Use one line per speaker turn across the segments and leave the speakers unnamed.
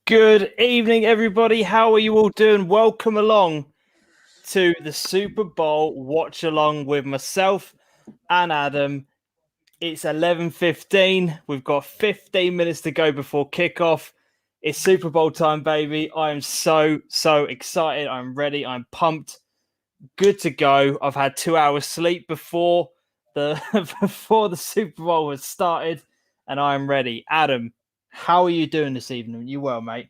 Good evening, everybody. How are you all doing? Welcome along to the Super Bowl watch along with myself and Adam. It's 11:15. We've got 15 minutes to go before kickoff. It's Super Bowl time, baby. I am so excited. I'm ready. I'm pumped. Good to go. I've had 2 hours sleep before the before the Super Bowl has started, and I am ready. Adam, how are you doing this evening? You well, mate?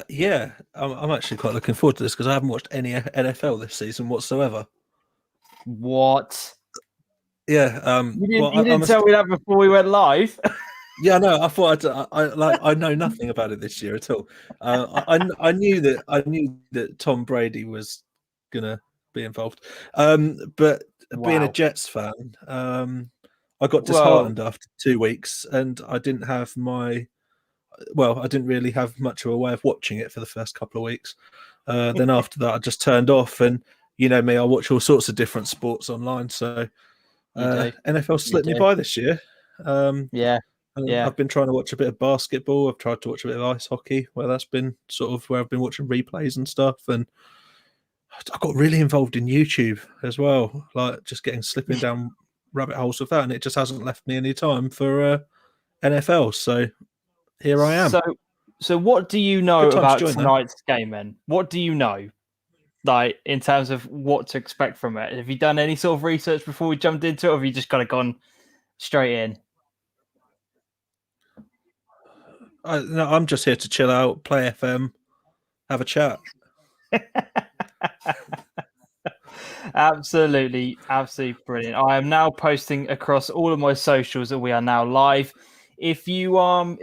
Yeah, I'm actually quite looking forward to this because I haven't watched any NFL this season whatsoever.
What?
Yeah,
You didn't tell me that before we went live.
yeah, no, I thought I know nothing about it this year at all. I knew that Tom Brady was gonna be involved, but being a
Wow.
Jets fan, I got
Well,
disheartened after 2 weeks, and I didn't really have much of a way of watching it for the first couple of weeks. Then after that, I just turned off, and you know me, I watch all sorts of different sports online. So
you do.
NFL
You
slipped me
do.
by this year.
Yeah.
And
Yeah.
I've been trying to watch a bit of basketball. I've tried to watch a bit of ice hockey, where that's been sort of where I've been watching replays and stuff. And I got really involved in YouTube as well, like just slipping down rabbit holes with that, and it just hasn't left me any time for NFL. So here I am.
So what do you know
Good time to
about
join, though.
tonight's game then? What do you know? Like in terms of what to expect from it? Have you done any sort of research before we jumped into it, or have you just kind of gone straight in?
No, I'm just here to chill out, play FM, have a chat.
Absolutely brilliant. I am now posting across all of my socials that we are now live. If you're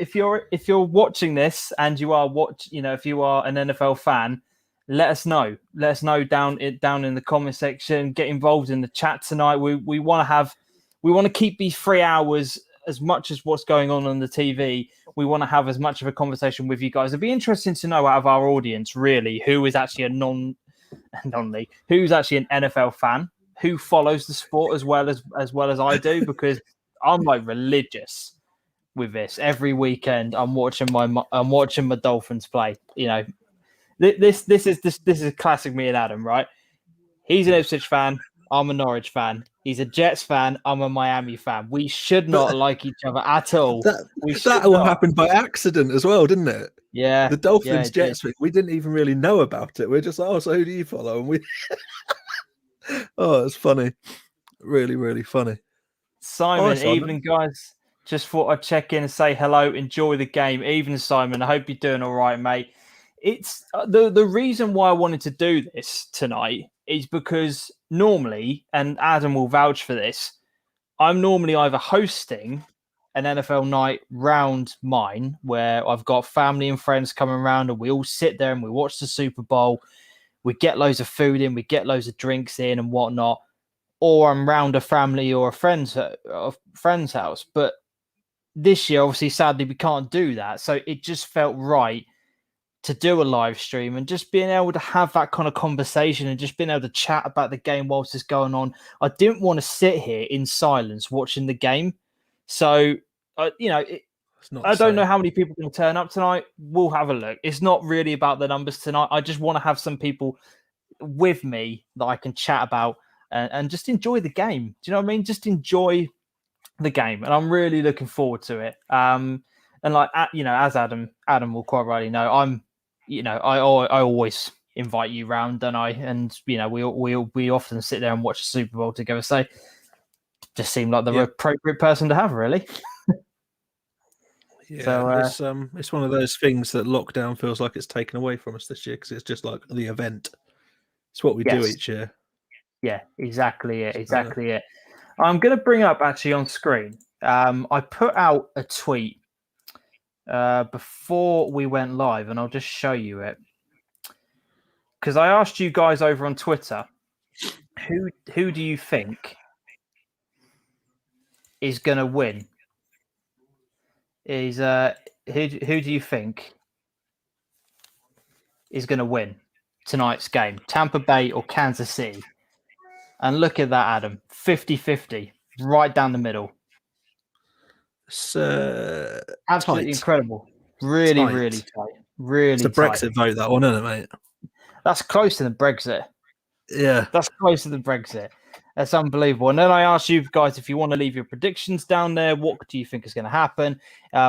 watching this and you are if you are an NFL fan, let us know. Let us know down in the comment section. Get involved in the chat tonight. We want to keep these 3 hours as much as what's going on the TV. We want to have as much of a conversation with you guys. It'd be interesting to know out of our audience, really, who is actually a non-league, who's actually an NFL fan, who follows the sport as well as I do, because I'm like religious with this. Every weekend, I'm watching my Dolphins play. You know, this is classic me and Adam, right? He's an Ipswich fan. I'm a Norwich fan. He's a Jets fan. I'm a Miami fan. We should not
But
like each other at all. We should
that all
not.
happened by accident as well, didn't it?
Yeah.
The Dolphins
It did.
Jets thing, we didn't even really know about it. We're just like, oh, so who do you follow? And we, oh, it's funny, really, really funny.
Simon,
Simon.
evening, guys. Just thought I'd check in and say hello. Enjoy the game. Even Simon, I hope you're doing all right, mate. It's the reason why I wanted to do this tonight is because normally, and Adam will vouch for this, I'm normally either hosting an NFL night round mine where I've got family and friends coming around and we all sit there and we watch the Super Bowl. We get loads of food in, we get loads of drinks in and whatnot, or I'm round a family or a friend's house. But this year, obviously, sadly, we can't do that. So it just felt right to do a live stream and just being able to have that kind of conversation and just being able to chat about the game whilst it's going on. I didn't want to sit here in silence watching the game. So, I don't know how many people can turn up tonight. We'll have a look. It's not really about the numbers tonight. I just want to have some people with me that I can chat about and just enjoy the game. Do you know what I mean? Just enjoy the game, and I'm really looking forward to it. And like as Adam will quite rightly know, I always invite you round, don't I? And we often sit there and watch the Super Bowl together. So just seemed like the appropriate person to have, really.
Yeah, so, it's one of those things that lockdown feels like it's taken away from us this year because it's just like the event. It's what we do each year.
Yeah, exactly it. Exactly it. I'm going to bring up actually on screen. I put out a tweet before we went live, and I'll just show you it because I asked you guys over on Twitter, who do you think is going to win? Who do you think is going to win tonight's game? Tampa Bay or Kansas City? And look at that, Adam. 50-50, right down the middle.
It's
Absolutely
tight.
incredible. Really,
tight.
really tight.
It's
Really
the
tight.
Brexit vote, that one, isn't it, mate?
That's closer than Brexit.
Yeah.
That's closer than Brexit. That's unbelievable. And then I asked you guys if you want to leave your predictions down there. What do you think is going to happen?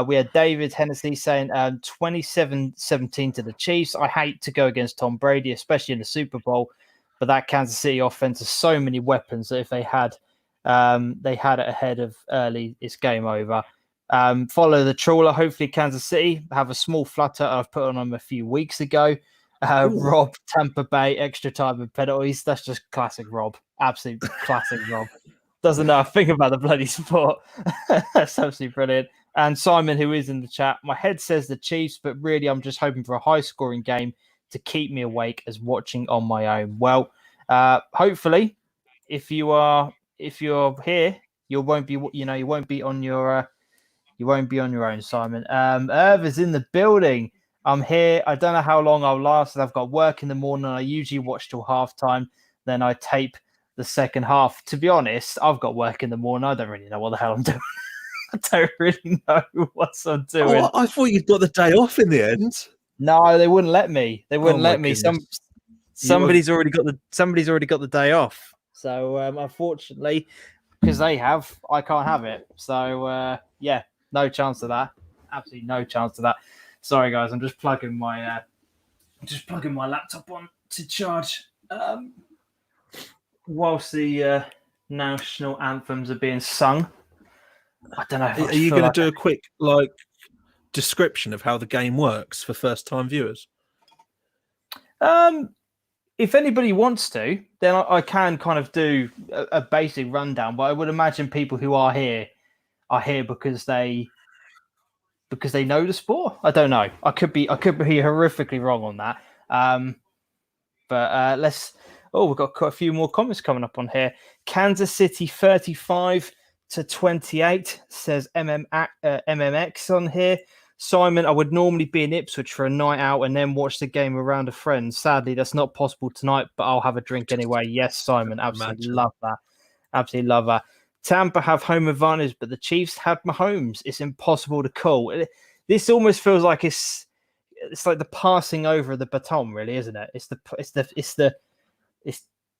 We had David Hennessy saying 27-17 to the Chiefs. I hate to go against Tom Brady, especially in the Super Bowl, but that Kansas City offense has so many weapons that if they had it ahead of early, it's game over. Follow the trawler. Hopefully, Kansas City have a small flutter. I've put on them a few weeks ago. Rob, Tampa Bay, extra time and penalties. That's just classic Rob. Absolute classic Rob. Doesn't know a thing about the bloody sport. That's absolutely brilliant. And Simon, who is in the chat, my head says the Chiefs, but really I'm just hoping for a high-scoring game to keep me awake as watching on my own. Well, hopefully, if you're here, you won't be on your own, Simon. Irv is in the building. I'm here. I don't know how long I'll last. I've got work in the morning. I usually watch till halftime. Then I tape the second half. To be honest, I've got work in the morning. I don't really know what the hell I'm doing. I don't really know what I'm doing.
Oh, I thought you'd got the day off in the end.
No, they wouldn't let me. They wouldn't let me.
Goodness.
Somebody's already got the day off. So unfortunately, because they have, I can't have it. So yeah, no chance of that. Absolutely no chance of that. Sorry, guys. I'm just plugging my laptop on to charge whilst the national anthems are being sung. I don't know.
Are you going to do a quick description of how the game works for first-time viewers?
If anybody wants to, then I can kind of do a basic rundown. But I would imagine people who are here because they know the sport. I don't know. I could be horrifically wrong on that. But let's. Oh, we've got a few more comments coming up on here. Kansas City 35-28 says MMX on here. Simon, I would normally be in Ipswich for a night out and then watch the game around a friend. Sadly, that's not possible tonight, but I'll have a drink anyway. Yes, Simon, absolutely love that. Absolutely love that. Tampa have home advantage, but the Chiefs have Mahomes. It's impossible to call. This almost feels like it's like the passing over of the baton, really, isn't it? It's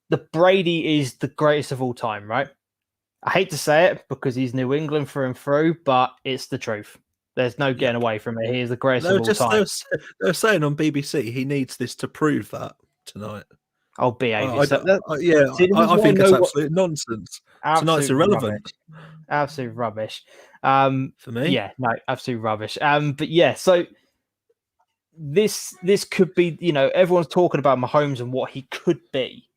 the Brady is the greatest of all time, right? I hate to say it because he's New England through and through, but it's the truth. There's no getting away from it. He is the greatest of all time.
They're saying on BBC he needs this to prove that tonight.
Oh, behave yourself.
I think it's absolute nonsense. Tonight's irrelevant.
Absolute rubbish.
For me,
yeah, no, absolute rubbish. But yeah, so this could be, everyone's talking about Mahomes and what he could be,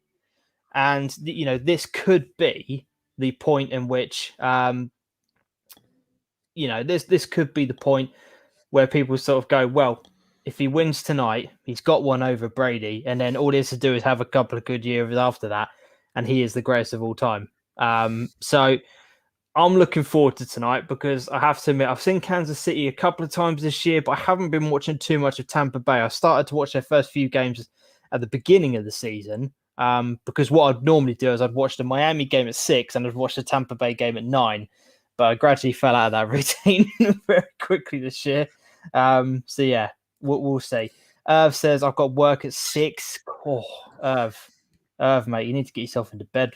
and this could be the point in which this could be the point where people sort of go, well, if he wins tonight, he's got one over Brady, and then all he has to do is have a couple of good years after that, and he is the greatest of all time. So I'm looking forward to tonight because I have to admit, I've seen Kansas City a couple of times this year, but I haven't been watching too much of Tampa Bay. I started to watch their first few games at the beginning of the season because what I'd normally do is I'd watch the Miami game at 6 and I'd watch the Tampa Bay game at 9. But I gradually fell out of that routine very quickly this year. So yeah, we'll see. Irv says, I've got work at 6. Oh, Irv, mate, you need to get yourself into bed.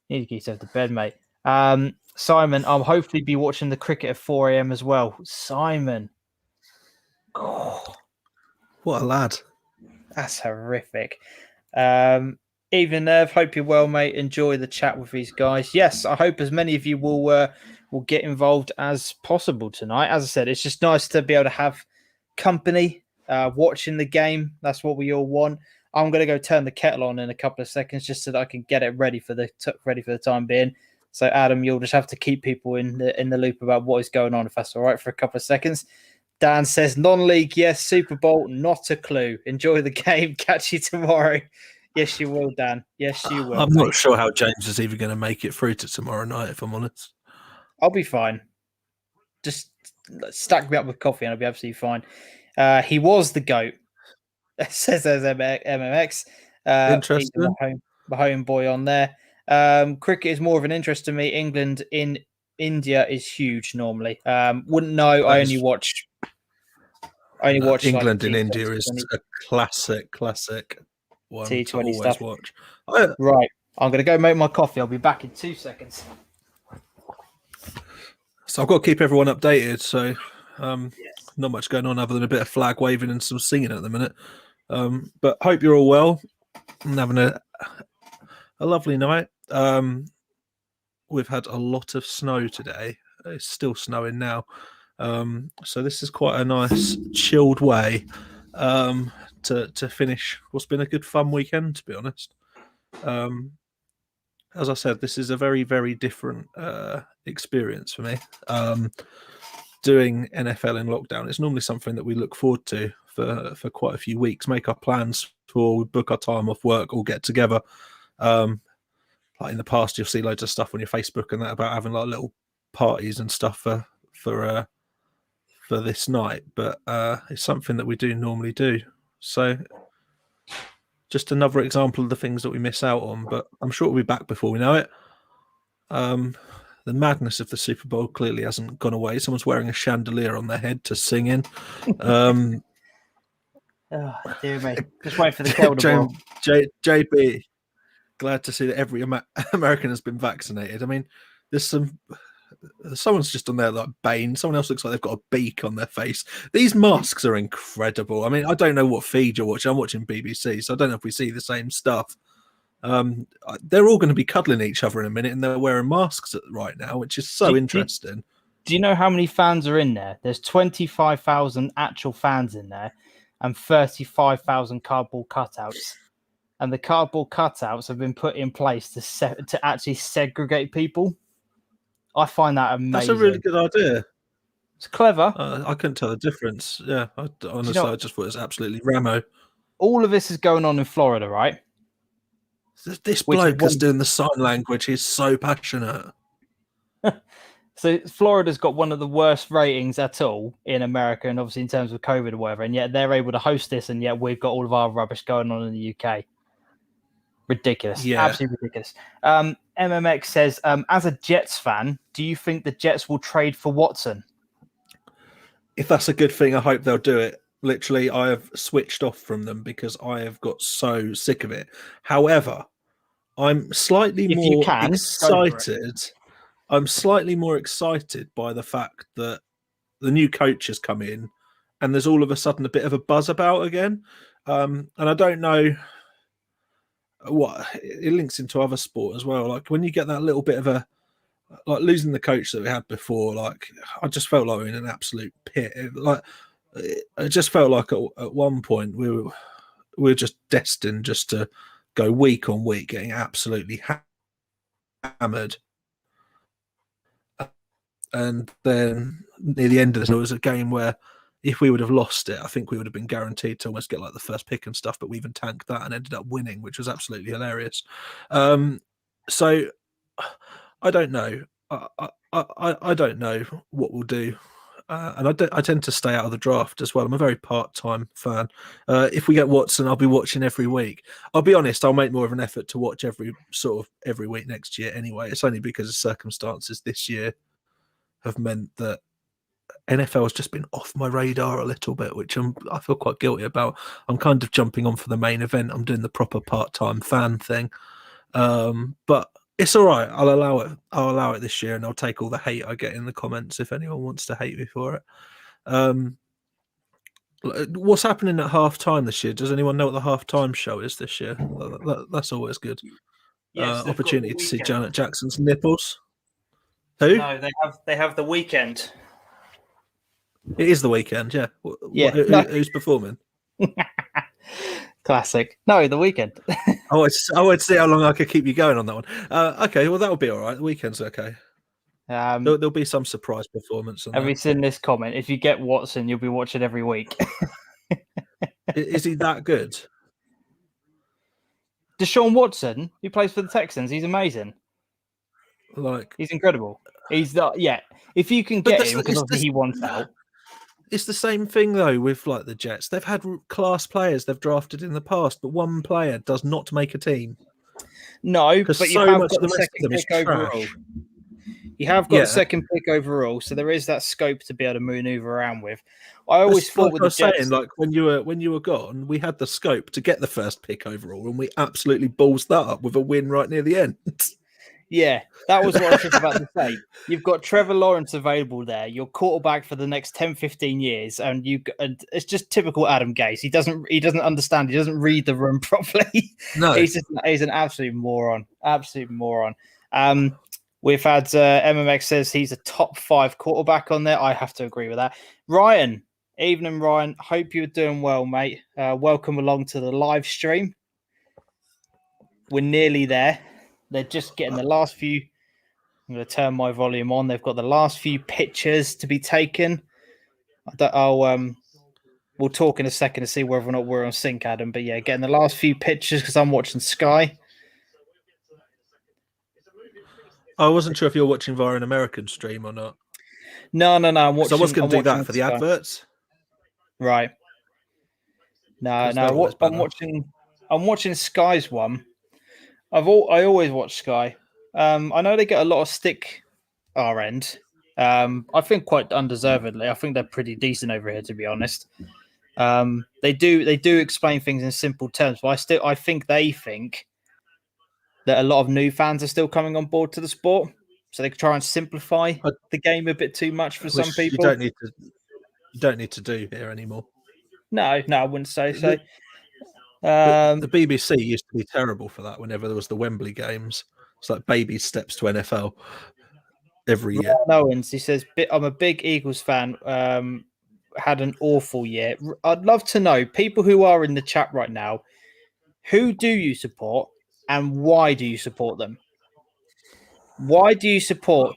You need to get yourself to bed, mate. Simon, I'll hopefully be watching the cricket at 4 a.m. as well. Simon.
Oh, what a lad.
That's horrific. Evening, Irv. Hope you're well, mate. Enjoy the chat with these guys. Yes, I hope as many of you will get involved as possible tonight. As I said, it's just nice to be able to have company watching the game. That's what we all want. I'm going to go turn the kettle on in a couple of seconds just so that I can get it ready for the time being. So, Adam, you'll just have to keep people in the loop about what is going on, if that's all right, for a couple of seconds. Dan says, non-league, yes. Super Bowl, not a clue. Enjoy the game. Catch you tomorrow. Yes, you will, Dan. Yes, you will.
I'm not sure how James is even going to make it through to tomorrow night, if I'm honest.
I'll be fine. Just stack me up with coffee and I'll be absolutely fine. He was the GOAT. Says there's MMX.
Interesting.
My homeboy on there. Cricket is more of an interest to me. England in India is huge normally. Wouldn't know. I only watch only watch
England
like
in India is a classic one to
T20
always
stuff.
watch.
Right, I'm going to go make my coffee. I'll be back in 2 seconds.
So I've got to keep everyone updated. So
Yes.
not much going on other than a bit of flag waving and some singing at the minute. But hope you're all well and having a lovely night. We've had a lot of snow today. It's still snowing now. So this is quite a nice chilled way to finish what's been a good fun weekend, to be honest. As I said, this is a very, very different experience for me. Doing NFL in lockdown, it's normally something that we look forward to for quite a few weeks, make our plans for, book our time off work, all get together. Like in the past, you'll see loads of stuff on your Facebook and that about having like little parties and stuff for this night, but it's something that we do normally do. So just another example of the things that we miss out on, but I'm sure we'll be back before we know it. The madness of the Super Bowl clearly hasn't gone away. Someone's wearing a chandelier on their head to sing in.
Oh, dear me. Just wait for the Kelder
JB, glad to see that every American has been vaccinated. I mean, there's someone's just on there like Bane. Someone else looks like they've got a beak on their face. These masks are incredible. I mean, I don't know what feed you're watching. I'm watching BBC, so I don't know if we see the same stuff. They're all going to be cuddling each other in a minute, and they're wearing masks right now, which is so interesting.
Do you know how many fans are in there? There's 25,000 actual fans in there and 35,000 cardboard cutouts. And the cardboard cutouts have been put in place to actually segregate people. I find that amazing.
That's a really good idea.
It's clever.
I couldn't tell the difference. Yeah, honestly, I just thought it was absolutely ramo.
All of this is going on in Florida, right?
This bloke that's doing the sign language is so passionate.
So Florida's got one of the worst ratings at all in America, and obviously in terms of COVID or whatever, and yet they're able to host this, and yet we've got all of our rubbish going on in the UK. Ridiculous. Yeah. Absolutely ridiculous. MMX says, as a Jets fan, do you think the Jets will trade for Watson?
If that's a good thing, I hope they'll do it. Literally, I have switched off from them because I have got so sick of it. However, I'm slightly more excited. I'm slightly more excited by the fact that the new coach has come in and there's all of a sudden a bit of a buzz about again. And I don't know what it links into other sport as well. Like when you get that little bit of a, like losing the coach that we had before, like I just felt like we were in an absolute pit. It just felt like at one point we were just destined just to go week on week, getting absolutely hammered. And then near the end of this, it was a game where if we would have lost it, I think we would have been guaranteed to almost get like the first pick and stuff, but we even tanked that and ended up winning, which was absolutely hilarious. So I don't know. I don't know what we'll do. And I tend to stay out of the draft as well. I'm a very part-time fan. If we get Watson, I'll be watching every week. I'll be honest, I'll make more of an effort to watch every week next year anyway. It's only because of circumstances this year have meant that NFL has just been off my radar a little bit, which I feel quite guilty about. I'm kind of jumping on for the main event. I'm doing the proper part-time fan thing. But it's all right. I'll allow it. I'll allow it this year, and I'll take all the hate I get in the comments if anyone wants to hate me for it. What's happening at halftime this year? Does anyone know what the halftime show is this year? That's always good. Yes, opportunity to see Janet Jackson's nipples. Who?
No, they have the Weekend.
It is the Weekend, yeah. Who's performing?
Classic. No, the Weekend.
I would see how long I could keep you going on that one. Okay, well that'll be all right. The Weekend's okay. There'll be some surprise performance.
Have you seen this comment? If you get Watson, you'll be watching every week.
Is he that good?
Deshaun Watson, who plays for the Texans, he's amazing. He's incredible. He's if you can get him, because obviously he wants out.
It's the same thing though with like the Jets. They've had class players they've drafted in the past, but one player does not make a team.
No, but you have got the second pick overall.
You have got the second pick overall, so there is that scope to be able to maneuver around with. I always thought with the Jets,
like when you were gone, we had the scope to get the first pick overall, and we absolutely balls that up with a win right near the end.
Yeah, that was what I was just about to say. You've got Trevor Lawrence available there, your quarterback for the next 10, 15 years, and it's just typical Adam Gase. He doesn't understand. He doesn't read the room properly.
No,
he's an absolute moron. Absolute moron. We've had MMX says he's a top 5 quarterback on there. I have to agree with that. Ryan, evening, Ryan. Hope you're doing well, mate. Welcome along to the live stream. We're nearly there. They're just getting the last few. I'm going to turn my volume on. They've got the last few pictures to be taken. We'll talk in a second to see whether or not we're on sync, Adam. But yeah, getting the last few pictures because I'm watching Sky.
I wasn't sure if you're watching via an American stream or not.
No. I'm watching.
So I was going to do that for the
Sky.
adverts.
Right. No. I'm watching Sky's one. I always watch Sky. I know they get a lot of stick our end. I think quite undeservedly. I think they're pretty decent over here, to be honest. They do explain things in simple terms, but I think they think that a lot of new fans are still coming on board to the sport, so they try and simplify the game a bit too much for some people.
You don't need to do here anymore.
No, I wouldn't say so.
The BBC used to be terrible for that. Whenever there was the Wembley games, it's like baby steps to NFL every year.
Ryan Owens, he says, I'm a big Eagles fan. Had an awful year. I'd love to know, people who are in the chat right now, who do you support and why do you support them? Why do you support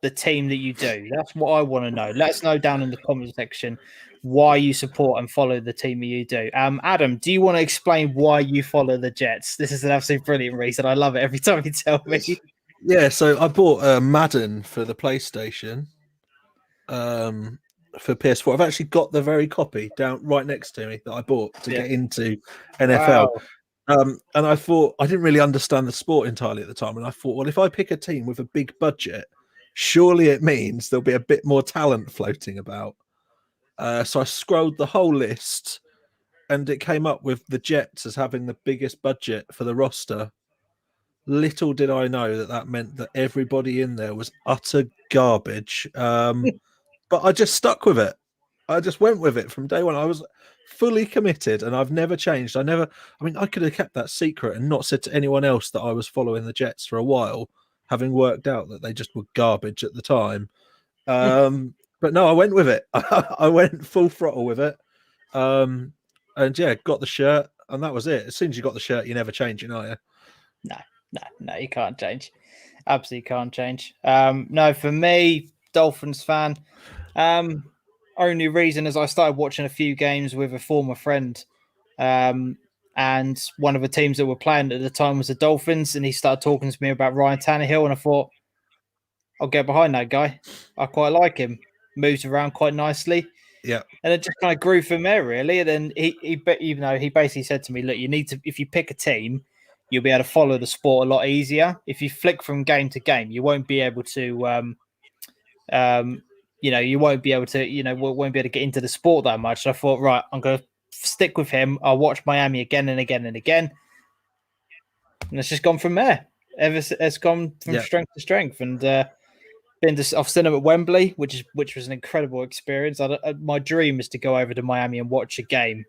the team that you do? That's what I want to know. Let us know down in the comment section why you support and follow the team that you do. Adam, do you want to explain why you follow the Jets? This is an absolutely brilliant reason. I love it every time you tell me.
Yeah, so I bought Madden for the PlayStation for PS4. I've actually got the very copy down right next to me that I bought to get into NFL. Wow. And I thought, I didn't really understand the sport entirely at the time. And I thought, well, if I pick a team with a big budget, surely it means there'll be a bit more talent floating about. So I scrolled the whole list and it came up with the Jets as having the biggest budget for the roster. Little did I know that meant that everybody in there was utter garbage. But I just stuck with it. I just went with it from day one. I was fully committed and I've never changed. I could have kept that secret and not said to anyone else that I was following the Jets for a while, having worked out that they just were garbage at the time. But no, I went with it. I went full throttle with it. And yeah, got the shirt and that was it. As soon as you got the shirt, you never change it, are you?
No, you can't change. Absolutely can't change. No, for me, Dolphins fan. Only reason is I started watching a few games with a former friend. And one of the teams that were playing at the time was the Dolphins, and he started talking to me about Ryan Tannehill, and I thought, I'll get behind that guy. I quite like him. Moves around quite nicely.
Yeah.
And it just kind of grew from there, really. And then he basically said to me, look, you need to, if you pick a team, you'll be able to follow the sport a lot easier. If you flick from game to game, you won't be able to, you won't be able to, won't be able to get into the sport that much. So I thought, right, I'm going to stick with him. I'll watch Miami again and again and again. And it's just gone from there. It's gone from strength to strength. And I've seen him at Wembley, which was an incredible experience. My dream is to go over to Miami and watch a game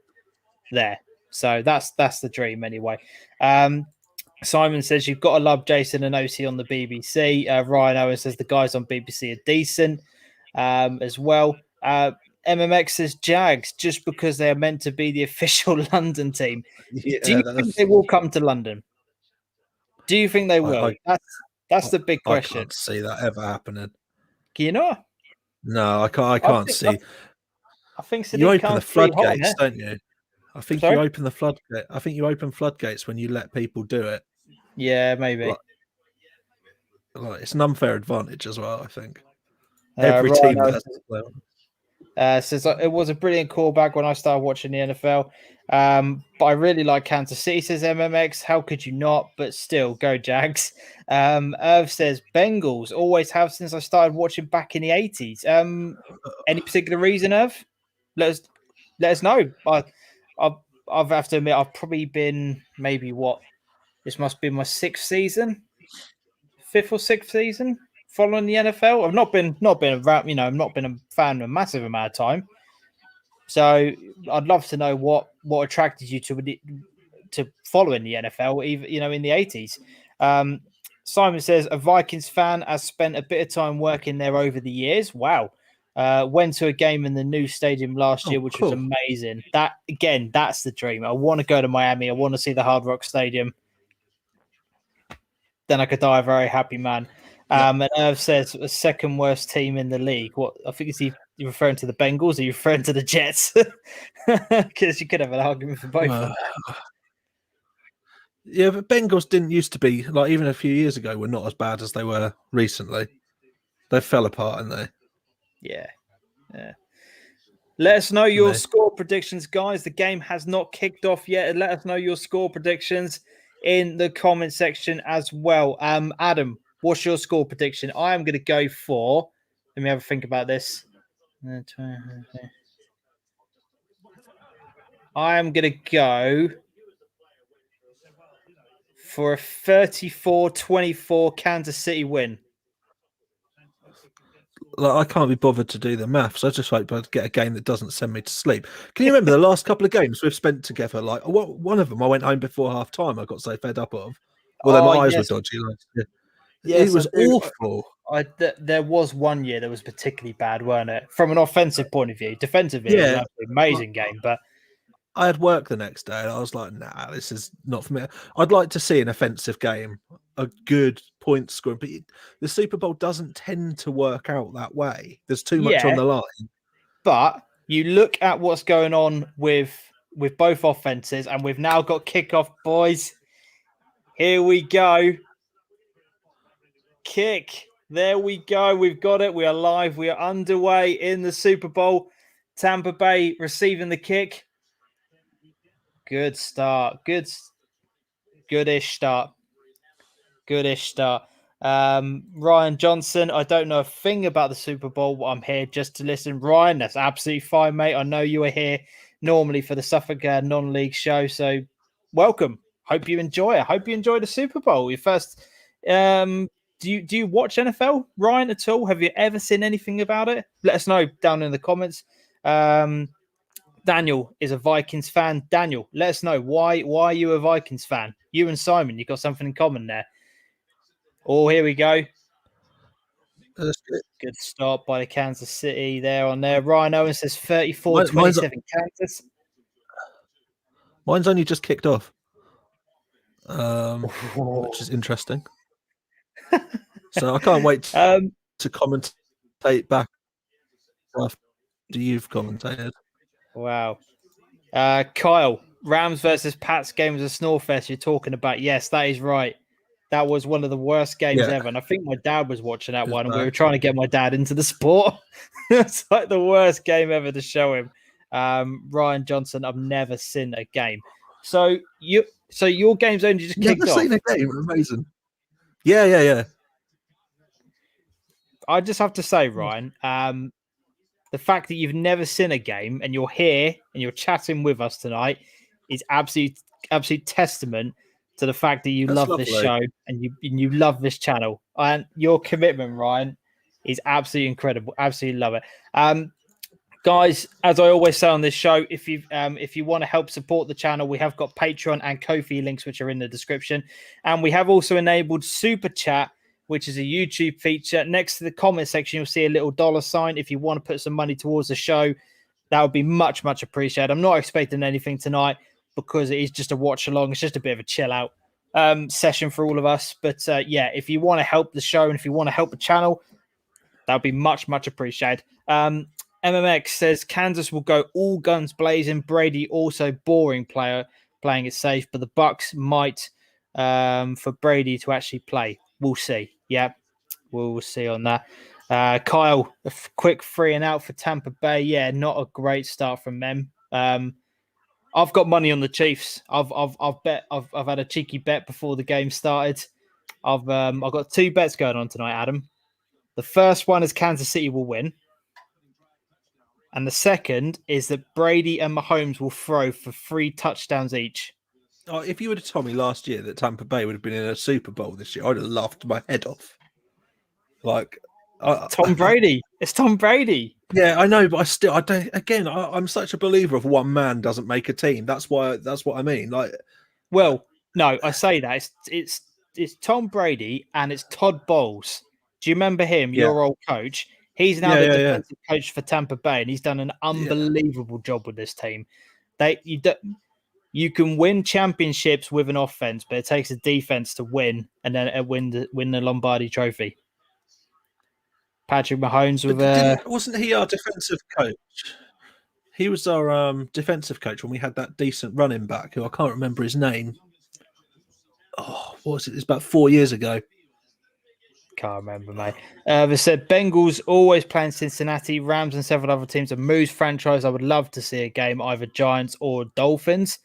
there. So that's the dream anyway. Simon says you've got to love Jason and OC on the BBC. Ryan Owen says the guys on BBC are decent as well. MMX says Jags just because they are meant to be the official London team. Do you think they will come to London? Do you think they will? That's the big question.
I can't see that ever happening.
Can you not?
No, I can't see.
I think
you open the floodgates, don't you? I think you open the floodgate. I think you open floodgates when you let people do it.
Yeah, maybe.
It's an unfair advantage as well. I think every team has.
Says it was a brilliant callback when I started watching the NFL. But I really like Kansas City, says MMX. How could you not? But still, go Jags. Irv says Bengals always have since I started watching back in the 80s. Any particular reason, Irv? Let us know. I've have to admit, I've probably been maybe this must be my fifth or sixth season following the NFL. I've not been around, I've not been a fan a massive amount of time. So I'd love to know what attracted you to following the NFL, even in the 80s. Simon says a Vikings fan has spent a bit of time working there over the years. Wow. Went to a game in the new stadium last year, which was amazing. That's the dream. I want to go to Miami. I want to see the Hard Rock Stadium. Then I could die a very happy man. And Irv says the second worst team in the league. What I think is he referring to the Bengals? Or are you referring to the Jets? Because you could have an argument for both of them.
Yeah, but Bengals didn't used to be, like, even a few years ago, were not as bad as they were recently. They fell apart, haven't they?
Yeah. Let us know your score predictions, guys. The game has not kicked off yet. Let us know your score predictions in the comment section as well. Adam, what's your score prediction? I am going to go for. Let me have a think about this. I am going to go for a 34-24 Kansas City win.
Like, I can't be bothered to do the maths. I just hope I get a game that doesn't send me to sleep. Can you remember the last couple of games we've spent together? Like, one of them I went home before half time. I got so fed up of. Well, my eyes were dodgy. Like, it was awful.
There was one year that was particularly bad, weren't it? From an offensive point of view. Defensively, it was an amazing game, but
I had work the next day and I was like, nah, this is not for me. I'd like to see an offensive game, a good point scoring, but the Super Bowl doesn't tend to work out that way. There's too much on the line.
But you look at what's going on with both offenses, and we've now got kickoff, boys. Here we go. Kick. There we go. We've got it. We are live. We are underway in the Super Bowl. Tampa Bay receiving the kick. Good start. Goodish start. Ryan Johnson, I don't know a thing about the Super Bowl, but I'm here just to listen. Ryan, that's absolutely fine, mate. I know you are here normally for the Suffolk non-league show, so welcome. Hope you enjoy it. Hope you enjoy the Super Bowl. Your first, do you watch NFL, Ryan, at all? Have you ever seen anything about it? Let us know down in the comments. Daniel is a Vikings fan. Daniel, let us know why are you a Vikings fan? You and Simon, you got something in common there. Oh, here we go. Good start by Kansas City there on there. Ryan Owen says 34-27 Kansas.
Mine's only just kicked off, which is interesting. So I can't wait to commentate back after you've commentated.
Wow. Kyle, Rams versus Pats game was a snore fest you're talking about. Yes, that is right. That was one of the worst games ever. And I think my dad was watching that one, and we were trying to get my dad into the sport. It's like the worst game ever to show him. Ryan Johnson, I've never seen a game. So your game's only just kicked off.
Never seen a game. Amazing. Yeah.
I just have to say, Ryan, the fact that you've never seen a game and you're here and you're chatting with us tonight is absolute testament to the fact that you love this show and you love this channel. And your commitment, Ryan, is absolutely incredible. Absolutely love it. Guys, as I always say on this show, if you want to help support the channel, we have got Patreon and Ko-fi links, which are in the description. And we have also enabled Super Chat, which is a YouTube feature. Next to the comment section, you'll see a little $sign. If you want to put some money towards the show, that would be much, much appreciated. I'm not expecting anything tonight because it is just a watch along. It's just a bit of a chill out session for all of us. But yeah, if you want to help the show and if you want to help the channel, that would be much, much appreciated. MMX says Kansas will go all guns blazing. Brady also boring player playing it safe, but the Bucks might for Brady to actually play. We'll see. Yeah, we'll see on that. Kyle, a quick 3 and out for Tampa Bay. Yeah, not a great start from them. I've got money on the Chiefs. I've had a cheeky bet before the game started. I've got 2 bets going on tonight, Adam. The first one is Kansas City will win. And the second is that Brady and Mahomes will throw for 3 touchdowns each.
Oh, if you would have told me last year that Tampa Bay would have been in a Super Bowl this year, I'd have laughed my head off. Like,
Tom Brady. It's Tom Brady.
Yeah, I know, but I don't. Again, I'm such a believer of one man doesn't make a team. That's what I mean. Like,
well, no, I say that it's Tom Brady and it's Todd Bowles. Do you remember him?
Yeah.
Your old coach. He's now the defensive coach for Tampa Bay, and he's done an unbelievable job with this team. You can win championships with an offense, but it takes a defense to win and then win the Lombardi Trophy. Patrick Mahomes
wasn't he our defensive coach? He was our defensive coach when we had that decent running back who I can't remember his name. Oh, what was it? It's about 4 years ago.
Can't remember, mate. They said Bengals always playing Cincinnati, Rams and several other teams. A Moose franchise. I would love to see a game, either Giants or Dolphins.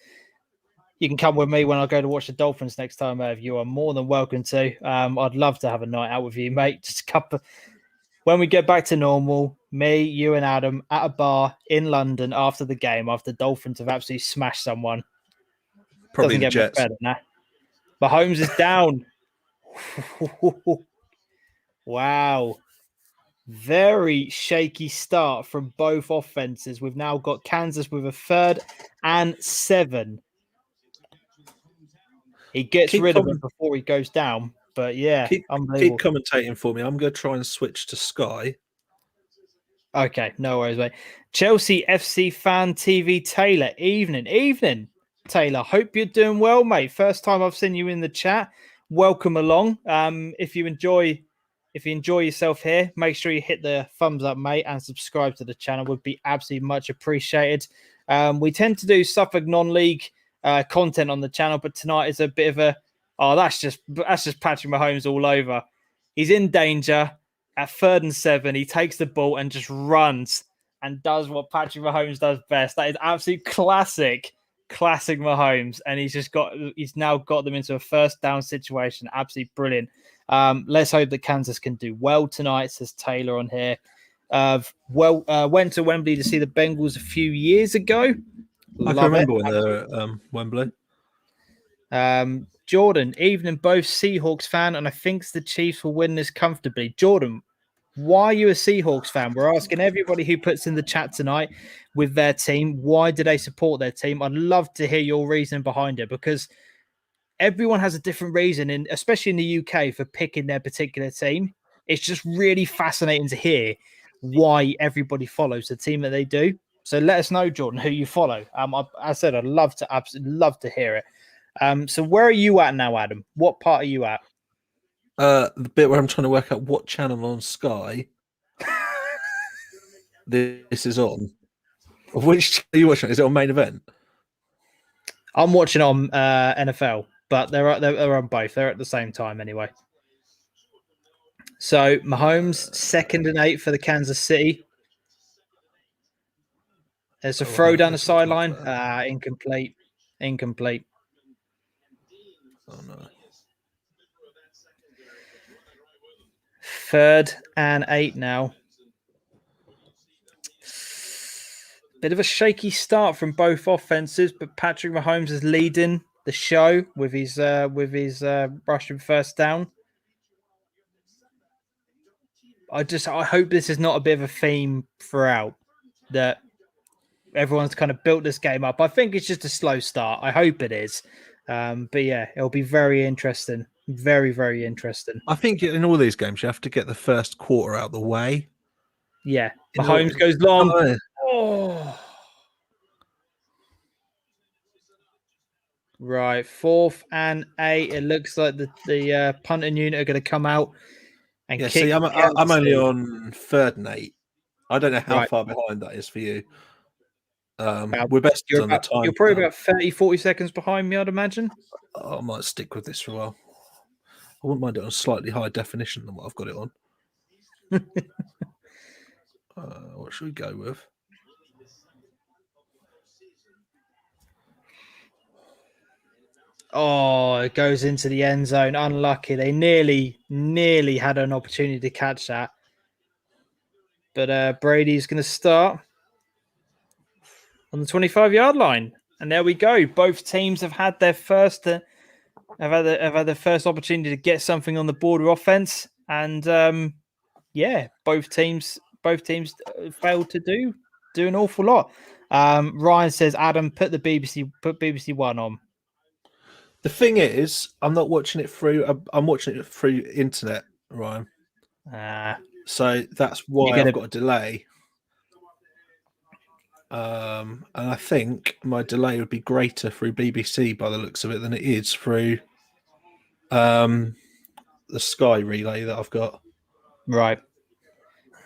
You can come with me when I go to watch the Dolphins next time, Irv. You are more than welcome to. I'd love to have a night out with you, mate. Just a couple. When we get back to normal, me, you, and Adam at a bar in London after the game, after the Dolphins have absolutely smashed someone.
Probably
doesn't
the
get
Jets.
much better than that. Mahomes is down. Wow. Very shaky start from both offenses. We've now got Kansas with a 3rd and 7. He gets rid of it before he goes down. But yeah,
keep commentating for me. I'm going to try and switch to Sky.
Okay, no worries, mate. Chelsea FC fan TV Taylor. Evening, Taylor. Hope you're doing well, mate. First time I've seen you in the chat. Welcome along. If you enjoy yourself here, make sure you hit the thumbs up, mate, and subscribe to the channel. Would be absolutely much appreciated. We tend to do Suffolk non-league content on the channel, but tonight is a bit of a that's just Patrick Mahomes all over. He's in danger at 3rd and 7. He takes the ball and just runs and does what Patrick Mahomes does best. That is absolute classic Mahomes, and he's now got them into a 1st down situation. Absolutely brilliant. Let's hope that Kansas can do well tonight, says Taylor on here. Went to Wembley to see the Bengals a few years ago.
I can remember when they were at Wembley.
Jordan, evening, both Seahawks fan, and I think the Chiefs will win this comfortably. Jordan, why are you a Seahawks fan? We're asking everybody who puts in the chat tonight with their team, why do they support their team? I'd love to hear your reason behind it, because everyone has a different reason, and especially in the UK, for picking their particular team. It's just really fascinating to hear why everybody follows the team that they do. So let us know, Jordan, who you follow. I said I'd absolutely love to hear it. So where are you at now, Adam? What part are you at?
The bit where I'm trying to work out what channel on Sky this is on. Which are you watching? Is it on Main Event?
I'm watching on NFL, but they're on both. They're at the same time anyway. So Mahomes 2nd and 8 for the Kansas City. There's a throw down the sideline. Incomplete.
Oh no.
3rd and 8 now. Bit of a shaky start from both offenses, but Patrick Mahomes is leading the show with his rushing 1st down. I hope this is not a bit of a theme throughout, that everyone's kind of built this game up. I think it's just a slow start. I hope it is. But yeah, it'll be very interesting. Very, very interesting.
I think in all these games, you have to get the first quarter out of the way.
Yeah. Mahomes goes long. Oh. Right. 4th and 8. It looks like the punting unit are going to come out and kick.
See, I'm only on 3rd and 8. I don't know how far behind that is for you. We're best on the time.
You're probably about 30, 40 seconds behind me, I'd imagine.
I might stick with this for a while. I wouldn't mind it on slightly higher definition than what I've got it on. What should we go with?
Oh, it goes into the end zone. Unlucky. They nearly had an opportunity to catch that. But Brady's going to start on the 25-yard line. And there we go. Both teams have had their first have had the first opportunity to get something on the board with offense. And both teams failed to do an awful lot. Ryan says, Adam, put BBC One on.
The thing is, I'm not watching it through. I'm watching it through internet, Ryan. So that's why I've got a delay. And I think my delay would be greater through BBC by the looks of it than it is through the Sky relay that I've got.
Right.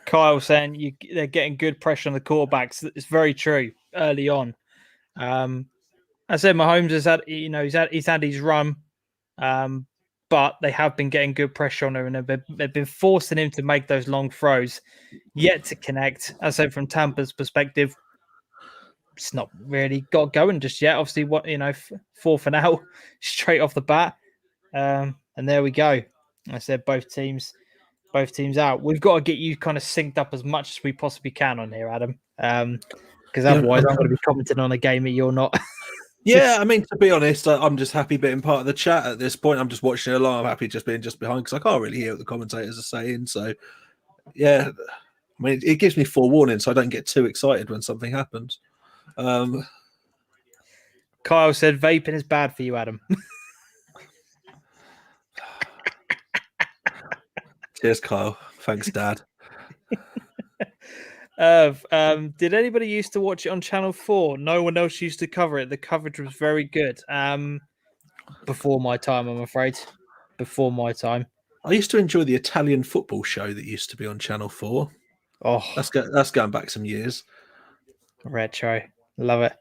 Kyle saying they're getting good pressure on the quarterbacks. It's very true early on. I said Mahomes has had, he's had his run, but they have been getting good pressure on him, and they've been forcing him to make those long throws, yet to connect. I said from Tampa's perspective, it's not really got going just yet. Obviously, 4th and out straight off the bat, and there we go. I said both teams out. We've got to get you kind of synced up as much as we possibly can on here, Adam, because otherwise I'm going to be commenting on a game that you're not.
Yeah, I mean, to be honest, I'm just happy being part of the chat at this point. I'm just watching it along. I'm happy just being behind because I can't really hear what the commentators are saying. So, yeah, I mean, it gives me forewarning so I don't get too excited when something happens.
Kyle said vaping is bad for you, Adam.
Cheers, Kyle. Thanks, Dad.
Did anybody used to watch it on Channel 4? No one else used to cover it. The coverage was very good. Before my time, I'm afraid. Before my time.
I used to enjoy the Italian football show that used to be on Channel 4.
Oh,
that's going back some years.
Retro. Love it.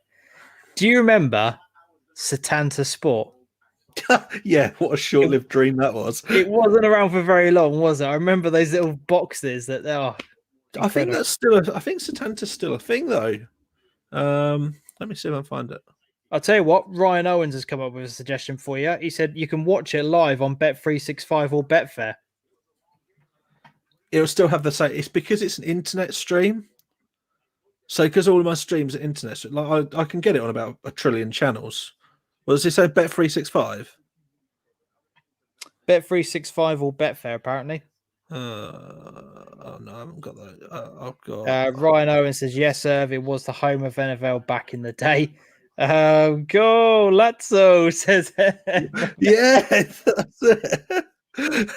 Do you remember Setanta Sport?
Yeah, what a short-lived dream that was.
It wasn't around for very long, was it? I remember those little boxes that they are.
I think that's still I think Setanta's still a thing though. Let me see if I can find it.
I'll tell you what, Ryan Owens has come up with a suggestion for you. He said you can watch it live on Bet365 or Betfair.
It'll still have the same. It's because it's an internet stream. So because all of my streams are internet, like I can get it on about 1 trillion channels. Well, does it say Bet365?
Bet365 or Betfair, apparently.
Oh no, I haven't got that. I've got
Ryan Owen says, yes, sir, it was the home of NFL back in the day. Go Lazzo says,
yeah, that's it.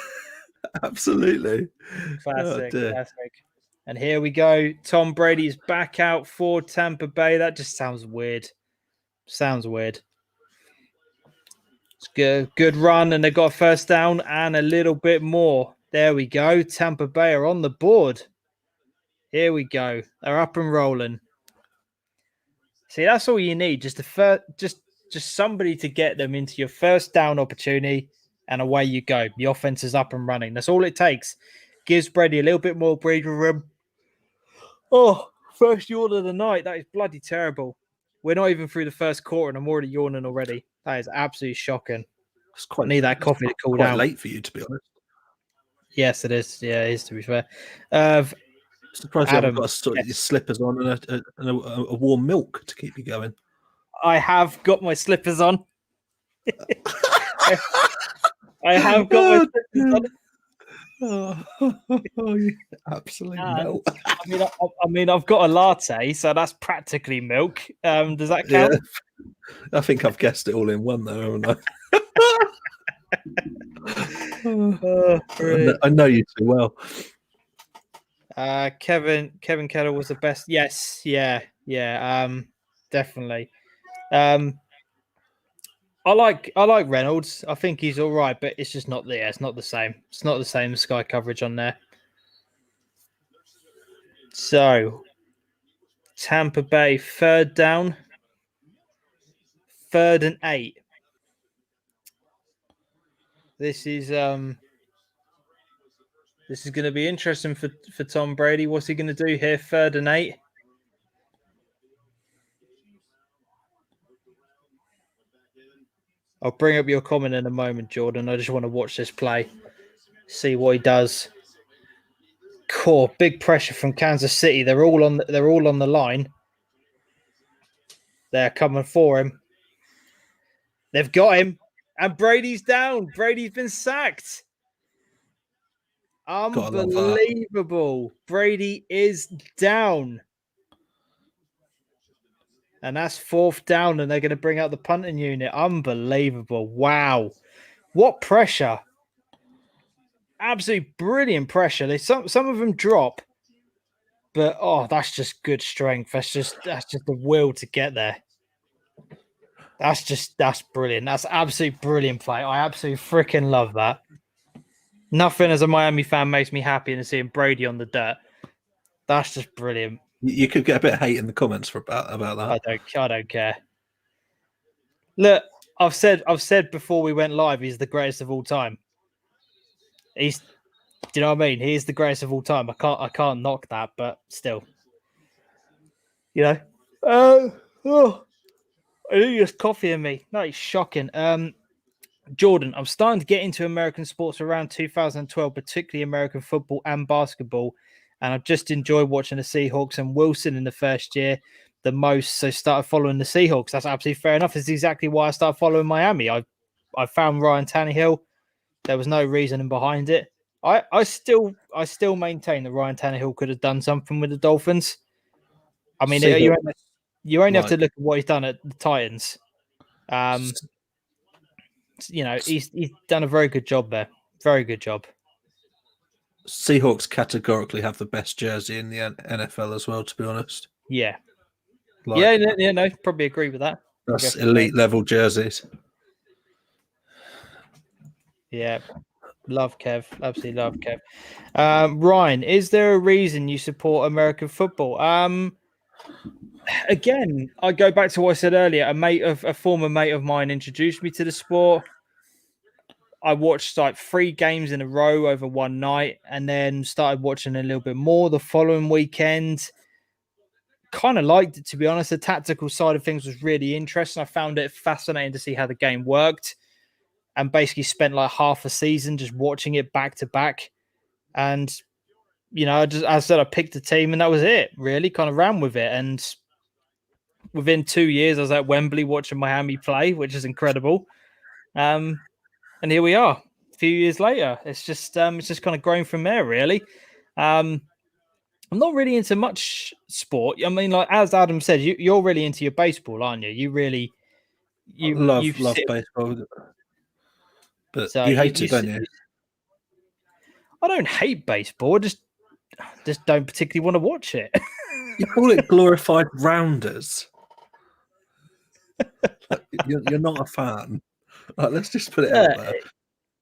Absolutely.
Classic. And here we go. Tom Brady's back out for Tampa Bay. That just sounds weird. It's good run, and they got a first down and a little bit more. There we go. Tampa Bay are on the board. Here we go. They're up and rolling. See, that's all you need. Just somebody to get them into your first down opportunity, and away you go. The offense is up and running. That's all it takes. Gives Brady a little bit more breathing room. Oh, first yawn of the night. That is bloody terrible. We're not even through the first quarter, and I'm already yawning already. That is absolutely shocking. I need that coffee to cool down.
Quite late for you, to be honest.
Yes, it is. Yeah, it is, to be fair.
Surprised you haven't got your slippers on and a warm milk to keep you going.
I have got my slippers on. I have got my slippers on.
Absolutely melt.
I mean, I've got a latte, so that's practically milk. Does that count?
Yeah. I think I've guessed it all in one, though, haven't I? I know you too well.
Kevin Keller was the best. Yes, yeah, definitely. I like Reynolds. I think he's all right, but it's just not there. It's not the same. It's not the same Sky coverage on there. So, Tampa Bay, 3rd down, 3rd and 8. This is This is going to be interesting for Tom Brady. What's he going to do here? 3rd and 8. I'll bring up your comment in a moment, Jordan. I just want to watch this play, see what he does. Core, big pressure from Kansas City. They're all on the line. They're coming for him. They've got him, and Brady's down. Brady's been sacked. Unbelievable. Brady is down. And that's 4th down, and they're going to bring out the punting unit. Unbelievable. Wow. What pressure. Absolutely brilliant pressure. Some of them drop, but that's just good strength. That's just the will to get there. That's brilliant. That's absolutely brilliant play. I absolutely freaking love that. Nothing as a Miami fan makes me happier than seeing Brady on the dirt. That's just brilliant.
You could get a bit of hate in the comments about that.
I don't care. Look, I've said before we went live, he's the greatest of all time. Do you know what I mean? He is the greatest of all time. I can't knock that, but still, I think there's coffee in me. No, it's shocking. Jordan, I'm starting to get into American sports around 2012, particularly American football and basketball, and I've just enjoyed watching the Seahawks and Wilson in the first year the most. So started following the Seahawks. That's absolutely fair enough. It's exactly why I started following Miami. I found Ryan Tannehill. There was no reasoning behind it. I still maintain that Ryan Tannehill could have done something with the Dolphins. I mean, you only have to look at what he's done at the Titans. He's done a very good job there. Very good job.
Seahawks categorically have the best jersey in the NFL as well, to be honest.
Yeah. No, probably agree with that.
That's elite level jerseys.
Yeah. Love Kev. Absolutely love Kev. Ryan, is there a reason you support American football? Again, I go back to what I said earlier. A former mate of mine introduced me to the sport. I watched like 3 games in a row over one night and then started watching a little bit more the following weekend. Kind of liked it, to be honest. The tactical side of things was really interesting. I found it fascinating to see how the game worked and basically spent like half a season just watching it back to back. And, as I said, I picked a team and that was it, really. Kind of ran with it. And within 2 years, I was at Wembley watching Miami play, which is incredible. And here we are, a few years later. It's just kind of grown from there, really. I'm not really into much sport. I mean, like as Adam said, you're really into your baseball, aren't you? You
love baseball, but so you hate it, don't you?
I don't hate baseball. I just don't particularly want to watch it.
You call it glorified rounders. You're not a fan. Let's just put it out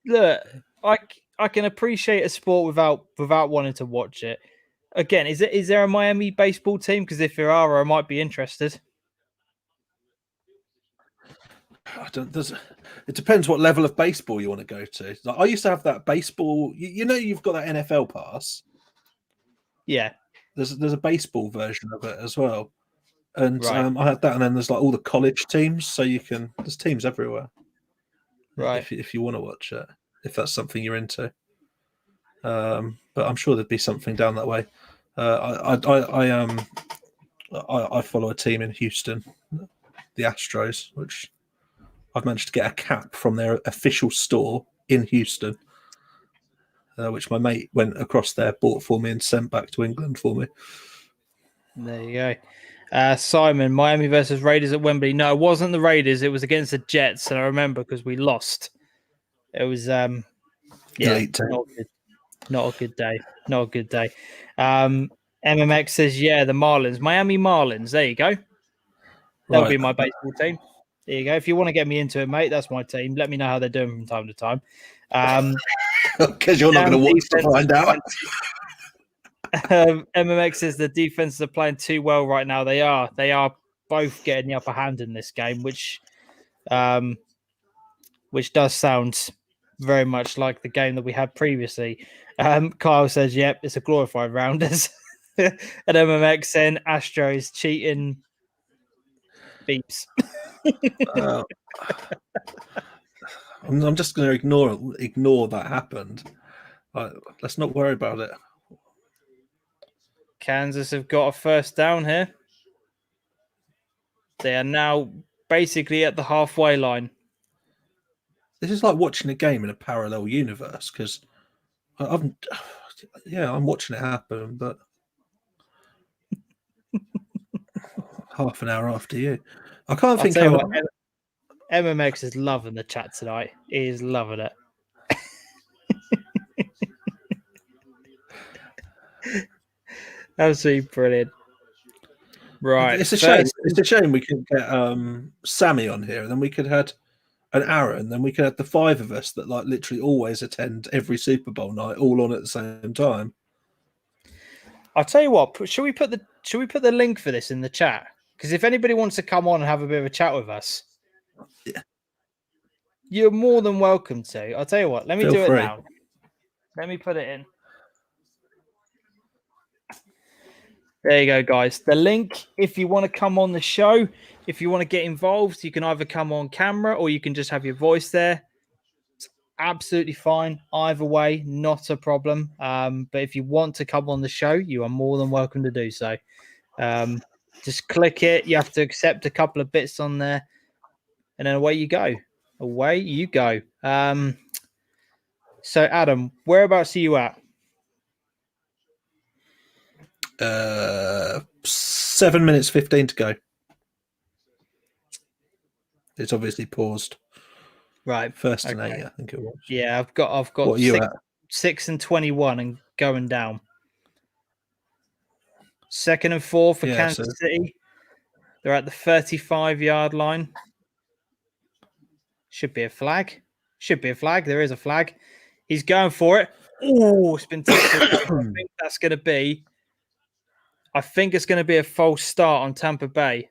there.
Look, I can appreciate a sport without wanting to watch it. Again, is there a Miami baseball team? Because if there are, I might be interested.
It depends what level of baseball you want to go to. Like, I used to have that baseball. You've got that NFL pass.
Yeah.
There's a baseball version of it as well, and
right.
I had that. And then there's like all the college teams, so there's teams everywhere.
Right.
If you want to watch it, if that's something you're into. But I'm sure there'd be something down that way. I follow a team in Houston, the Astros, which I've managed to get a cap from their official store in Houston, which my mate went across there, bought for me, and sent back to England for me.
There you go. Simon, Miami versus Raiders at Wembley. No, it wasn't the Raiders. It was against the Jets, and I remember because we lost. It was not a good day. Not a good day. MMX says, the Marlins. Miami Marlins. There you go. That'll be my baseball team. There you go. If you want to get me into it, mate, that's my team. Let me know how they're doing from time to time.
Because you're not going to watch to find out.
MMX says the defenses are playing too well right now. They are both getting the upper hand in this game, which does sound very much like the game that we had previously. Kyle says, "Yep, it's a glorified rounders." And MMX saying Astros cheating beeps.
I'm just going to ignore that happened. Let's not worry about it.
Kansas have got a first down here. They are now basically at the halfway line.
This is like watching a game in a parallel universe because I'm watching it happen, but half an hour after you, I can't
I'll
think
tell you
how.
what, MMX is loving the chat tonight. He is loving it. Absolutely brilliant. Right.
It's a shame. It's a shame we couldn't get Sammy on here, and then we could have had an Aaron, then we could have the five of us that like literally always attend every Super Bowl night, all on at the same time.
I'll tell you what. Should we put the link for this in the chat? Because if anybody wants to come on and have a bit of a chat with us,
yeah,
you're more than welcome to. I'll tell you what. Let me do it now. Let me put it in. There you go, guys. The link, if you want to come on the show, if you want to get involved, you can either come on camera or you can just have your voice there. It's absolutely fine. Either way, not a problem. But if you want to come on the show, you are more than welcome to do so. Just click it. You have to accept a couple of bits on there. And then away you go. Away you go. So, Adam, whereabouts are you at?
7 minutes 15 to go. It's obviously paused.
Right.
First and 8, I think it was.
Yeah, I've got
what are you at?
6 and 21 and going down. 2nd and 4 for Kansas City. They're at the 35-yard line. Should be a flag. Should be a flag. There is a flag. He's going for it. Oh, it's been tackled. I think it's going to be a false start on Tampa Bay.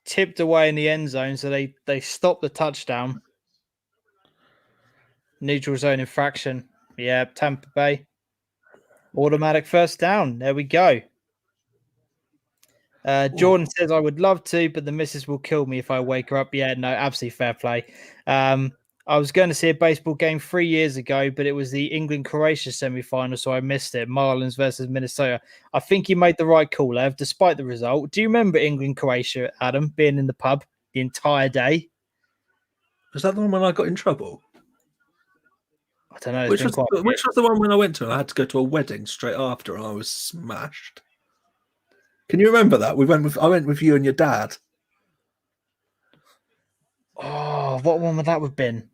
Tipped away in the end zone, so they stopped the touchdown. Neutral zone infraction. Yeah, Tampa Bay. Automatic first down. There we go. Jordan says, I would love to, but the missus will kill me if I wake her up. Yeah, no, absolutely fair play. I was going to see a baseball game 3 years ago, but it was the England-Croatia semi-final, so I missed it. Marlins versus Minnesota. I think you made the right call, Ev, despite the result. Do you remember England-Croatia, Adam, being in the pub the entire day?
Was that the one when I got in trouble?
I don't know.
Which was the one when I went to and I had to go to a wedding straight after and I was smashed? Can you remember that? I went with you and your dad.
Oh, what one would that have been?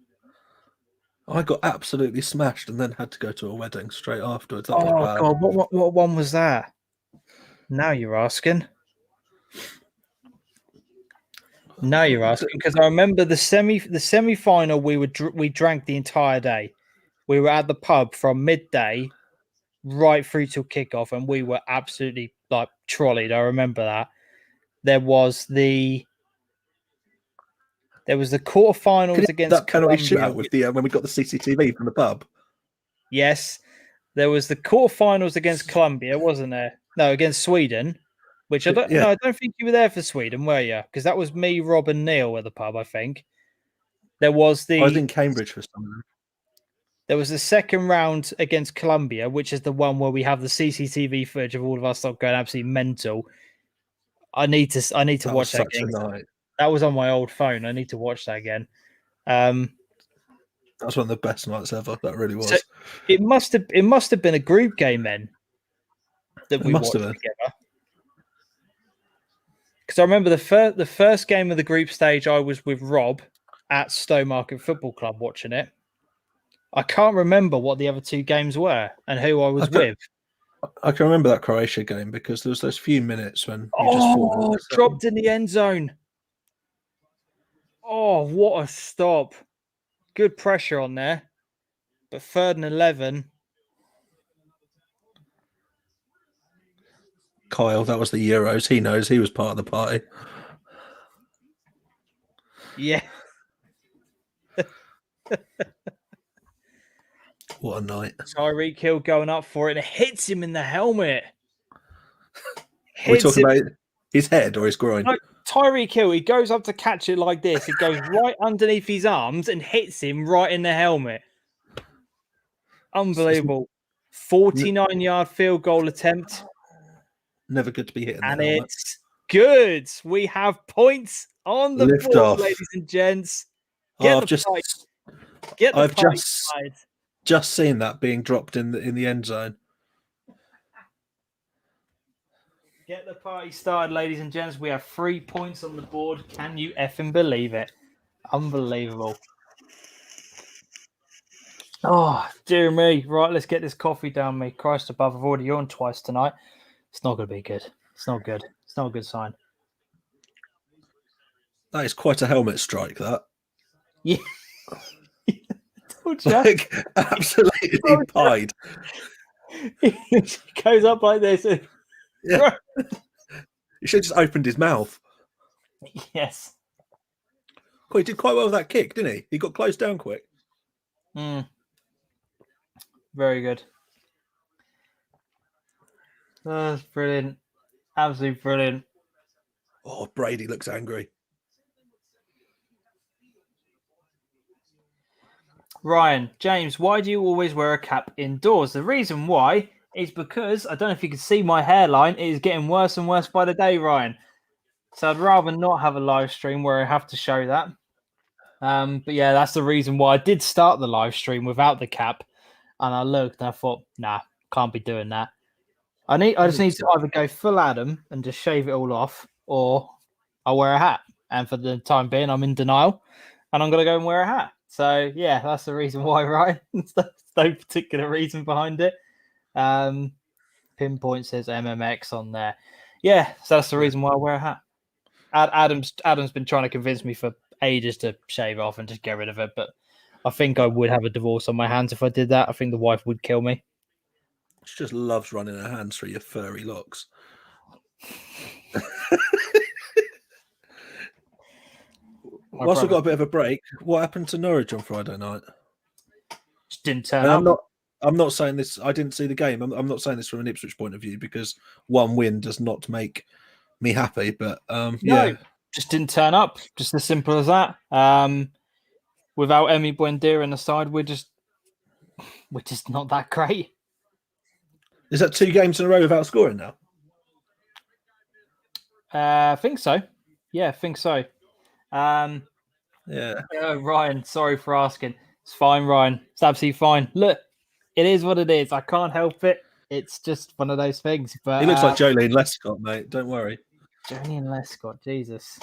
I got absolutely smashed and then had to go to a wedding straight afterwards. That
was
bad.
God, what one was that? Now you're asking. Now you're asking because I remember the semi-final. We drank the entire day. We were at the pub from midday right through till kickoff, and we were absolutely like trolleyed. I remember that. There was the quarterfinals against
that penalty
Colombia.
shootout with the when we got the CCTV from the pub.
Yes, there was the quarterfinals against Colombia, wasn't there? No, against Sweden. Which I don't. Yeah. No, I don't think you were there for Sweden, were you? Because that was me, Rob, and Neil at the pub. I think there was
I was in Cambridge for some reason.
There was the second round against Colombia, which is the one where we have the CCTV footage of all of us going absolutely mental. I need to watch that again. That was on my old phone. I need to watch that again.
That's one of the best nights ever. That really was.
So it must have been a group game then that we watched together. Because I remember the first game of the group stage, I was with Rob at Stowmarket Football Club watching it. I can't remember what the other two games were and who I was with.
I can remember that Croatia game because there was those few minutes when you just thought,
dropped in the end zone. Oh, what a stop. Good pressure on there. But 3rd and 11.
Kyle, that was the Euros. He knows he was part of the party.
Yeah.
What a night.
Tyreek Hill going up for it and it hits him in the helmet.
Are we
Hits
talking
him.
about his head or his groin?
No, Tyreek Hill, he goes up to catch it like this. It goes right underneath his arms and hits him right in the helmet. Unbelievable. 49-yard field goal attempt.
Never good to be hitting the
And
helmet.
it's good. We have points on the
Lift
board,
off.
ladies and gents.
I've just seen that being dropped in the end zone.
Get the party started, ladies and gents. We have 3 points on the board. Can you effing believe it? Unbelievable. Oh, dear me. Right, let's get this coffee down me. Christ above, I've already yawned twice tonight. It's not going to be good. It's not good. It's not a good sign.
That is quite a helmet strike, that.
Yeah.
Like, absolutely pied.
He goes up like this.
Yeah. He should have just opened his mouth.
Yes.
Oh, he did quite well with that kick, didn't he? He got closed down quick.
Very good. That's brilliant. Absolutely brilliant.
Oh, Brady looks angry.
Ryan, James, why do you always wear a cap indoors? The reason why is because, I don't know if you can see my hairline, it is getting worse and worse by the day, Ryan. So I'd rather not have a live stream where I have to show that. But yeah, that's the reason why I did start the live stream without the cap. And I looked and I thought, nah, can't be doing that. I just need to either go full Adam and just shave it all off, or I'll wear a hat. And for the time being, I'm in denial and I'm going to go and wear a hat. So yeah, that's the reason why, right? There's no particular reason behind it. Pinpoint says MMX on there. Yeah, so that's the reason why I wear a hat. Adam's been trying to convince me for ages to shave off and just get rid of it, but I think I would have a divorce on my hands if I did that. I think the wife would kill me.
She just loves running her hands through your furry locks. Whilst we've got a bit of a break, what happened to Norwich on Friday night?
Just didn't turn up.
I'm not saying this. I didn't see the game. I'm not saying this from an Ipswich point of view, because one win does not make me happy. But yeah,
just didn't turn up. Just as simple as that. Without Emi Buendia in the side, we're just not that great.
Is that 2 games in a row without scoring now?
I think so. Yeah, I think so.
Yeah.
Ryan, sorry for asking. It's fine, Ryan. It's absolutely fine. Look, it is what it is. I can't help it. It's just one of those things. But
he looks like Jolene Lescott, mate. Don't worry.
Jolene Lescott, Jesus.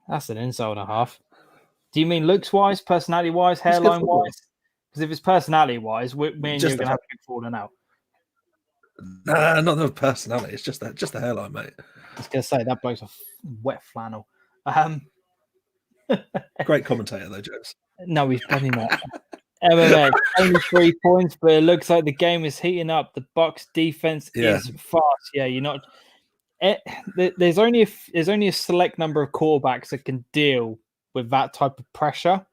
That's an insult and a half. Do you mean looks-wise, personality-wise, hairline-wise? Because if it's personality-wise, me and you are going to have a big falling out.
Nah, not the personality. It's just the hairline, mate.
I was going to say, that bloke's a wet flannel.
Great commentator, though, James.
No, he's probably not. MMA, only 3 points, but it looks like the game is heating up. The Bucks defense is fast. Yeah, you're not. There's only a select number of quarterbacks that can deal with that type of pressure,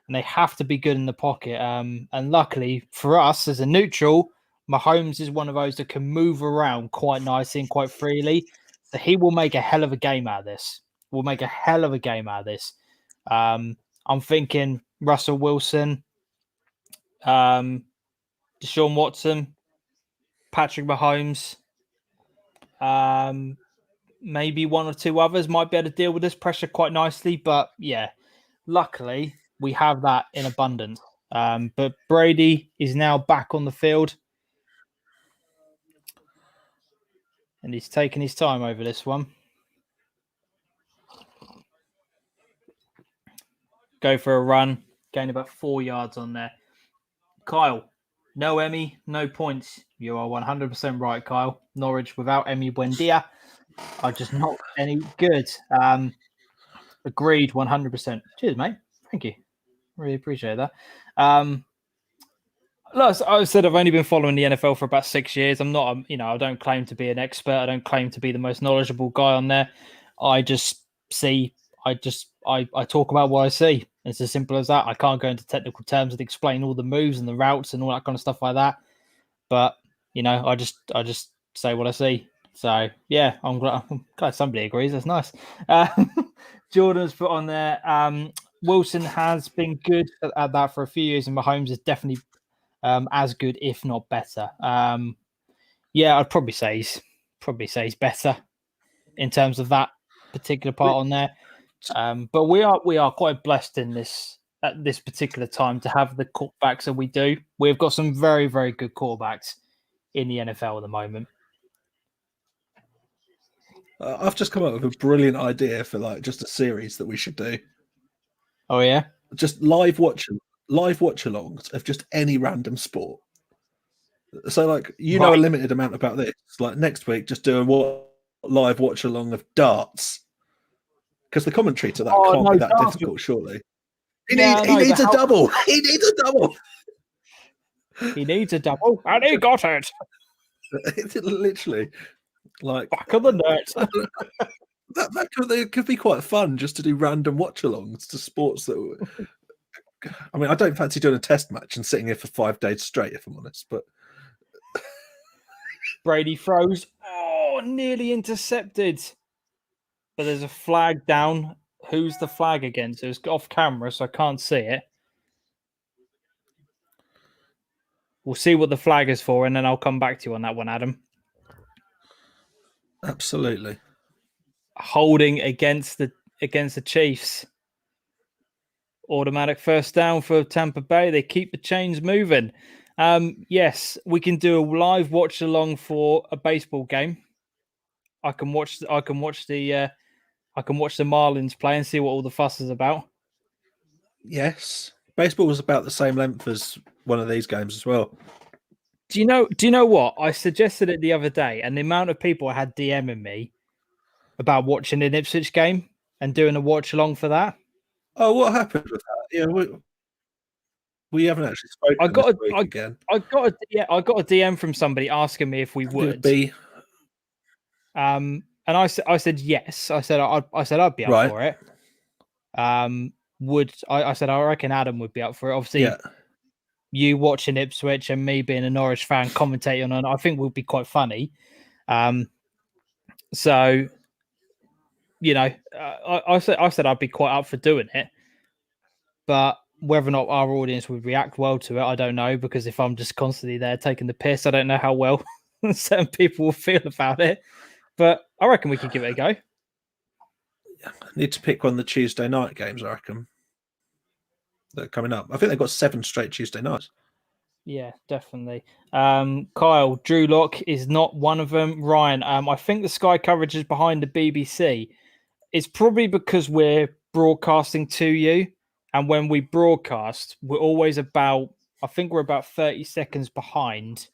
and they have to be good in the pocket. And luckily for us as a neutral, Mahomes is one of those that can move around quite nicely and quite freely. So he will make a hell of a game out of this. I'm thinking Russell Wilson, Deshaun Watson, Patrick Mahomes, maybe 1 or 2 others might be able to deal with this pressure quite nicely. But yeah, luckily we have that in abundance. But Brady is now back on the field. And he's taking his time over this one. Go for a run. Gain about 4 yards on there. Kyle, no Emi, no points. You are 100% right, Kyle. Norwich without Emi Buendia are just not any good. Agreed, 100%. Cheers, mate. Thank you. Really appreciate that. Like I said, I've only been following the NFL for about 6 years. I'm not, I don't claim to be an expert. I don't claim to be the most knowledgeable guy on there. I just see, I talk about what I see.
It's as simple as that. I can't go into technical terms and explain all the moves and the routes and all that kind of stuff like that. But I just say what I see. So yeah, I'm glad somebody agrees. That's nice. Jordan's put on there. Wilson has been good at that for a few years, and Mahomes is definitely as good, if not better. Yeah, I'd probably say he's better in terms of that particular part on there. But we are quite blessed in this at this particular time to have the quarterbacks that we do. We've got some very, very good quarterbacks in the NFL at the moment.
I've just come up with a brilliant idea for like just a series that we should do.
Oh yeah,
just live watch-alongs of just any random sport. So like know a limited amount about this. Like next week, just do a live watch-along of darts. Because the commentary to that can't be that difficult, surely. He needs a double. He needs a double.
He needs a double, and he got it.
It's literally like
back of the net.
that could be quite fun just to do random watch-alongs to sports that. I mean, I don't fancy doing a test match and sitting here for 5 days straight, if I'm honest. But
Brady throws. Oh, nearly intercepted. But there's a flag down. Who's the flag against? It's off camera, so I can't see it. We'll see what the flag is for, and then I'll come back to you on that one, Adam.
Absolutely.
Holding against the Chiefs. Automatic first down for Tampa Bay. They keep the chains moving. Yes, we can do a live watch along for a baseball game. I can watch the Marlins play and see what all the fuss is about.
Yes, baseball was about the same length as one of these games as well.
Do you know what? I suggested it the other day, and the amount of people I had DMing me about watching an Ipswich game and doing a watch along for that.
Oh, what happened with that? Yeah, we haven't actually spoken. I got
a DM from somebody asking me if we would. And I said yes. I said I'd be up for it. I said I reckon Adam would be up for it. Obviously, you watching Ipswich and me being a Norwich fan commentating on it, I think would be quite funny. So, I said I'd be quite up for doing it, but whether or not our audience would react well to it, I don't know, because if I'm just constantly there taking the piss, I don't know how well certain people will feel about it. But I reckon we could give it a go.
I need to pick one of the Tuesday night games, I reckon, that are coming up. I think they've got 7 straight Tuesday nights.
Yeah, definitely. Kyle, Drew Lock is not one of them. Ryan, I think the Sky coverage is behind the BBC. It's probably because we're broadcasting to you. And when we broadcast, we're always about 30 seconds behind.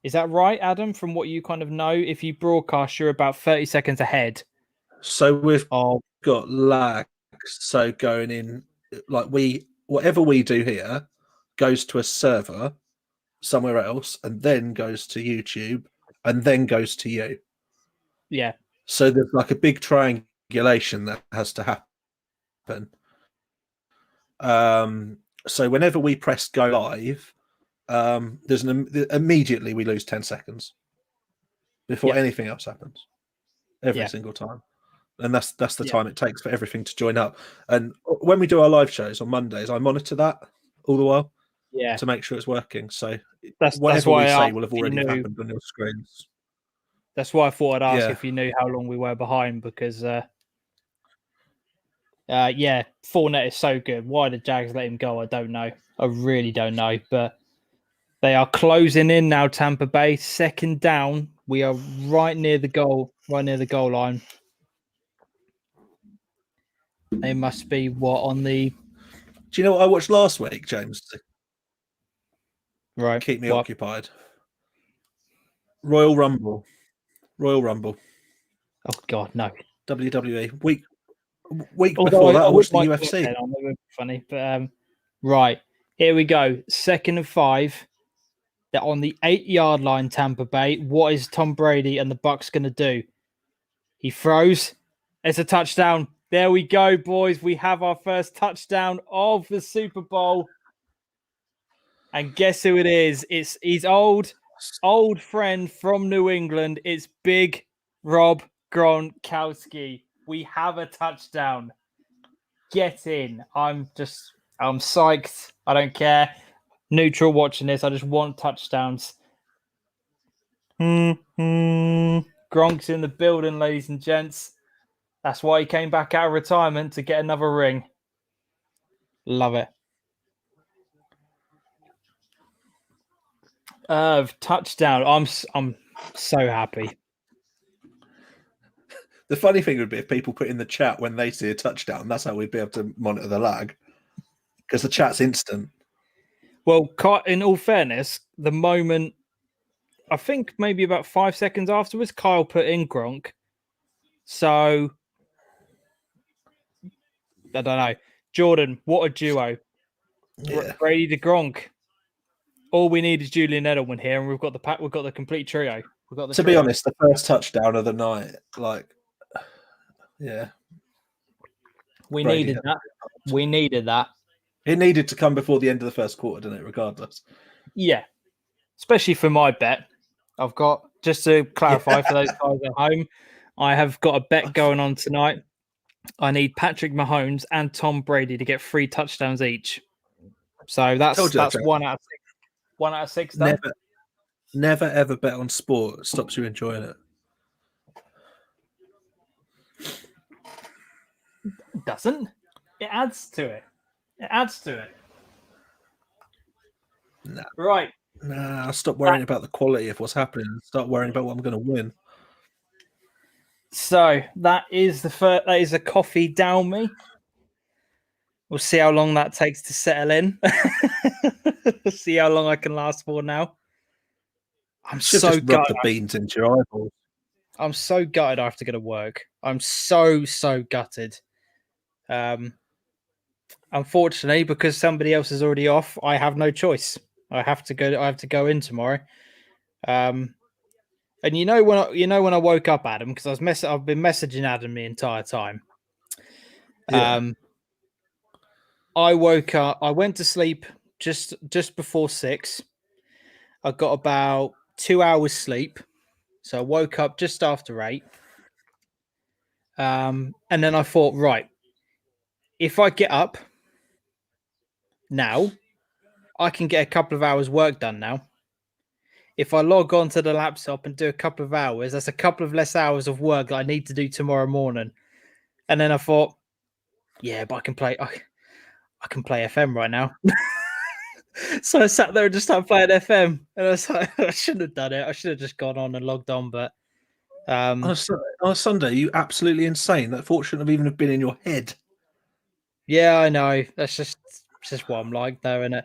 Is that right, Adam? From what you kind of know, if you broadcast, you're about 30 seconds ahead.
So we've got lag. So going in, like whatever we do here goes to a server somewhere else and then goes to YouTube and then goes to you.
Yeah.
So there's like a big triangulation that has to happen. So whenever we press go live, there's immediately we lose 10 seconds before anything else happens every single time. And that's the time it takes for everything to join up. And when we do our live shows on Mondays, I monitor that all the while to make sure it's working. So whatever we say will have already happened on your screens.
That's why I thought I'd ask if you knew how long we were behind, because Fournette is so good. Why the Jags let him go, I don't know. I really don't know. But they are closing in now, Tampa Bay. 2nd down. We are right near the goal line. They must be on the...
Do you know what I watched last week, James?
Right.
Keep me occupied. Royal Rumble.
Oh, God, no.
WWE. Week before that, I watched the UFC.
Funny, but right. Here we go. 2nd and 5. They're on the 8-yard line, Tampa Bay. What is Tom Brady and the Bucs going to do? He throws. It's a touchdown.
There we go, boys. We have our first touchdown of the Super Bowl. And guess who it is? It's his old friend from New England. It's Big Rob Gronkowski. We have a touchdown. Get in. I'm psyched. I don't care. Neutral watching this. I just want touchdowns. Gronk's in the building, ladies and gents. That's why he came back out of retirement, to get another ring. Love it. Touchdown. I'm so happy.
The funny thing would be if people put in the chat when they see a touchdown. That's how we'd be able to monitor the lag, because the chat's instant.
Well, in all fairness, the moment, I think maybe about 5 seconds afterwards, Kyle put in Gronk. So, I don't know. Jordan, what a duo.
Yeah.
Brady to Gronk. All we need is Julian Edelman here, and we've got the complete trio.
To be honest, the first touchdown of the night, yeah.
We needed that. We needed that.
It needed to come before the end of the first quarter, didn't it, regardless?
Yeah. Especially for my bet. I've got, just to clarify for those guys at home, I have got a bet going on tonight. I need Patrick Mahomes and Tom Brady to get 3 touchdowns each. So that's 1 out of 6. 1 out of 6. Done.
Never ever bet on sport. It stops you enjoying it.
It doesn't. It adds to it. It adds to it.
Nah.
Right.
Nah, I'll stop worrying about the quality of what's happening and start worrying about what I'm going to win.
So that is that is a coffee down me. We'll see how long that takes to settle in. See how long I can last for now. I'm so
just rub the beans into your eyeballs.
I'm so gutted I have to go to work. I'm so gutted. Unfortunately, because somebody else is already off, I have no choice. I have to go in tomorrow. And when I woke up, Adam, because I've been messaging Adam the entire time.
Yeah.
I woke up. I went to sleep just before 6. I got about 2 hours sleep, so I woke up just after 8. And then I thought, right, if I get up now, I can get a couple of hours work done now. If I log on to the laptop and do a couple of hours, that's a couple of less hours of work that I need to do tomorrow morning. And then I thought, yeah, but I can play FM right now. So I sat there and just started playing FM. And I was like, I shouldn't have done it. I should have just gone on and logged on. But
on a Sunday, you absolutely insane. That thought shouldn't have even been in your head.
Yeah, I know. That's just what I'm like, though, isn't it?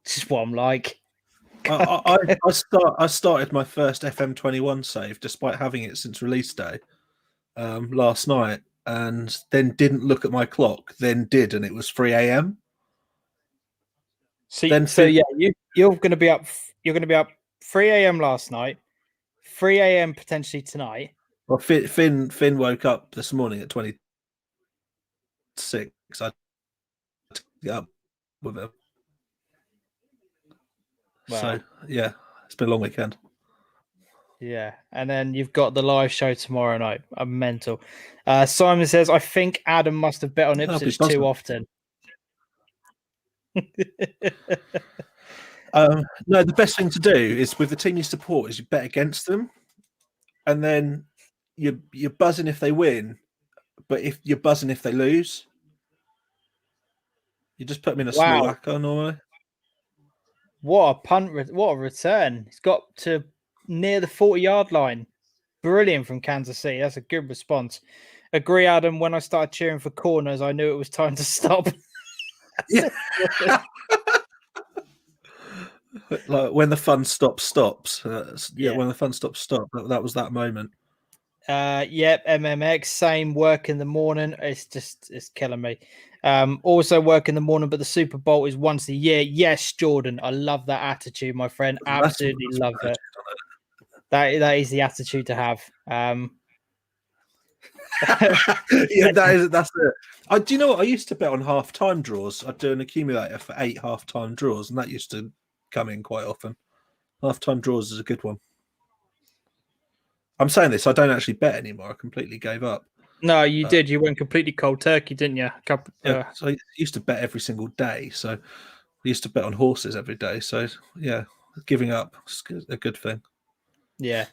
It's just what I'm like.
I started my first FM21 save, despite having it since release day, last night, and then didn't look at my clock. Then did, and it was 3 a.m.
You're going to be up. You're going to be up 3 a.m. last night, 3 a.m. potentially tonight.
Well, Finn woke up this morning at 26. I had to get up with him.
Wow.
So yeah, it's been a long weekend.
Yeah, and then you've got the live show tomorrow night. I'm mental. Simon says, I think Adam must have bet on Ipswich too often.
No, the best thing to do is with the team you support is you bet against them, and then you're buzzing if they win, but if you're buzzing if they lose, you just put them in a small whacker normally.
What a punt! What a return! He's got to near the 40-yard line. Brilliant from Kansas City. That's a good response. Agree, Adam. When I started cheering for corners, I knew it was time to stop.
Yeah. Like when the fun stops. When the fun stops. That was that moment.
Yep, MMX, same work in the morning. It's killing me. Also work in the morning, but the Super Bowl is once a year. Yes, Jordan, I love that attitude, my friend. Absolutely love it. That is the attitude to have.
Yeah, that's it. Do you know what? I used to bet on half-time draws. I'd do an accumulator for 8 half-time draws, and that used to come in quite often. Half-time draws is a good one. I'm saying this, I don't actually bet anymore. I completely gave up.
No, you did. You went completely cold turkey, didn't you?
Yeah, so I used to bet every single day. So we used to bet on horses every day. So yeah, giving up is a good thing.
Yeah,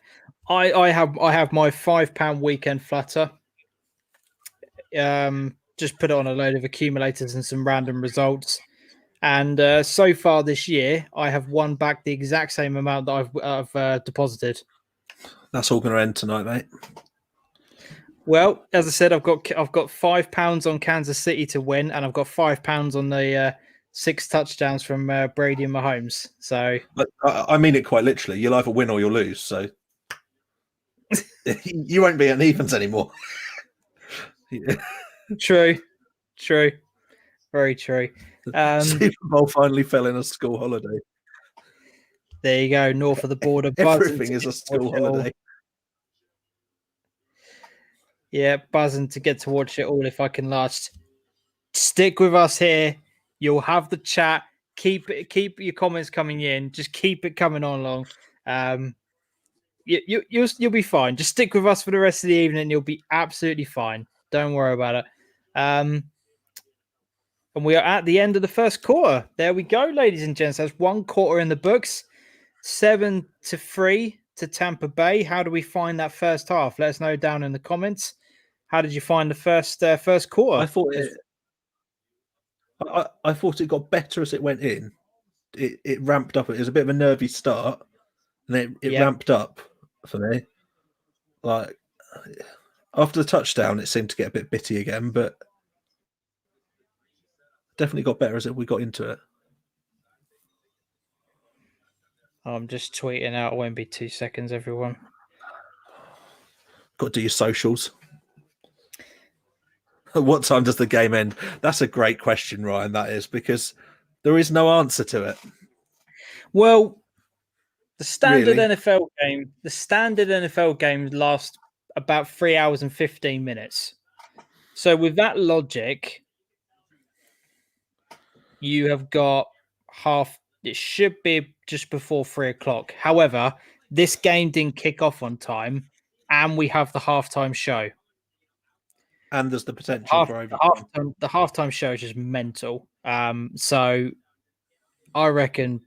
I have my £5 weekend flutter. Just put it on a load of accumulators and some random results. And so far this year, I have won back the exact same amount that I've deposited.
That's all going to end tonight, mate.
Well, as I said, I've got £5 on Kansas City to win, and I've got £5 on the 6 touchdowns from Brady and Mahomes. So
I mean it quite literally. You'll either win or you'll lose. So you won't be at evens anymore.
True, very true.
Super Bowl finally fell in a school holiday.
There you go, north of the border.
Everything is a school holiday.
Yeah, buzzing to get to watch it all if I can last. Stick with us here. You'll have the chat. Keep your comments coming in. Just keep it coming on along. You'll be fine. Just stick with us for the rest of the evening. You'll be absolutely fine. Don't worry about it. And we are at the end of the first quarter. There we go, ladies and gents. That's 1 quarter in the books. 7-3 to Tampa Bay. How do we find that first half? Let us know down in the comments. How did you find the first quarter?
I thought it got better as it went in. It ramped up. It was a bit of a nervy start, and then it ramped up for me. Like after the touchdown, it seemed to get a bit bitty again, but definitely got better as we got into it.
I'm just tweeting out. It won't be 2 seconds, everyone.
Got to do your socials. What time does the game end? That's a great question, Ryan. That is, because there is no answer to it.
Well, the standard NFL game lasts about 3 hours and 15 minutes. So with that logic, you have got half. It should be just before 3 o'clock. However, this game didn't kick off on time, and we have the halftime show.
And there's the potential for overtime.
The halftime show is just mental. So I reckon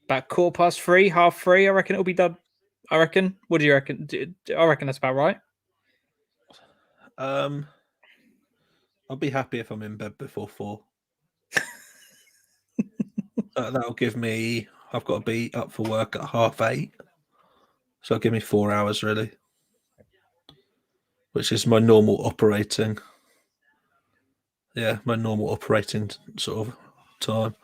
about 3:15, 3:30. I reckon it'll be done. I reckon. What do you reckon? I reckon that's about right.
I'll be happy if I'm in bed before 4. That'll give me. I've got to be up for work at 8:30, so it'll give me 4 hours really, which is my normal operating. Yeah, my normal operating sort of time.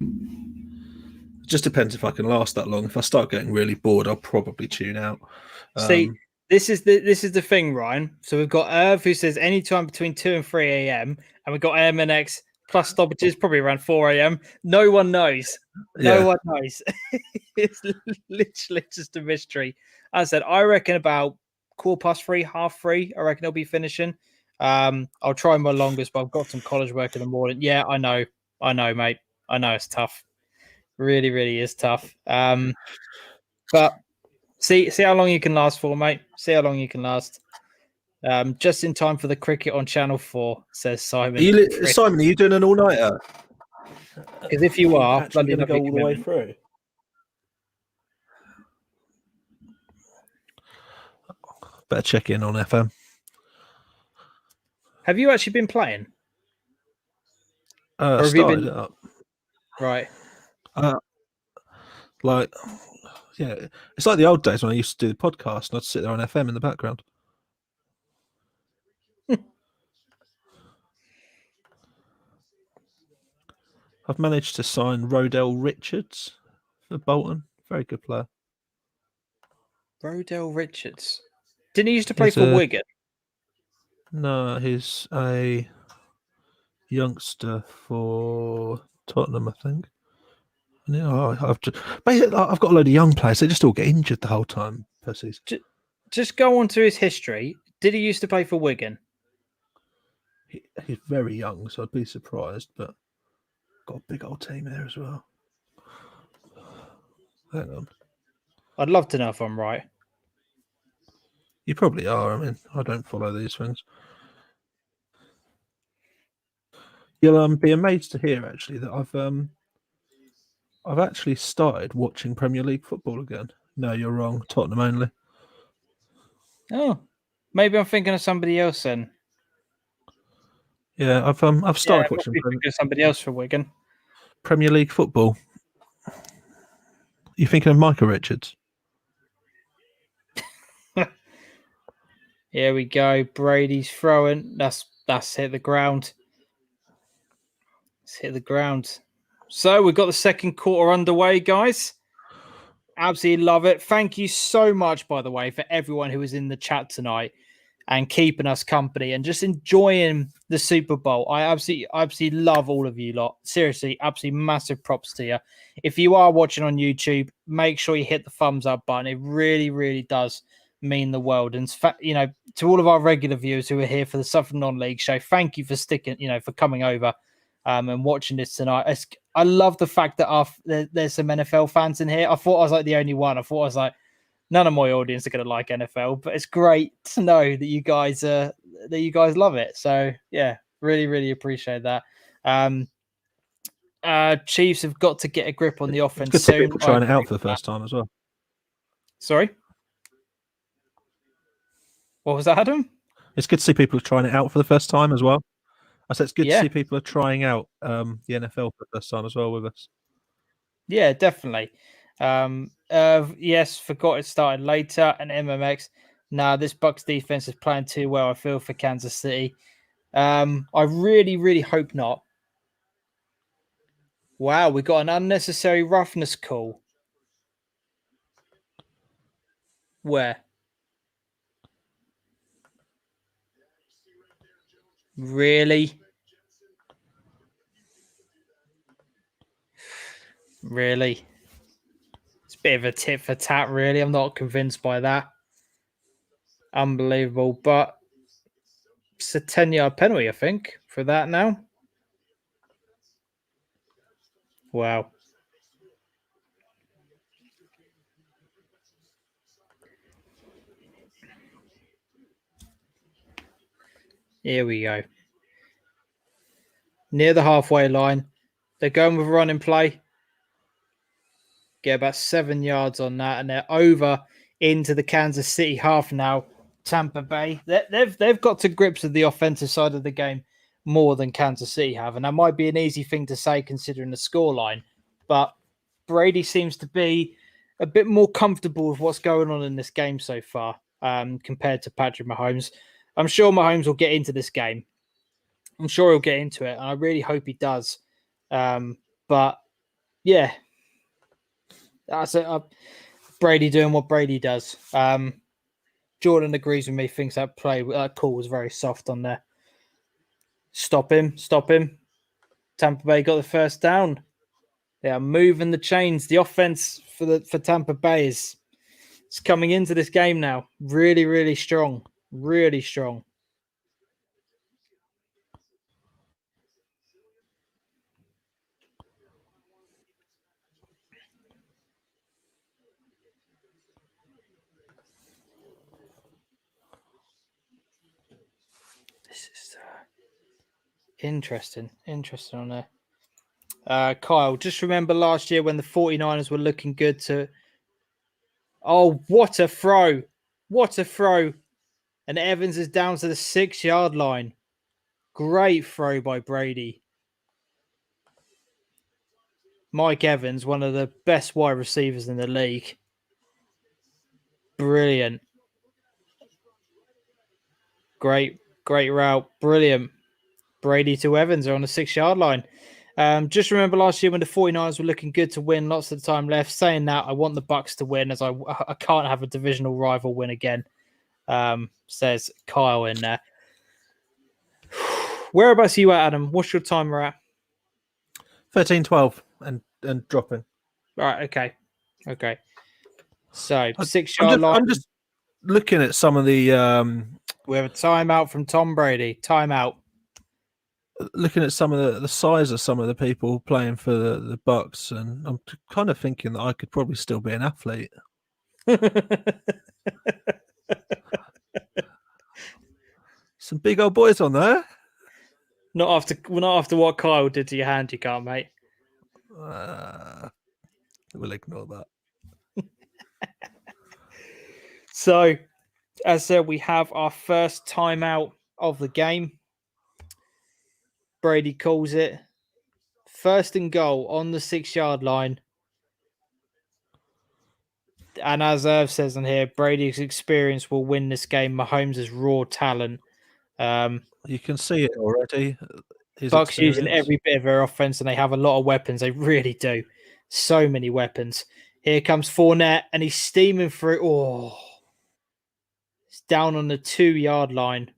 It just depends if I can last that long. If I start getting really bored, I'll probably tune out.
See, this is the thing, Ryan. So we've got Irv who says anytime between 2 and 3 a.m. and we've got MNX plus stoppages probably around 4 a.m. No one knows. No one knows. It's literally just a mystery. As I said, I reckon about 3:15, 3:30. I reckon I'll be finishing. I'll try my longest, but I've got some college work in the morning. Yeah, I know, mate. I know it's tough. Really, really is tough. But see how long you can last for, mate. See how long you can last. Just in time for the cricket on Channel 4, says Simon.
Simon, are you doing an all-nighter?
Because if you are,
bloody go all the way through. Better check in on FM.
Have you actually been playing?
Or have you been up?
Right.
It's like the old days when I used to do the podcast and I'd sit there on FM in the background. I've managed to sign Rodell Richards for Bolton. Very good player.
Rodell Richards. Didn't he used to play for Wigan?
No, he's a youngster for Tottenham, I think. Yeah, I've got a load of young players. They just all get injured the whole time per season.
just go on to his history. Did he used to play for Wigan?
He's very young, so I'd be surprised, but got a big old team there as well. Hang on.
I'd love to know if I'm right.
You probably are. I mean, I don't follow these things. You'll be amazed to hear actually that I've actually started watching Premier League football again. No, you're wrong. Tottenham only.
Oh, maybe I'm thinking of somebody else then.
Yeah, I've started watching
Somebody else for Wigan.
Premier League football. You thinking of Micah Richards?
Here we go. Brady's throwing. That's hit the ground. It's hit the ground. So we've got the second quarter underway, guys. Absolutely love it. Thank you so much, by the way, for everyone who was in the chat tonight and keeping us company and just enjoying the Super Bowl. I absolutely love all of you lot. Seriously, absolutely massive props to you. If you are watching on YouTube, make sure you hit the thumbs up button. It really, really does mean the world. And to all of our regular viewers who are here for the Suffolk Non-League show, thank you for sticking, for coming over and watching this tonight. I love the fact that there's some NFL fans in here. I thought I was like the only one. I thought I was like, none of my audience are going to like NFL, but it's great to know that you guys love it. So yeah, really, really appreciate that. Chiefs have got to get a grip on the offense
It's good to see
soon.
people trying it out for the first time as well.
Sorry, what was that, Adam?
It's good to see people trying it out for the first time as well. I said it's good
Yeah.
to see people are trying out the NFL for the first time as well with us.
Yeah, definitely. Yes, forgot it started later. And MMX. Nah, this Bucks defense is playing too well, I feel, for Kansas City. I really, really hope not. Wow, we got an unnecessary roughness call. Where? Really? Really? It's a bit of a tit for tat, really. I'm not convinced by that. Unbelievable. But it's a 10-yard penalty, I think, for that now. Wow. Here we go. Near the halfway line. They're going with running play. Get about 7 yards on that, and they're over into the Kansas City half now. Tampa Bay. They've got to grips with the offensive side of the game more than Kansas City have, and that might be an easy thing to say considering the scoreline. But Brady seems to be a bit more comfortable with what's going on in this game so far compared to Patrick Mahomes. I'm sure Mahomes will get into this game. I'm sure he'll get into it, and I really hope he does. But yeah, that's it. Brady doing what Brady does. Jordan agrees with me. Thinks that call was very soft on there. Stop him! Tampa Bay got the first down. They are moving the chains. The offense for Tampa Bay is coming into this game now. Really, really strong. Really strong. This is interesting on there. Kyle, just remember last year when the 49ers were looking good to... Oh, what a throw. What a throw. And Evans is down to the 6-yard line. Great throw by Brady. Mike Evans, one of the best wide receivers in the league. Brilliant. Great route. Brilliant. Brady to Evans are on the 6-yard line. Just remember last year when the 49ers were looking good to win, lots of the time left. Saying that, I want the Bucks to win as I can't have a divisional rival win again, says Kyle in there. Whereabouts are you at, Adam? What's your timer at?
13-12 and dropping.
Right, okay. So 6-yard line.
looking at some of the
We have a timeout from Tom Brady. Timeout.
looking at some of the size of some of the people playing for the Bucks, and I'm kind of thinking that I could probably still be an athlete. Some big old boys on there.
Not after what Kyle did to your hand, you can't, mate.
We'll ignore that.
So, as I said, we have our first timeout of the game. Brady calls it. First and goal on the 6-yard line. And as Irv says on here, Brady's experience will win this game. Mahomes' raw talent.
You can see it already.
Bucks using every bit of their offense, and they have a lot of weapons. They really do. So many weapons. Here comes Fournette, and he's steaming through. Oh, it's down on the 2-yard line.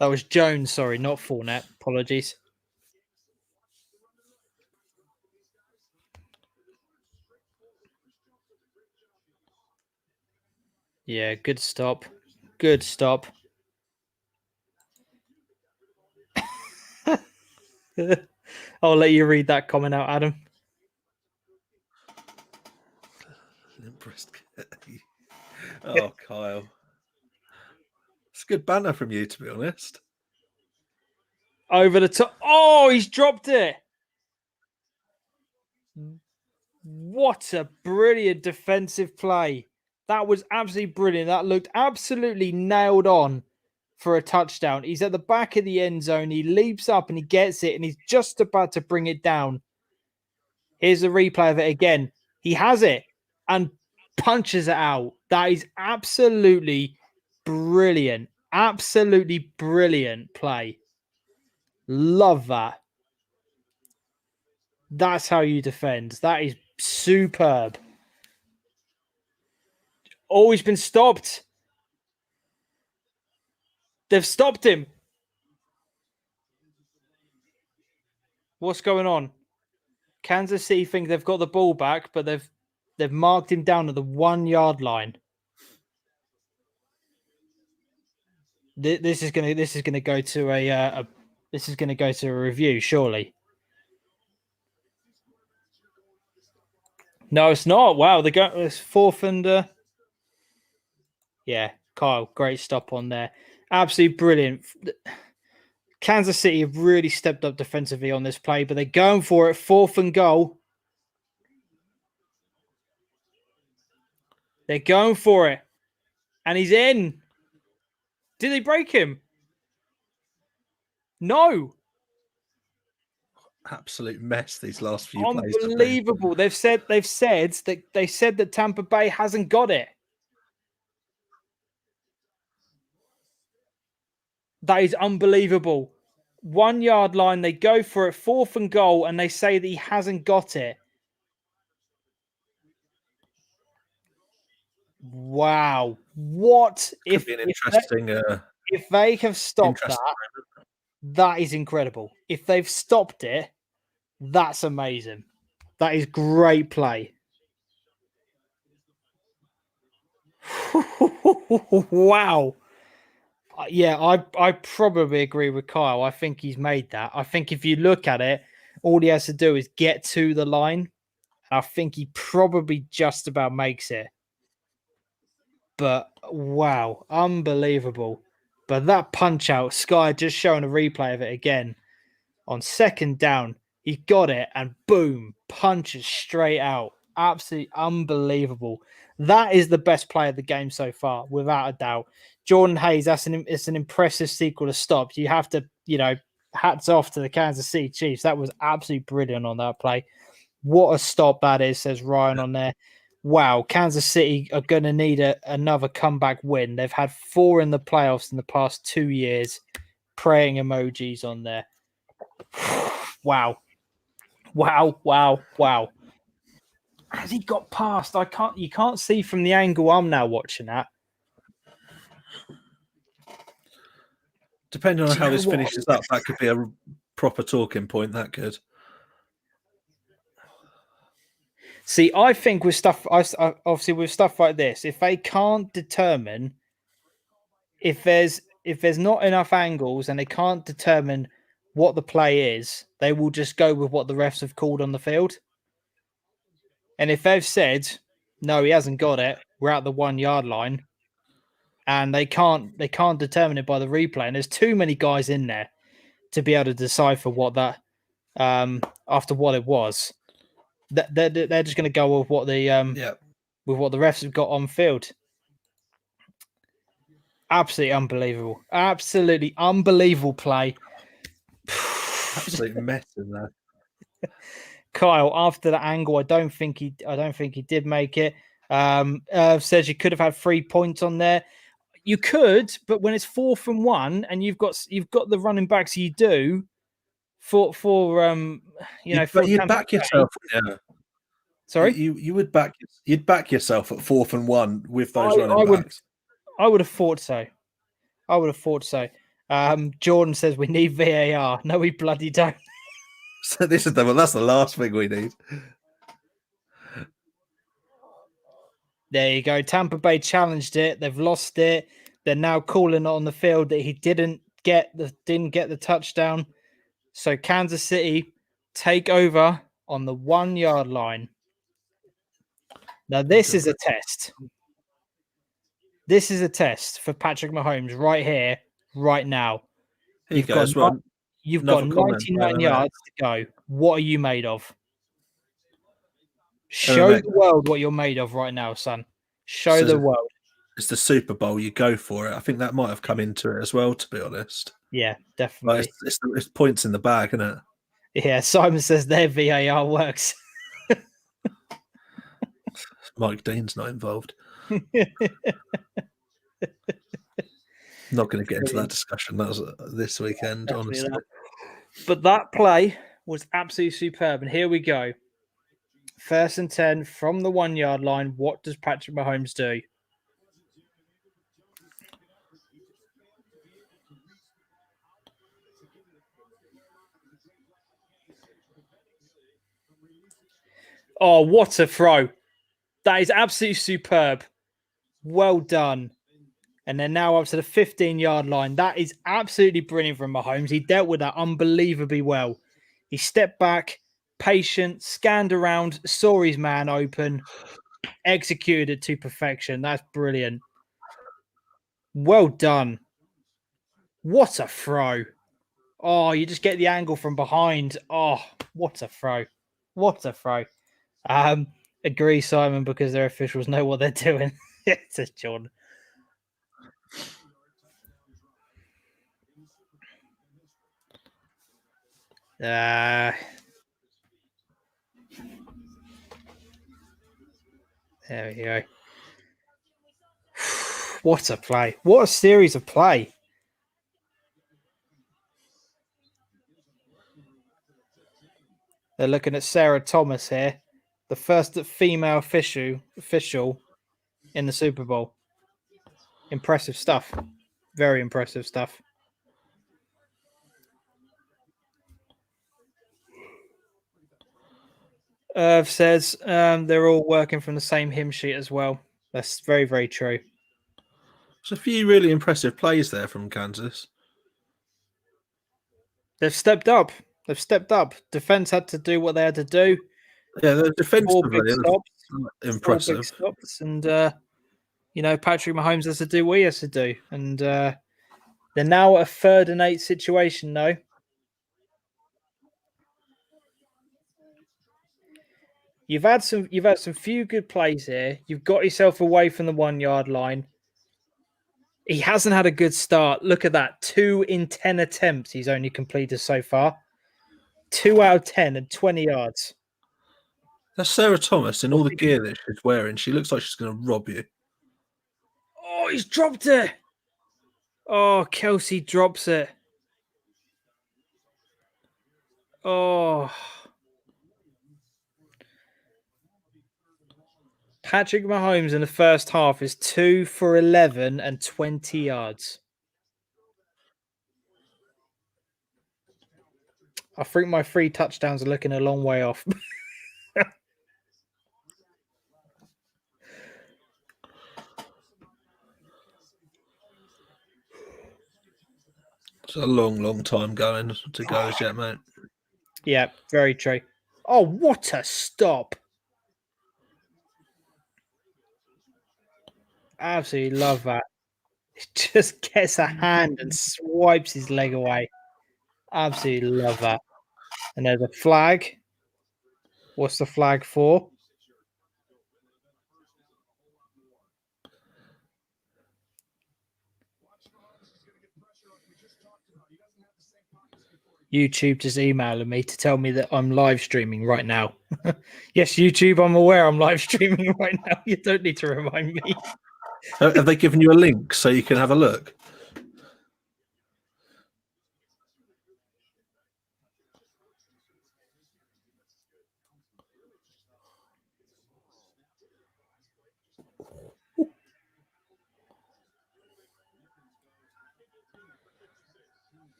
That was Jones, sorry, not Fournette. Apologies. Yeah, good stop. Good stop. I'll let you read that comment out, Adam.
Oh, Kyle. It's a good banner from you, to be honest.
Over the top. Oh, he's dropped it. What a brilliant defensive play. That was absolutely brilliant. That looked absolutely nailed on for a touchdown. He's at the back of the end zone. He leaps up and he gets it, and he's just about to bring it down. Here's a replay of it again. He has it and punches it out. That is absolutely brilliant. Absolutely brilliant play. Love that. That's how you defend. That is superb. Oh, he's been stopped. They've stopped him. What's going on? Kansas City think they've got the ball back, but they've marked him down at the 1-yard line. This is gonna go to a review, surely. No, it's not. Wow, it's 4th and yeah, Kyle, great stop on there. Absolutely brilliant. Kansas City have really stepped up defensively on this play, but they're going for it. 4th and goal. They're going for it. And he's in. Did they break him? No.
Absolute mess these last few plays.
Unbelievable. They've said that Tampa Bay hasn't got it. That is unbelievable. 1-yard line, they go for it, 4th and goal, and they say that he hasn't got it. Wow. What
Could be an interesting
if they have stopped that, that is incredible. If they've stopped it, that's amazing. That is great play. Wow. Yeah, I probably agree with Kyle. I think he's made that. I think if you look at it, all he has to do is get to the line. I think he probably just about makes it. But wow, unbelievable. But that punch out, Sky just showing a replay of it again. On 2nd down, he got it and boom, punches straight out. Absolutely unbelievable. That is the best play of the game so far, without a doubt. Jordan Hayes, it's an impressive sequel to stop. You have to, hats off to the Kansas City Chiefs. That was absolutely brilliant on that play. What a stop that is, says Ryan on there. Wow, Kansas City are going to need another comeback win. They've had 4 in the playoffs in the past 2 years. Praying emojis on there. Wow. Has he got past? You can't see from the angle I'm now watching at.
Depending on how this finishes up, that could be a proper talking point. That could.
See, I think with stuff, obviously with stuff like this, if they can't determine if there's not enough angles and they can't determine what the play is, they will just go with what the refs have called on the field. And if they've said no, he hasn't got it, we're at the 1 yard line, and they can't determine it by the replay, and there's too many guys in there to be able to decipher what that after what it was. They're just going to go with what the with what the refs have got on field. Absolutely unbelievable. Absolutely unbelievable play.
Absolute mess in there.
Kyle, after the angle, I don't think he did make it. Says you could have had 3 points on there. You could, but when it's 4th and 1, and you've got the running backs you do for
you'd back yourself. Yeah.
Sorry,
you'd back yourself at 4th and 1 with those running backs.
I would have thought so. Jordan says we need VAR. No, we bloody don't.
So that's the last thing we need.
There you go. Tampa Bay challenged it. They've lost it. They're now calling on the field that he didn't get the touchdown. So Kansas City take over on the 1 yard line. Now this is a test. This is a test for Patrick Mahomes right here, right now. You've got 99 yards to go. What are you made of? Show the world what you're made of right now, son. Show the world.
It's the Super Bowl. You go for it. I think that might have come into it as well, to be honest.
Yeah, definitely.
It's points in the bag, isn't it?
Yeah, Simon says their VAR works.
Mike Dean's not involved. Not going to get into that discussion. That was this weekend, honestly.
But that play was absolutely superb. And here we go. 1st and 10 from the 1 yard line. What does Patrick Mahomes do? Oh, what a throw. That is absolutely superb. Well done. And they're now up to the 15-yard line. That is absolutely brilliant from Mahomes. He dealt with that unbelievably well. He stepped back, patient, scanned around, saw his man open, executed it to perfection. That's brilliant. Well done. What a throw. Oh, you just get the angle from behind. Oh, what a throw. What a throw. Agree, Simon, because their officials know what they're doing. It's a John. There we go. What a play. What a series of play. They're looking at Sarah Thomas here, the first female official in the Super Bowl. Impressive stuff. Very impressive stuff. Irv says they're all working from the same hymn sheet as well. That's very, very true.
There's a few really impressive plays there from Kansas.
They've stepped up. Defense had to do what they had to do.
Yeah, the defensively
impressive. 4 big stops, and Patrick Mahomes has to do what he has to do. And they're now at a 3rd and 8 situation, though. You've had some few good plays here. You've got yourself away from the 1 yard line. He hasn't had a good start. Look at that. 2 in 10 attempts he's only completed so far. 2 out of 10 and 20 yards.
That's Sarah Thomas in all the gear that she's wearing. She looks like she's going to rob you.
Oh, he's dropped it. Oh, Kelsey drops it. Oh. Patrick Mahomes in the first half is 2 for 11 and 20 yards. I think my 3 touchdowns are looking a long way off.
It's a long time going to go as yet, mate.
Yeah, very true. Oh, what a stop. Absolutely love that. It just gets a hand and swipes his leg away. Absolutely love that. And there's a flag. What's the flag for? YouTube just emailing me to tell me that I'm live streaming right now. Yes, YouTube, I'm aware I'm live streaming right now. You don't need to remind me.
Have they given you a link so you can have a look?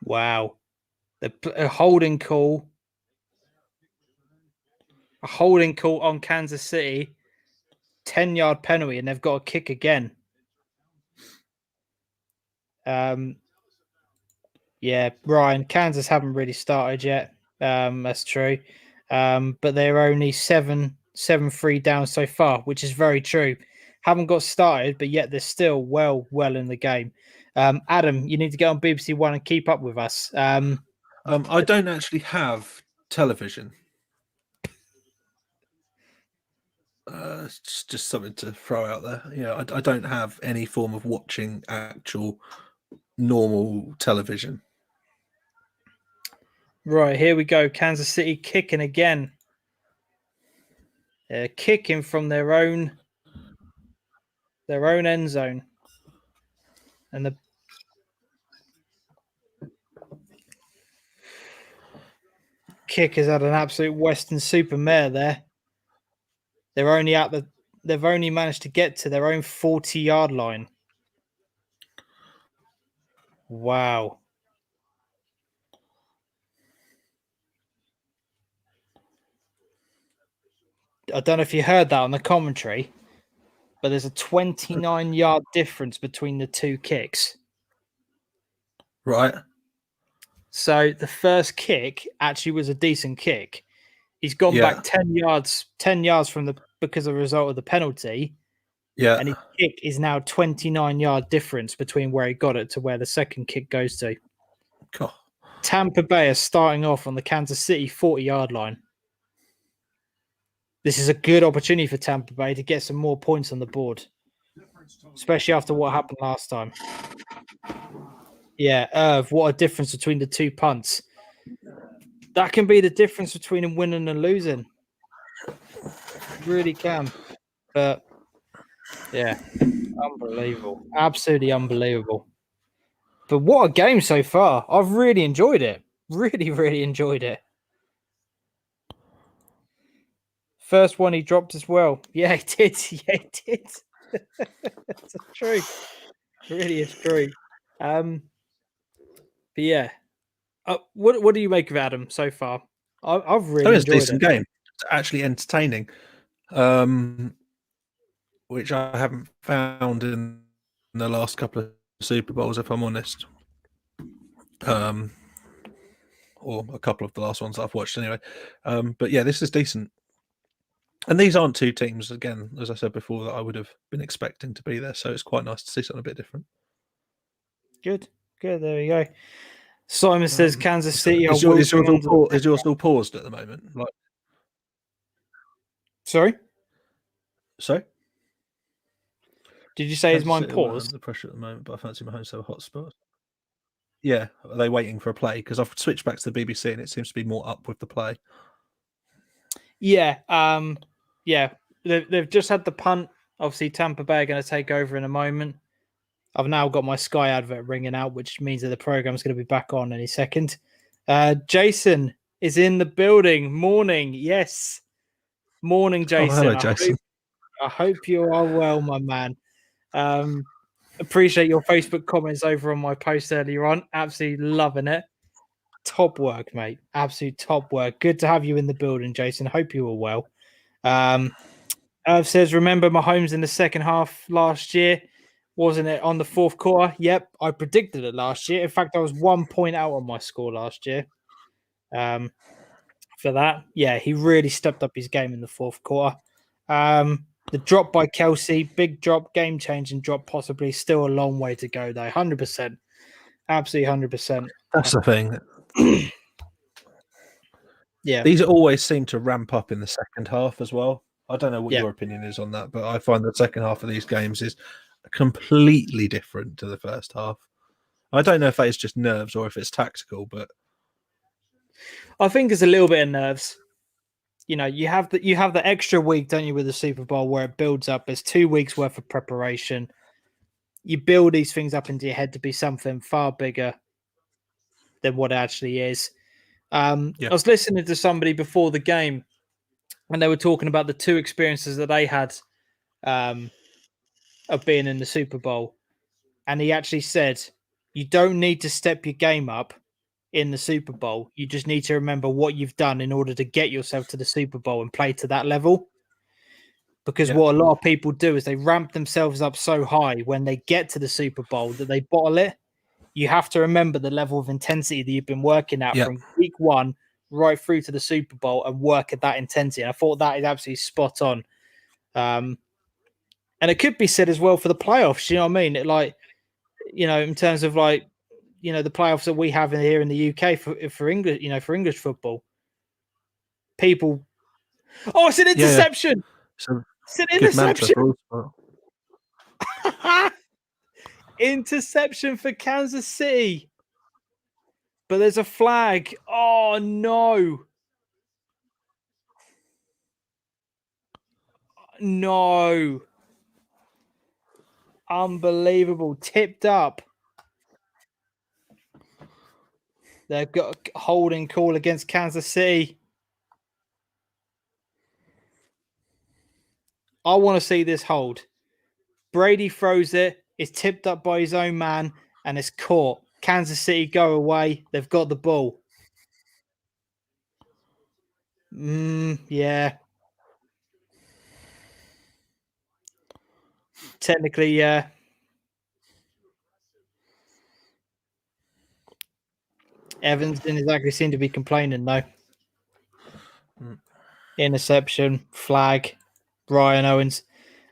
Wow. A holding call. A holding call on Kansas City. 10-yard penalty, and they've got a kick again. Yeah, Ryan, Kansas haven't really started yet. That's true. But they're only 7-3 down so far, which is very true. Haven't got started, but yet they're still well in the game. Adam, you need to get on BBC One and keep up with us.
I don't actually have television. It's just something to throw out there. Yeah, I don't have any form of watching actual normal television.
Right, here we go. Kansas City kicking again. Kicking from their own end zone. And the kick has had an absolute Western supermare there. They've only managed to get to their own 40-yard line. Wow. I don't know if you heard that on the commentary, but there's a 29-yard difference between the two kicks.
Right.
So the first kick actually was a decent kick. He's gone back 10 yards because of the result of the penalty.
Yeah.
And his kick is now 29-yard difference between where he got it to where the second kick goes to.
God.
Tampa Bay is starting off on the Kansas City 40-yard line. This is a good opportunity for Tampa Bay to get some more points on the board, especially after what happened last time. Yeah, what a difference between the two punts. That can be the difference between them winning and losing. It really can. But, yeah, unbelievable. Absolutely unbelievable. But what a game so far. I've really enjoyed it. Really enjoyed it. First one he dropped as well. Yeah, he did. Yeah, he did. It's true. It really is true. But yeah. What do you make of Adam so far? I've really enjoyed it.
It's a decent game. It's actually entertaining. Which I haven't found in the last couple of Super Bowls, if I'm honest. Or a couple of the last ones that I've watched anyway. But yeah, this is decent. And these aren't two teams, again, as I said before, that I would have been expecting to be there. So it's quite nice to see something a bit different.
Good. There we go. Simon says Kansas City
is yours still paused at the moment? Like,
sorry?
Sorry?
Did you say is mine paused?
The pressure at the moment, but I fancy my home so hotspot. Yeah, are they waiting for a play? Because I've switched back to the BBC and it seems to be more up with the play.
Yeah, they've just had the punt. Obviously, Tampa Bay are going to take over in a moment. I've now got my Sky advert ringing out, which means that the program's going to be back on any second. Jason is in the building. Morning, yes. Morning, Jason.
Oh, hello, Jason.
I hope you are well, my man. Appreciate your Facebook comments over on my post earlier on. Absolutely loving it. Top work, mate. Absolute top work. Good to have you in the building, Jason. Hope you are well. Irv says, remember Mahomes in the second half last year wasn't it, on the fourth quarter? Yep, I predicted it last year. In fact, I was 1 point out on my score last year. For that, yeah, he really stepped up his game in the fourth quarter. The drop by Kelsey, big drop, game-changing drop, possibly still a long way to go, though. 100%. Absolutely 100%.
That's the thing.
Yeah.
These always seem to ramp up in the second half as well. I don't know what
Yeah.
your opinion is on that, but I find the second half of these games is completely different to the first half. I don't know if that is just nerves or if it's tactical, but
I think it's a little bit of nerves. You know, you have the extra week, don't you, with the Super Bowl where it builds up. There's 2 weeks worth of preparation. You build these things up into your head to be something far bigger than what it actually is. I was listening to somebody before the game, and they were talking about the 2 experiences that they had of being in the Super Bowl. And he actually said, you don't need to step your game up in the Super Bowl. You just need to remember what you've done in order to get yourself to the Super Bowl and play to that level. Because what a lot of people do is they ramp themselves up so high when they get to the Super Bowl that they bottle it. You have to remember the level of intensity that you've been working at from week 1 right through to the Super Bowl and work at that intensity. And I thought that is absolutely spot on. And it could be said as well for the playoffs. You know what I mean? In terms of the playoffs that we have here in the UK for English, for English football. People. Oh, it's an interception.
So
it's an interception. Interception for Kansas City. But there's a flag. Oh, no. No. Unbelievable. Tipped up. They've got a holding call against Kansas City. I want to see this hold. Brady throws it. It's tipped up by his own man, and it's caught. Kansas City go away. They've got the ball. Yeah. Technically, yeah. Evans didn't exactly seem to be complaining, though. Interception, flag, Ryan Owens.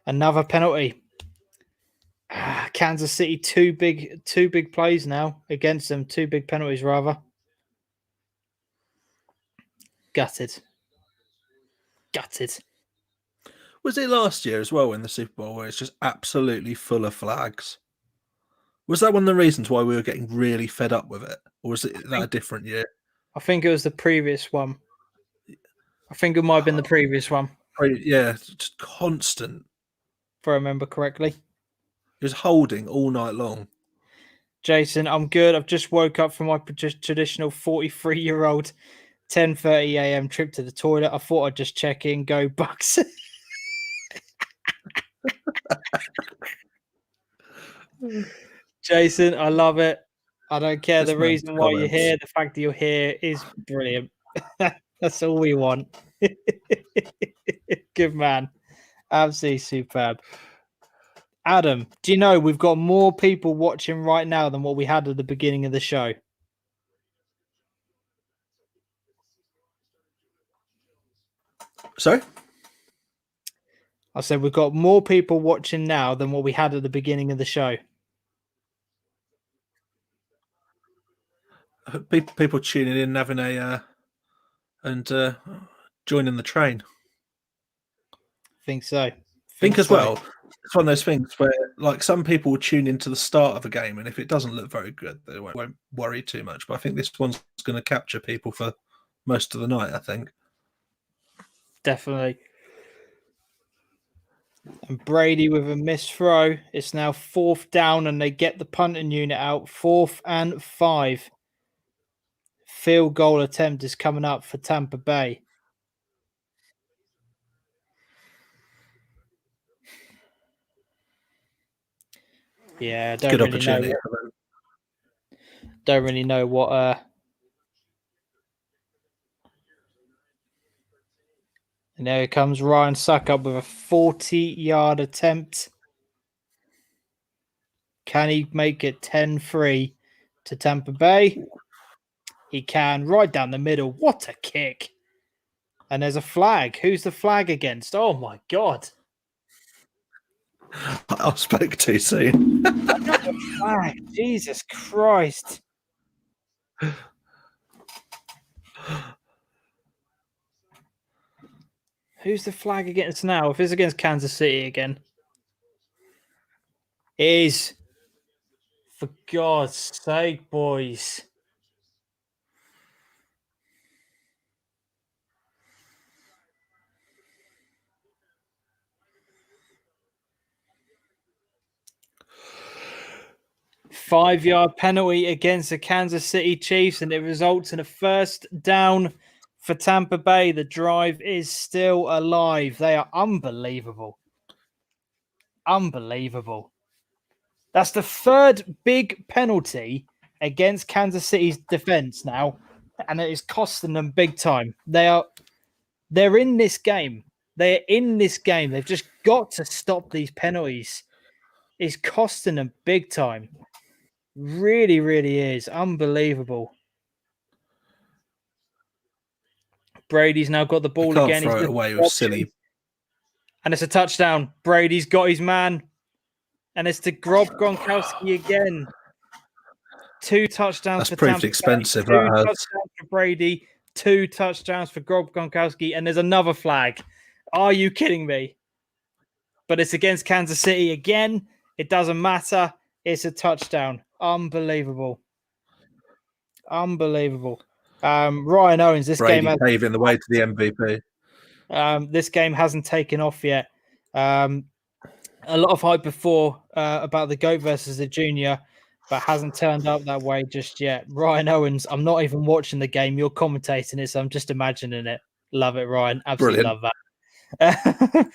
Another penalty. Kansas City, two big plays now against them. 2 big penalties, rather. Gutted.
Was it last year as well in the Super Bowl where it's just absolutely full of flags? Was that one of the reasons why we were getting really fed up with it? Or was it a different year?
I think it was the previous one. I think it might have been the previous one.
Yeah, just constant.
If I remember correctly.
It was holding all night long.
Jason, I'm good. I've just woke up from my traditional 43-year-old 10:30 a.m. trip to the toilet. I thought I'd just check in. Go Bucks. Jason, I love it. I don't care the reason why you're here. The fact that you're here is brilliant. That's all we want. Good man. Absolutely superb. Adam, do you know we've got more people watching right now than what we had at the beginning of the show?
Sorry?
I said we've got more people watching now than what we had at the beginning of the show.
People tuning in, having joining the train.
Think so.
Think as well. It's one of those things where, like, some people will tune into the start of a game, and if it doesn't look very good, they won't worry too much. But I think this one's going to capture people for most of the night, I think.
Definitely. And Brady with a missed throw. It's now 4th down, and they get the punting unit out. 4th and 5. Field goal attempt is coming up for Tampa Bay. Yeah, I don't really know what and there comes Ryan Suckup with a 40-yard attempt. Can he make it 10-3 to Tampa Bay? He can, right down the middle. What a kick. And there's a flag. Who's the flag against? Oh, my God.
I spoke too soon.
Another flag. Jesus Christ. Who's the flag against now? If it's against Kansas City again. It is. For God's sake, boys. Five-yard penalty against the Kansas City Chiefs, and it results in a first down for Tampa Bay. The drive is still alive. They are unbelievable. Unbelievable. That's the third big penalty against Kansas City's defense now, and it is costing them big time. They're in this game. They're in this game. They've just got to stop these penalties. It's costing them big time. Really, really is. Unbelievable. Brady's now got the ball
Can't
again.
throw
He's
it away with silly.
And it's a touchdown. Brady's got his man. And it's to Gronkowski again. 2 touchdowns
That's
for
proved
Tampa
expensive.
Bay, 2
That has.
touchdowns for Brady. 2 touchdowns for Gronkowski. And there's another flag. Are you kidding me? But it's against Kansas City again. It doesn't matter. It's a touchdown. Unbelievable. Unbelievable. Ryan Owens, this
Brady
game
paving the way to the MVP.
this game hasn't taken off yet. A lot of hype before about the GOAT versus the Junior, but hasn't turned up that way just yet. Ryan Owens, I'm not even watching the game. You're commentating it, so I'm just imagining it. Love it, Ryan. Absolutely
Brilliant.
love that.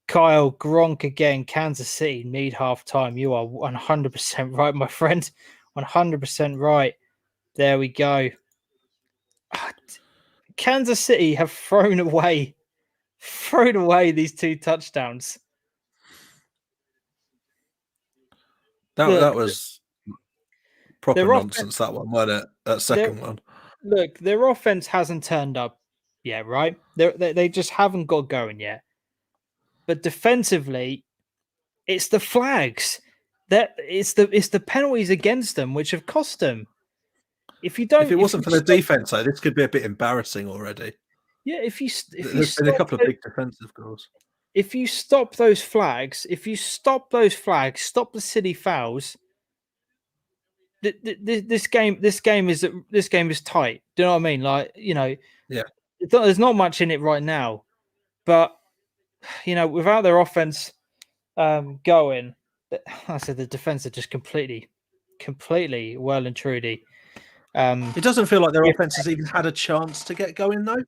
Kyle, Gronk again. Kansas City need half time. You are 100% right, my friend. 100% right. There we go. Kansas City have thrown away these 2 touchdowns.
That was proper
their
nonsense, that one, wasn't it? That second one.
Look, their offense hasn't turned up yet, right? They just haven't got going yet. But defensively, it's the flags. It's the penalties against them which have cost them. If it
wasn't for the defense, though, this could be a bit embarrassing already.
Yeah,
there's been a couple of big defensive goals.
If you stop those flags, stop the silly fouls. This game is tight. Do you know what I mean? Like,
yeah,
there's not much in it right now, but without their offense going, I said the defense are just completely well and truly.
It doesn't feel like their offense has even had a chance to get going, though.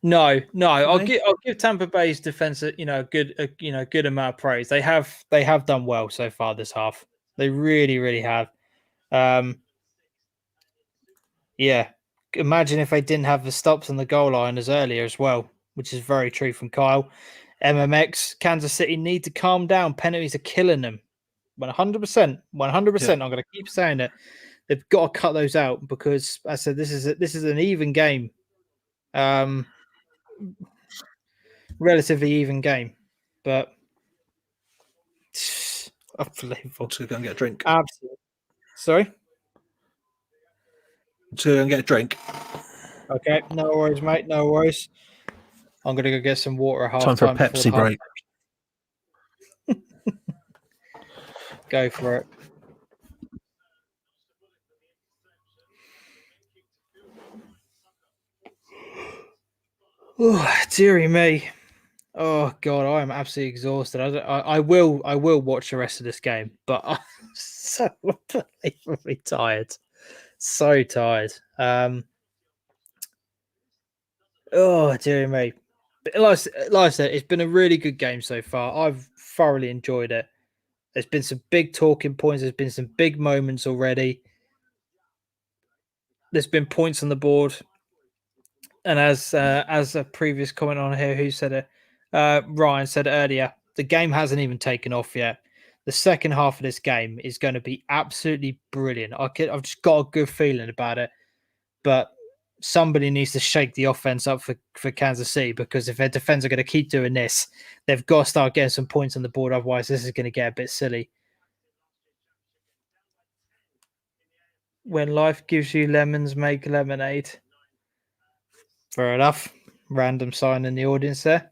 No. I'll give Tampa Bay's defense a good amount of praise. They have done well so far this half. They really, really have. Yeah. Imagine if they didn't have the stops on the goal line as earlier as well, which is very true from Kyle. MMX, Kansas City need to calm down. Penalties are killing them. 100%. 100%.
Yeah.
I'm going to keep saying it. They've got to cut those out because I said this is an even game. Relatively even game, but unbelievable.
To go and get a drink.
Absolutely. Sorry?
To go and get a drink.
Okay, no worries, mate. No worries. I'm going to go get some water at half
time for a Pepsi break.
Go for it. Oh, dearie me. Oh God, I am absolutely exhausted. I will watch the rest of this game, but I'm so unbelievably tired. So tired. Oh dearie me. Like I said, it's been a really good game so far. I've thoroughly enjoyed it. There's been some big talking points. There's been some big moments already. There's been points on the board. And as a previous comment on here, who said it? Ryan said it earlier. The game hasn't even taken off yet. the second half of this game is going to be absolutely brilliant. I've just got a good feeling about it. But somebody needs to shake the offense up for Kansas City, because if their defense are going to keep doing this, they've got to start getting some points on the board. Otherwise, this is going to get a bit silly. When life gives you lemons, make lemonade. Fair enough. Random sign in the audience there.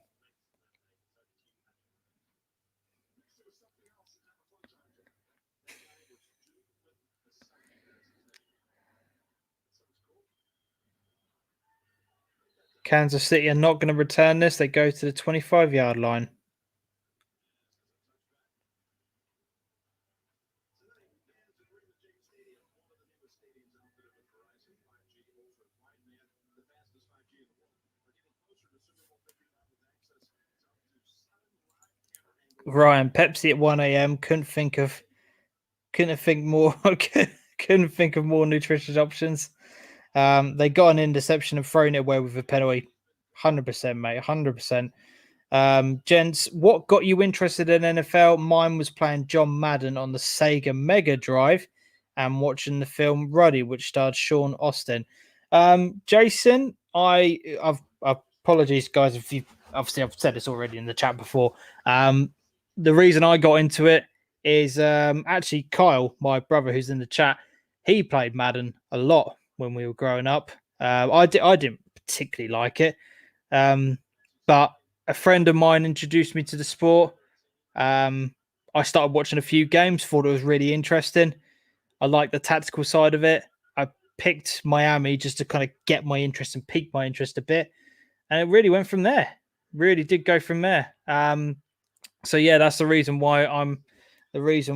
Kansas City are not going to return this. They go to the 25-yard line. Ryan, Pepsi at 1 a.m. Couldn't think of more nutritious options. They got an interception and thrown it away with a penalty. 100%, mate. 100%. Gents, what got you interested in NFL? Mine was playing John Madden on the Sega Mega Drive and watching the film Ruddy, which starred Sean Austin. Jason, I've apologies, guys, if you obviously I've said this already in the chat before. The reason I got into it is actually Kyle, my brother who's in the chat. He played Madden a lot when we were growing up. I didn't particularly like it, but a friend of mine introduced me to the sport. I started watching a few games, thought it was really interesting. I liked the tactical side of it. I picked Miami just to kind of get my interest and pique my interest a bit, and it really went from there. Really did go from there. So yeah, that's the reason why I'm into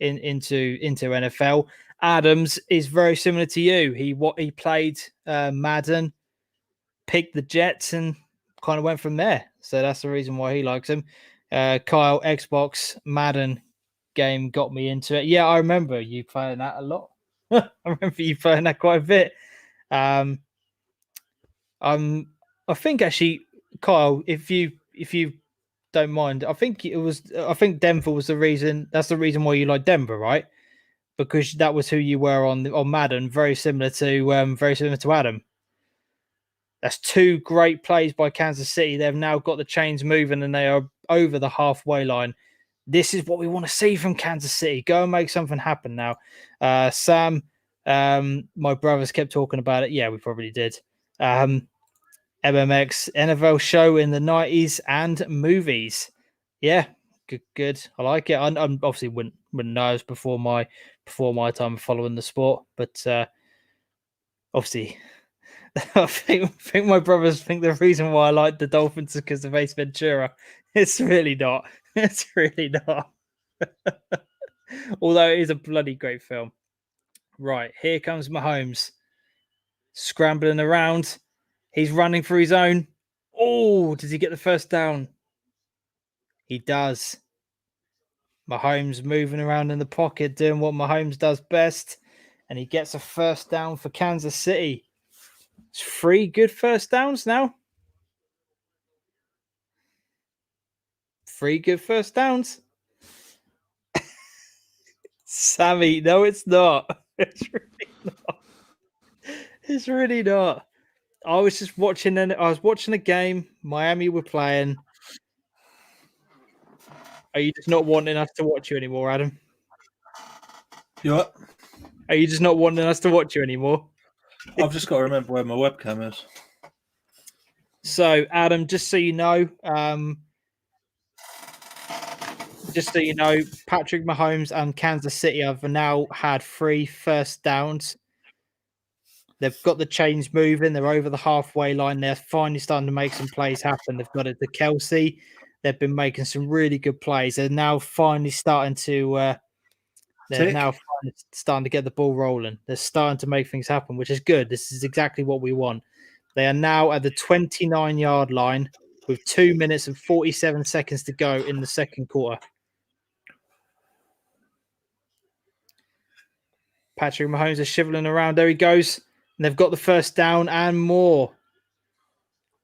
NFL. Adams is very similar to you. He played Madden, picked the Jets, and kind of went from there. So that's the reason why he likes him. Kyle, Xbox Madden game got me into it. Yeah, I remember you playing that a lot. I remember you playing that quite a bit. I think actually, Kyle, if you don't mind, I think Denver was the reason. That's the reason why you like Denver, right? Because that was who you were on Madden. Very similar to Adam. That's two great plays by Kansas City. They've now got the chains moving and they are over the halfway line. This is what we want to see from Kansas City. Go and make something happen now. Sam, my brothers kept talking about it. Yeah, we probably did. MMX NFL show in the 90s and movies. Yeah, good. I like it. I obviously wouldn't know. It was before my time of following the sport, but obviously, I think my brothers think the reason why I like the Dolphins is because of Ace Ventura. It's really not. It's really not. Although it is a bloody great film. Right, here comes Mahomes. Scrambling around. He's running for his own. Oh, does he get the first down? He does. Mahomes moving around in the pocket, doing what Mahomes does best. And he gets a first down for Kansas City. It's 3 good first downs now. 3 good first downs. Sammy, no, it's not. It's really not. It's really not. I was just watching a game. Miami were playing. Are you just not wanting us to watch you anymore, Adam?
You what?
Are you just not wanting us to watch you anymore?
I've just got to remember where my webcam is.
So, Adam, just so you know, Patrick Mahomes and Kansas City have now had 3 first downs. They've got the chains moving. They're over the halfway line. They're finally starting to make some plays happen. They've got it to Kelsey. They've been making some really good plays. They're now finally starting to get the ball rolling. They're starting to make things happen, which is good. This is exactly what we want. They are now at the 29-yard line with 2 minutes and 47 seconds to go in the second quarter. Patrick Mahomes is shiveling around. There he goes. And they've got the first down and more.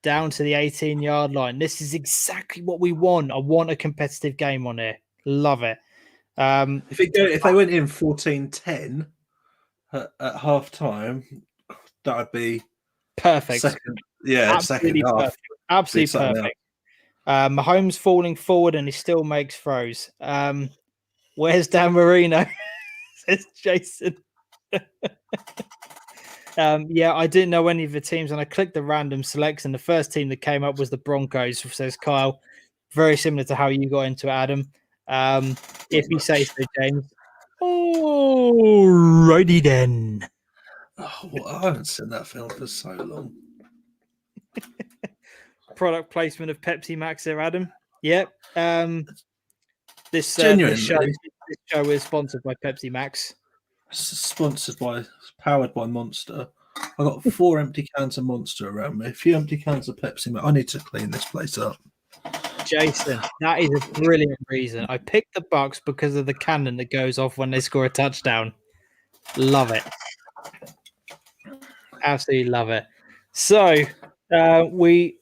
Down to the 18-yard line. This is exactly what we want. I want a competitive game on here. Love it.
If they went in 14-10 at half time, that would be
Perfect.
second. Yeah, second
Absolutely
half.
perfect. Absolutely perfect. Mahomes falling forward and he still makes throws. Where's Dan Marino? Says Jason. Yeah, I didn't know any of the teams, and I clicked the random selects, and the first team that came up was the Broncos, says Kyle. Very similar to how you got into it, Adam. If you say so, James. Alrighty then.
Oh, well, I haven't seen that film for so long.
Product placement of Pepsi Max there, Adam. Yep. This show is sponsored by Pepsi Max.
Powered by Monster. I got 4 empty cans of Monster around me, a few empty cans of Pepsi Max. I need to clean this place up.
Jason, that is a brilliant reason. I picked the Bucks because of the cannon that goes off when they score a touchdown. Love it. Absolutely love it. So we've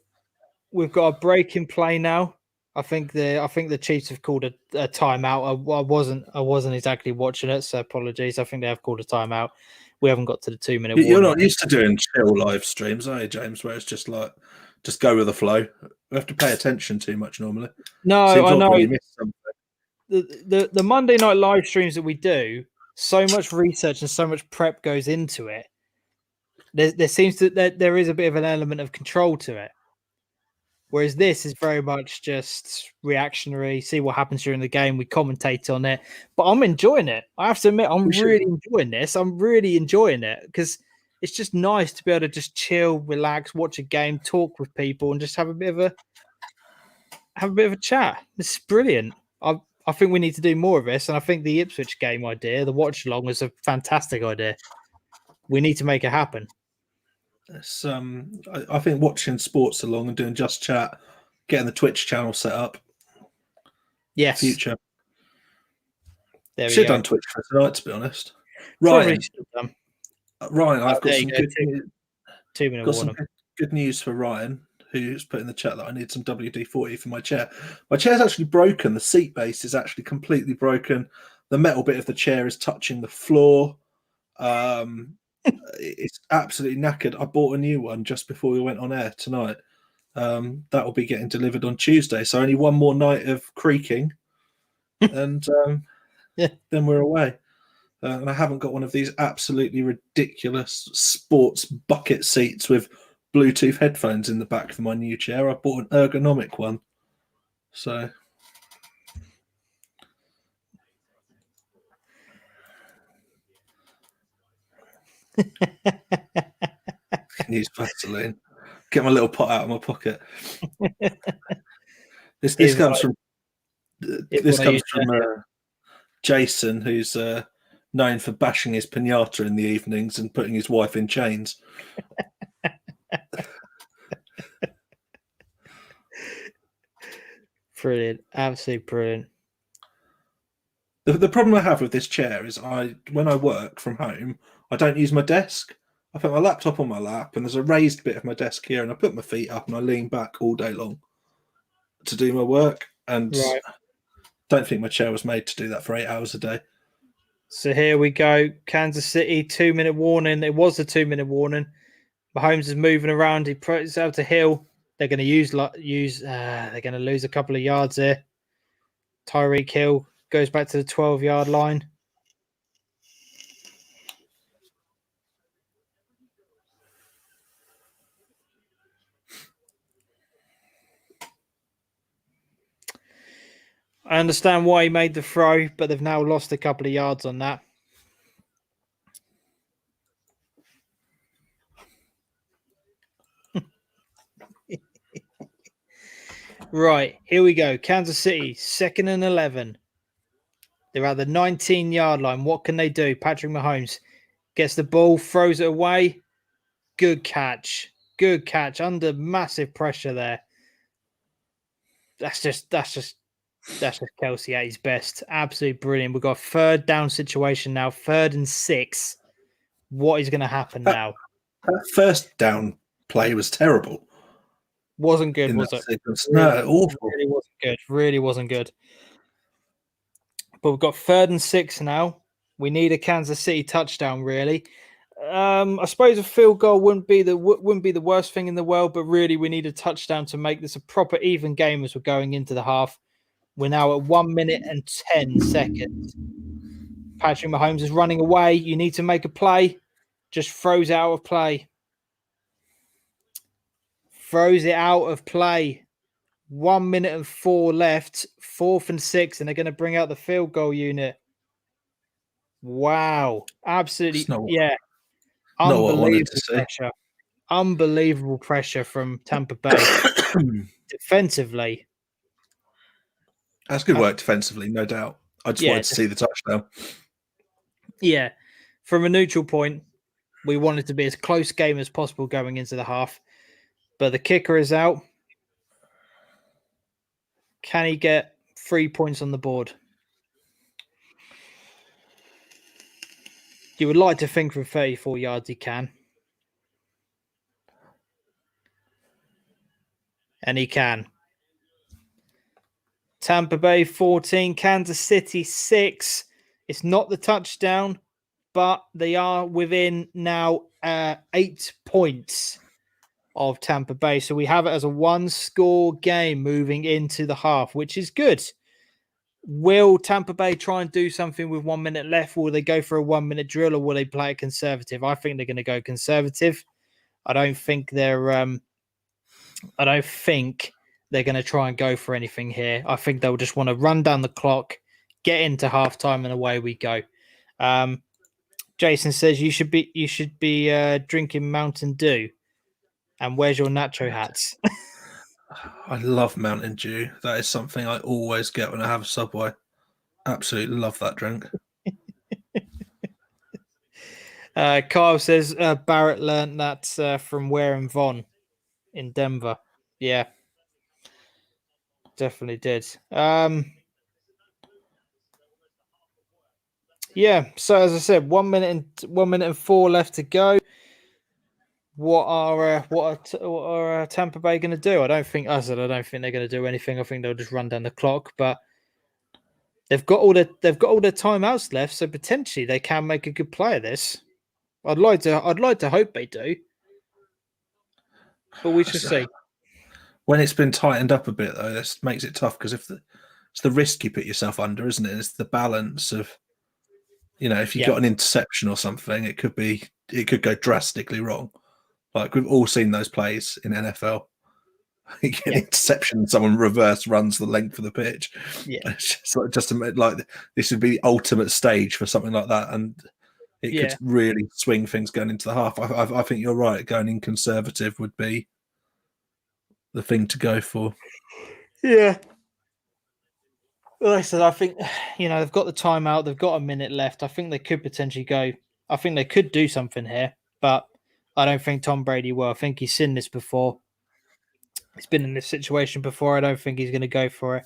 got a break in play now. I think the Chiefs have called a timeout. I wasn't exactly watching it, so apologies. I think they have called a timeout. We haven't got to the 2-minute warning.
You're not used to doing chill live streams, are you, James? Where it's just like, just go with the flow. We have to pay attention too much normally.
No, I know.
You missed something.
The Monday night live streams that we do, so much research and so much prep goes into it. There seems to there is a bit of an element of control to it. Whereas this is very much just reactionary, see what happens during the game, we commentate on it. But I'm enjoying it. I have to admit, I'm really enjoying this. I'm really enjoying it because it's just nice to be able to just chill, relax, watch a game, talk with people, and just have a bit of a chat. This is brilliant. I think we need to do more of this, and I think the Ipswich game idea, the watch along, was a fantastic idea. We need to make it happen.
It's, I think watching sports along and doing just chat, getting the Twitch channel set up.
Yes.
Future.
There we
should
go.
have done Twitch for tonight, to be honest. Ryan, I've got some good news for Ryan, who's put in the chat that I need some WD-40 for my chair. My chair's actually broken. The seat base is actually completely broken. The metal bit of the chair is touching the floor. It's absolutely knackered. I bought a new one just before we went on air tonight. That will be getting delivered on Tuesday. So only one more night of creaking, and then we're away. And I haven't got one of these absolutely ridiculous sports bucket seats with Bluetooth headphones in the back for my new chair. I bought an ergonomic one. So can use Vaseline. Get my little pot out of my pocket. This comes from Jason, who's known for bashing his pinata in the evenings and putting his wife in chains.
Brilliant, absolutely brilliant.
The problem I have with this chair is when I work from home, I don't use my desk. I put my laptop on my lap and there's a raised bit of my desk here, and I put my feet up and I lean back all day long to do my work. And don't think my chair was made to do that for 8 hours a day.
So here we go. Kansas City, 2-minute warning. It was a 2-minute warning. Mahomes is moving around. He puts out to Hill. They're going to they're going to lose a couple of yards there. Tyreek Hill goes back to the 12-yard line. I understand why he made the throw, but they've now lost a couple of yards on that. Right, here we go. Kansas City, 2nd and 11. They're at the 19-yard line. What can they do? Patrick Mahomes gets the ball, throws it away. Good catch. Good catch under massive pressure there. That's just Kelsey at his best. Absolutely brilliant. We've got a 3rd down situation now, 3rd and 6. What is going to happen now?
That first down play was terrible.
Wasn't good, was it?
No, awful.
Really wasn't good. Really wasn't good. But we've got 3rd and 6 now. We need a Kansas City touchdown, really. I suppose a field goal wouldn't be the worst thing in the world, but really we need a touchdown to make this a proper even game as we're going into the half. We're now at 1 minute and 10 seconds. Patrick Mahomes is running away. You need to make a play. Just throws it out of play. Throws it out of play. 1 minute and 4 left. 4th and 6, and they're going to bring out the field goal unit. Wow. Absolutely. Yeah. Unbelievable pressure. Unbelievable pressure from Tampa Bay. Defensively.
That's good work defensively, no doubt. I just wanted to see the touchdown.
Yeah. From a neutral point, we wanted to be as close game as possible going into the half. But the kicker is out. Can he get 3 points on the board? You would like to think from 34 yards he can. And he can. Tampa Bay 14, Kansas City 6. It's not the touchdown, but they are within now 8 points of Tampa Bay. So we have it as a 1-score game moving into the half, which is good. Will Tampa Bay try and do something with 1 minute left? Will they go for a 1 minute drill, or will they play it conservative? I think they're going to go conservative. I don't think they're going to try and go for anything here. I think they'll just want to run down the clock, get into halftime, and away we go. Jason says you should be drinking Mountain Dew. And where's your nacho hats?
I love Mountain Dew. That is something I always get when I have a Subway. Absolutely love that drink.
Kyle says Barrett learned that from Ware and Vaughn in Denver. Yeah, definitely did. Yeah, so as I said, 1 minute and 4 left to go. What are Tampa Bay going to do? I don't think they're going to do anything. I think they'll just run down the clock. But they've got all their timeouts left, so potentially they can make a good play of this. I'd like to hope they do, but we shall see.
When it's been tightened up a bit, though, this makes it tough because it's the risk you put yourself under, isn't it? It's the balance of, if you got an interception or something, it could go drastically wrong. Like we've all seen those plays in NFL. You get an interception, someone reverse runs the length of the pitch.
Yeah,
it's just like this would be the ultimate stage for something like that, and it could really swing things going into the half. I think you're right. Going in conservative would be the thing to go for.
Yeah. Like I said, I think they've got the timeout. They've got a minute left. I think they could potentially go. I think they could do something here, but I don't think Tom Brady will. I think he's seen this before. He's been in this situation before. I don't think he's going to go for it.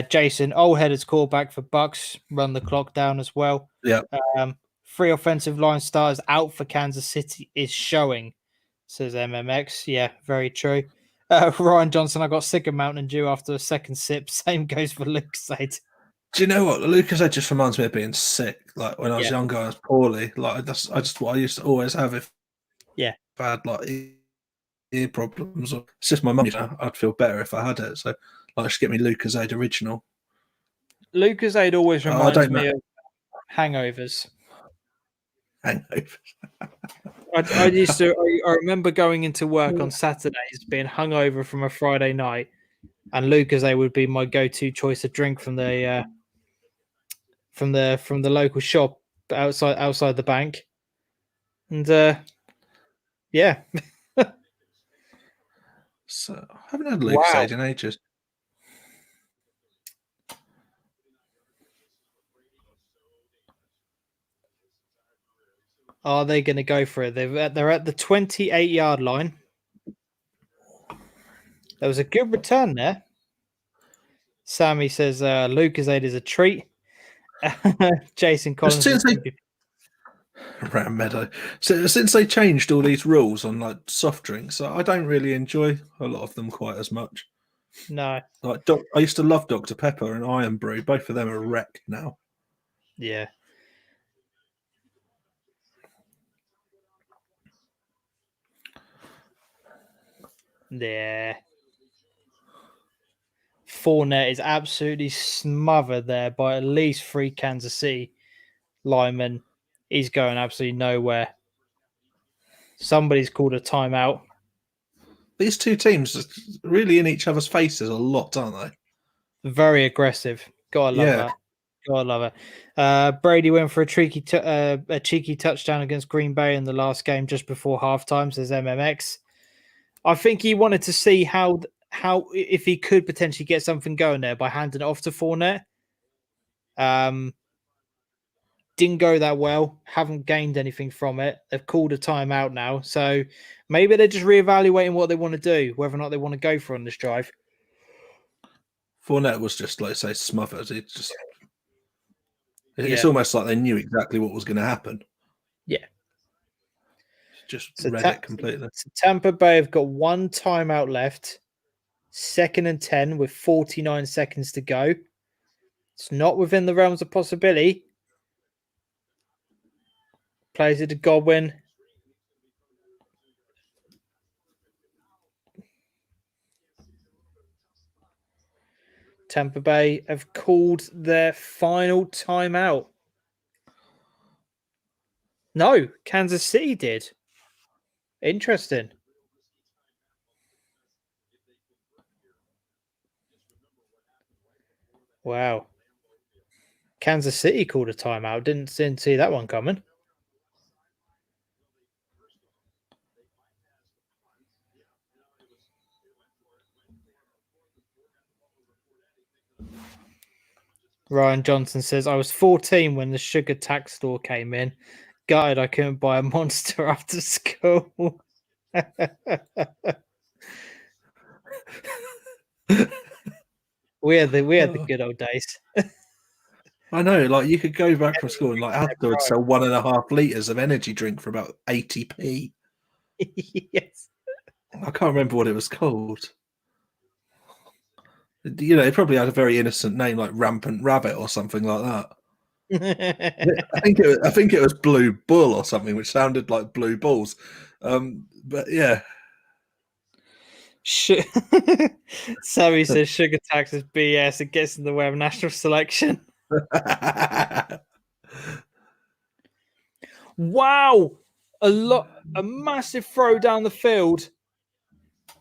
Jason, Oldhead's callback for Bucks, run the clock down as well.
Yeah.
3 offensive line stars out for Kansas City is showing, says MMX. Yeah, very true. Ryan Johnson, I got sick of Mountain Dew after a second sip. Same goes for Lucasade.
Do you know what? Lucasade just reminds me of being sick. Like when I was younger, I was poorly. Like that's just what I used to always have if I had like ear problems. It's just my mum. I'd feel better if I had it. So just get me Lucasade original.
Lucasade always reminds me of hangovers.
Hangovers.
I remember going into work on Saturdays, being hungover from a Friday night, and Lucasade would be my go-to choice of drink from the local shop outside the bank, and
So I haven't had Lucasade in ages.
Are they going to go for it? They're at the 28-yard line. There was a good return there. Sammy says Lucasade is a treat. Jason Collins.
Ram Meadow. So since they changed all these rules on like soft drinks, I don't really enjoy a lot of them quite as much.
No.
Like I used to love Dr. Pepper and Iron Brew. Both of them are wrecked now.
Yeah. Yeah. Fournette is absolutely smothered there by at least 3 Kansas City linemen. He's going absolutely nowhere. Somebody's called a timeout.
These two teams are really in each other's faces a lot, aren't they?
Very aggressive. Gotta love
Yeah.
that. Gotta love it. Brady went for a cheeky touchdown against Green Bay in the last game just before halftime, says MMX. I think he wanted to see how if he could potentially get something going there by handing it off to Fournette. Didn't go that well. Haven't gained anything from it. They've called a timeout now, so maybe they're just reevaluating what they want to do, whether or not they want to go for on this drive.
Fournette was just, like, say, smothered. It's
Yeah.
almost like they knew exactly what was going to happen.
Yeah.
Just
So
read it completely.
So Tampa Bay have got 1 timeout left. 2nd and 10 with 49 seconds to go. It's not within the realms of possibility. Plays it to Godwin. Tampa Bay have called their final timeout. No, Kansas City did. Interesting. Wow. Kansas City called a timeout. Didn't see that one coming. Ryan Johnson says, I was 14 when the sugar tax store came in. Gutted I couldn't buy a Monster after school. we had the good old days.
I know, like, you could go back from school and, like, afterwards sell 1.5 litres of energy drink for about 80p.
Yes.
I can't remember what it was called. You know, it probably had a very innocent name, like Rampant Rabbit or something like that. I think it was Blue Bull or something, which sounded like Blue Balls. But yeah.
Sammy says sugar tax is BS. It gets in the way of national selection. Wow. A massive throw down the field.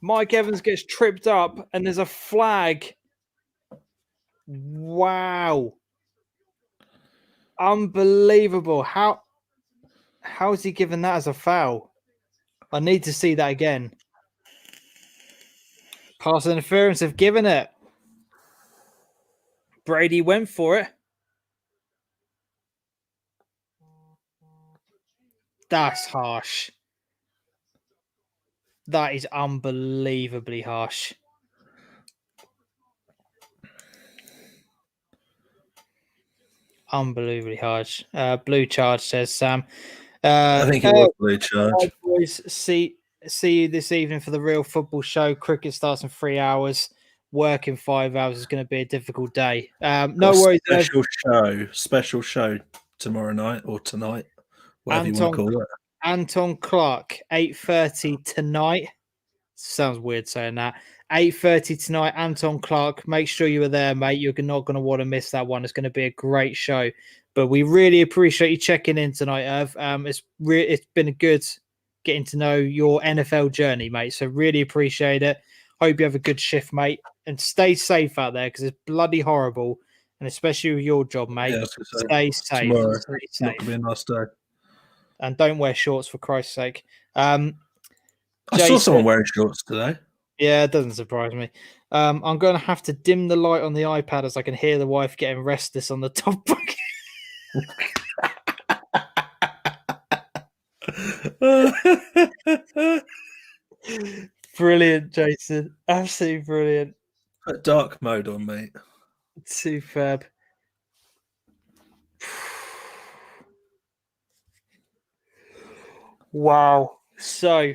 Mike Evans gets tripped up and there's a flag. Wow. Unbelievable. How is he given that as a foul? I need to see that again. Pass interference have given it. Brady went for it. That's harsh. That is unbelievably harsh. Unbelievably harsh. Blue charge, says Sam.
I think it was Blue charge.
Boys, see you this evening for the real football show. Cricket starts in 3 hours. Work in 5 hours is going to be a difficult day. No worries.
Special show tomorrow night or tonight, whatever you want to call it.
Anton Clark, 8:30 tonight. Sounds weird saying that. 8:30 tonight, Anton Clark. Make sure you are there, mate. You're not going to want to miss that one. It's going to be a great show. But we really appreciate you checking in tonight, Irv. It's been good getting to know your NFL journey, mate. So really appreciate it. Hope you have a good shift, mate, and stay safe out there because it's bloody horrible, and especially with your job, mate.
Yeah,
stay safe.
Tomorrow,
Stay
it's not going to be a nice day.
And don't wear shorts for Christ's sake.
I saw someone wearing shorts today.
Yeah, it doesn't surprise me. I'm going to have to dim the light on the iPad as I can hear the wife getting restless on the top bunk. Brilliant, Jason. Absolutely brilliant.
Put dark mode on, mate.
Superb. Wow. So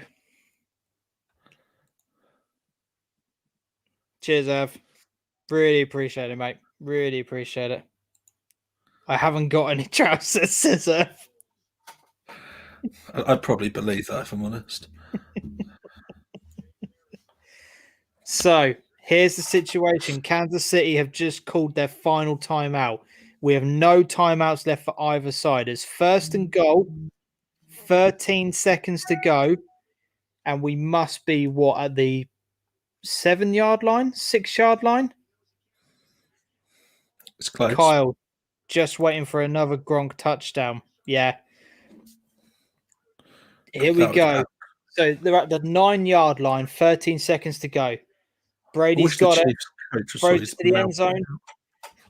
Cheers, Ev. Really appreciate it, mate. Really appreciate it. I haven't got any trousers, says Ev.
I'd probably believe that if I'm honest.
So here's the situation. Kansas City have just called their final timeout. We have no timeouts left for either side. It's first and goal, 13 seconds to go, and we must be at the 7-yard line, 6-yard line?
It's close.
Kyle, just waiting for another Gronk touchdown. Yeah. Here we go. So they're at the 9-yard line, 13 seconds to go. Brady's got it. Throws to the end zone.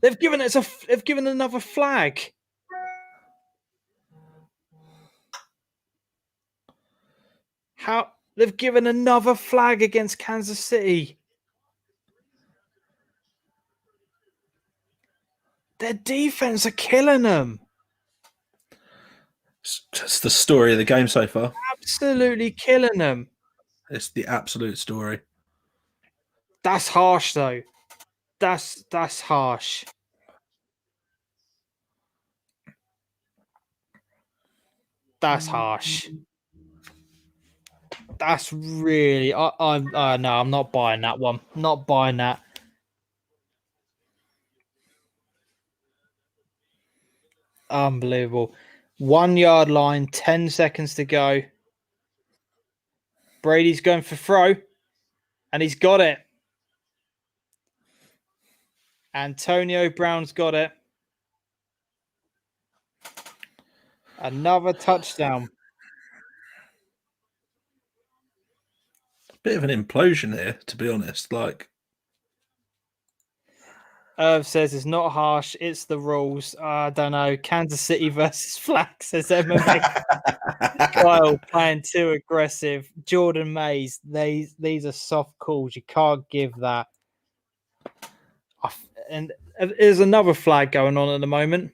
They've given another flag. How they've given another flag against Kansas City. Their defense are killing them.
It's the story of the game so far.
Absolutely killing them.
It's the absolute story.
That's harsh, though. That's harsh. That's harsh. That's really. No, I'm not buying that one. Not buying that. Unbelievable. 1-yard line, 10 seconds to go. Brady's going for throw, and he's got it. Antonio Brown's got it. Another touchdown.
Bit of an implosion here, to be honest. Like,
Irv says it's not harsh, it's the rules. I don't know. Kansas City versus Flag, says MMA. Kyle playing too aggressive. Jordan Mays, these are soft calls. You can't give that. And there's another flag going on at the moment.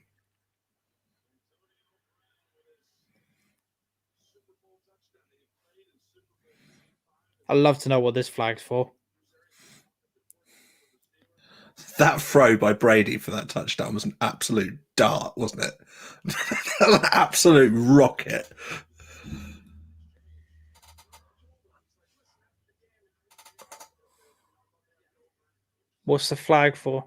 I'd love to know what this flag's for.
that throw by Brady for that touchdown was an absolute dart, wasn't it? An absolute rocket.
What's the flag for?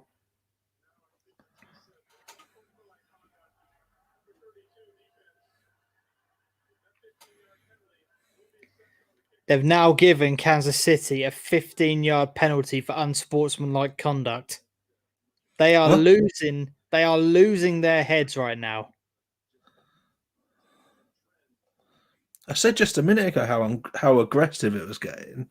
They've now given Kansas City a 15-yard penalty for unsportsmanlike conduct. They are losing. They are losing their heads right now.
I said just a minute ago how aggressive it was getting.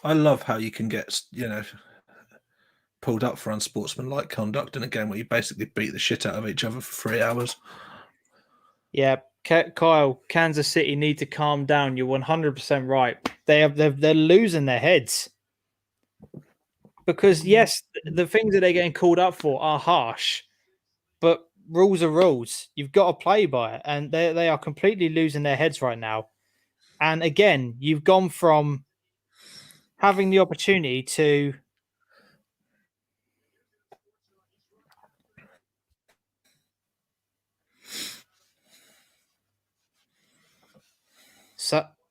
I love how you can get, pulled up for unsportsmanlike conduct in a game where you basically beat the shit out of each other for 3 hours.
Yeah, Kyle, Kansas City need to calm down. You're 100% right. They're losing their heads. Because, yes, the things that they're getting called up for are harsh, but rules are rules. You've got to play by it, and they are completely losing their heads right now. And again, you've gone from having the opportunity to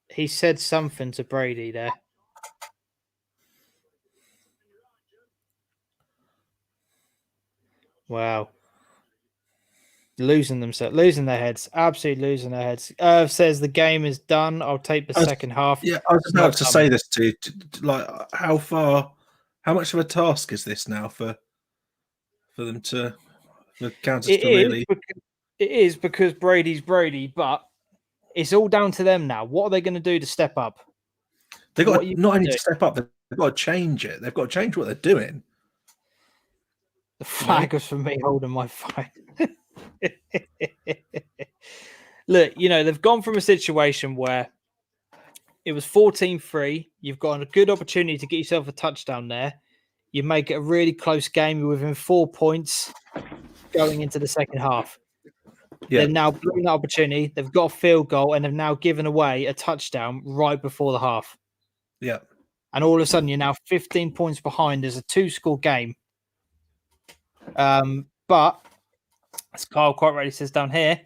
he said something to Brady there. Wow. Losing their heads, absolutely losing their heads. Irv says the game is done. I'll take the second half.
Yeah, I was about to say this to you. Like, how much of a task is this now for Kansas to really?
It is because Brady's Brady, but it's all down to them now. What are they going to do to step up?
They've got not only to step up, they've got to change it. They've got to change what they're doing.
The flag was for me holding my phone. Look, they've gone from a situation where it was 14-3. You've got a good opportunity to get yourself a touchdown there. You make it a really close game. You're within 4 points. going into the second half.
Yeah.
They've now blown that opportunity. They've got a field goal and have now given away a touchdown right before the half.
Yeah.
And all of a sudden, you're now 15 points behind. There's a 2-score game. But as Kyle quite rightly says down here,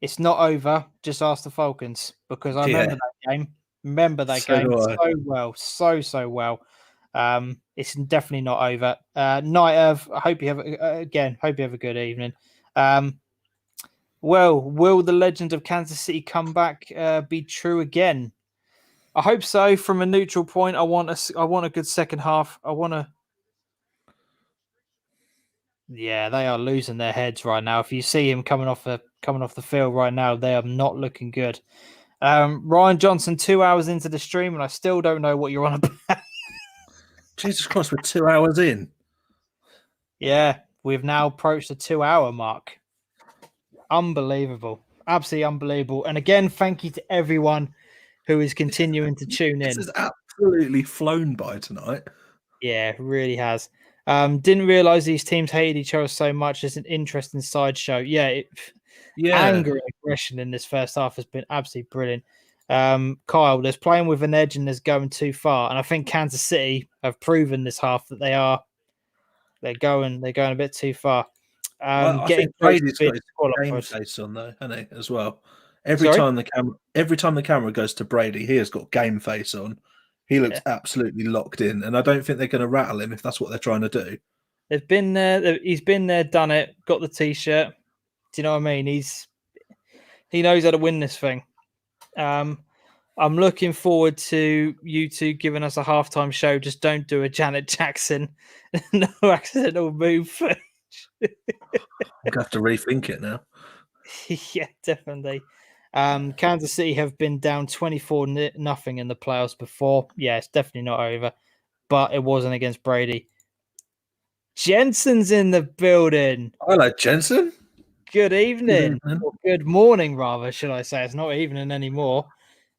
it's not over. Just ask the Falcons, because I remember that game. Remember that
So
game
do I.
so well, so well. It's definitely not over. Night of. I hope you have Hope you have a good evening. Well, will the legend of Kansas City comeback be true again? I hope so. From a neutral point, I want a good second half. Yeah, they are losing their heads right now. If you see him coming off the field right now, they are not looking good. Ryan Johnson, 2 hours into the stream, and I still don't know what you're on about.
Jesus Christ, we're 2 hours in.
Yeah, we've now approached the 2-hour mark. Unbelievable. Absolutely unbelievable. And again, thank you to everyone who is continuing to tune in.
This has absolutely flown by tonight.
Yeah, it really has. Didn't realize these teams hated each other so much. It's an interesting sideshow. Yeah, anger and aggression in this first half has been absolutely brilliant. Kyle, there's playing with an edge and there's going too far. And I think Kansas City have proven this half that they're going a bit too far.
I think Brady's got his game face on though, hasn't he, as well? Every time the camera goes to Brady, he has got game face on. He looks absolutely locked in, and I don't think they're going to rattle him if that's what they're trying to do.
They've been there. He's been there, done it, got the t-shirt. Do you know what I mean? He knows how to win this thing. I'm looking forward to you two giving us a halftime show. Just don't do a Janet Jackson, no accidental move footage.
I'm gonna have to rethink it now.
Yeah, definitely. Kansas City have been down 24-0 in the playoffs before. Yeah, it's definitely not over, but it wasn't against Brady. Jensen's in the building.
Hello, Jensen.
Good evening. Or good morning, rather, should I say. It's not evening anymore.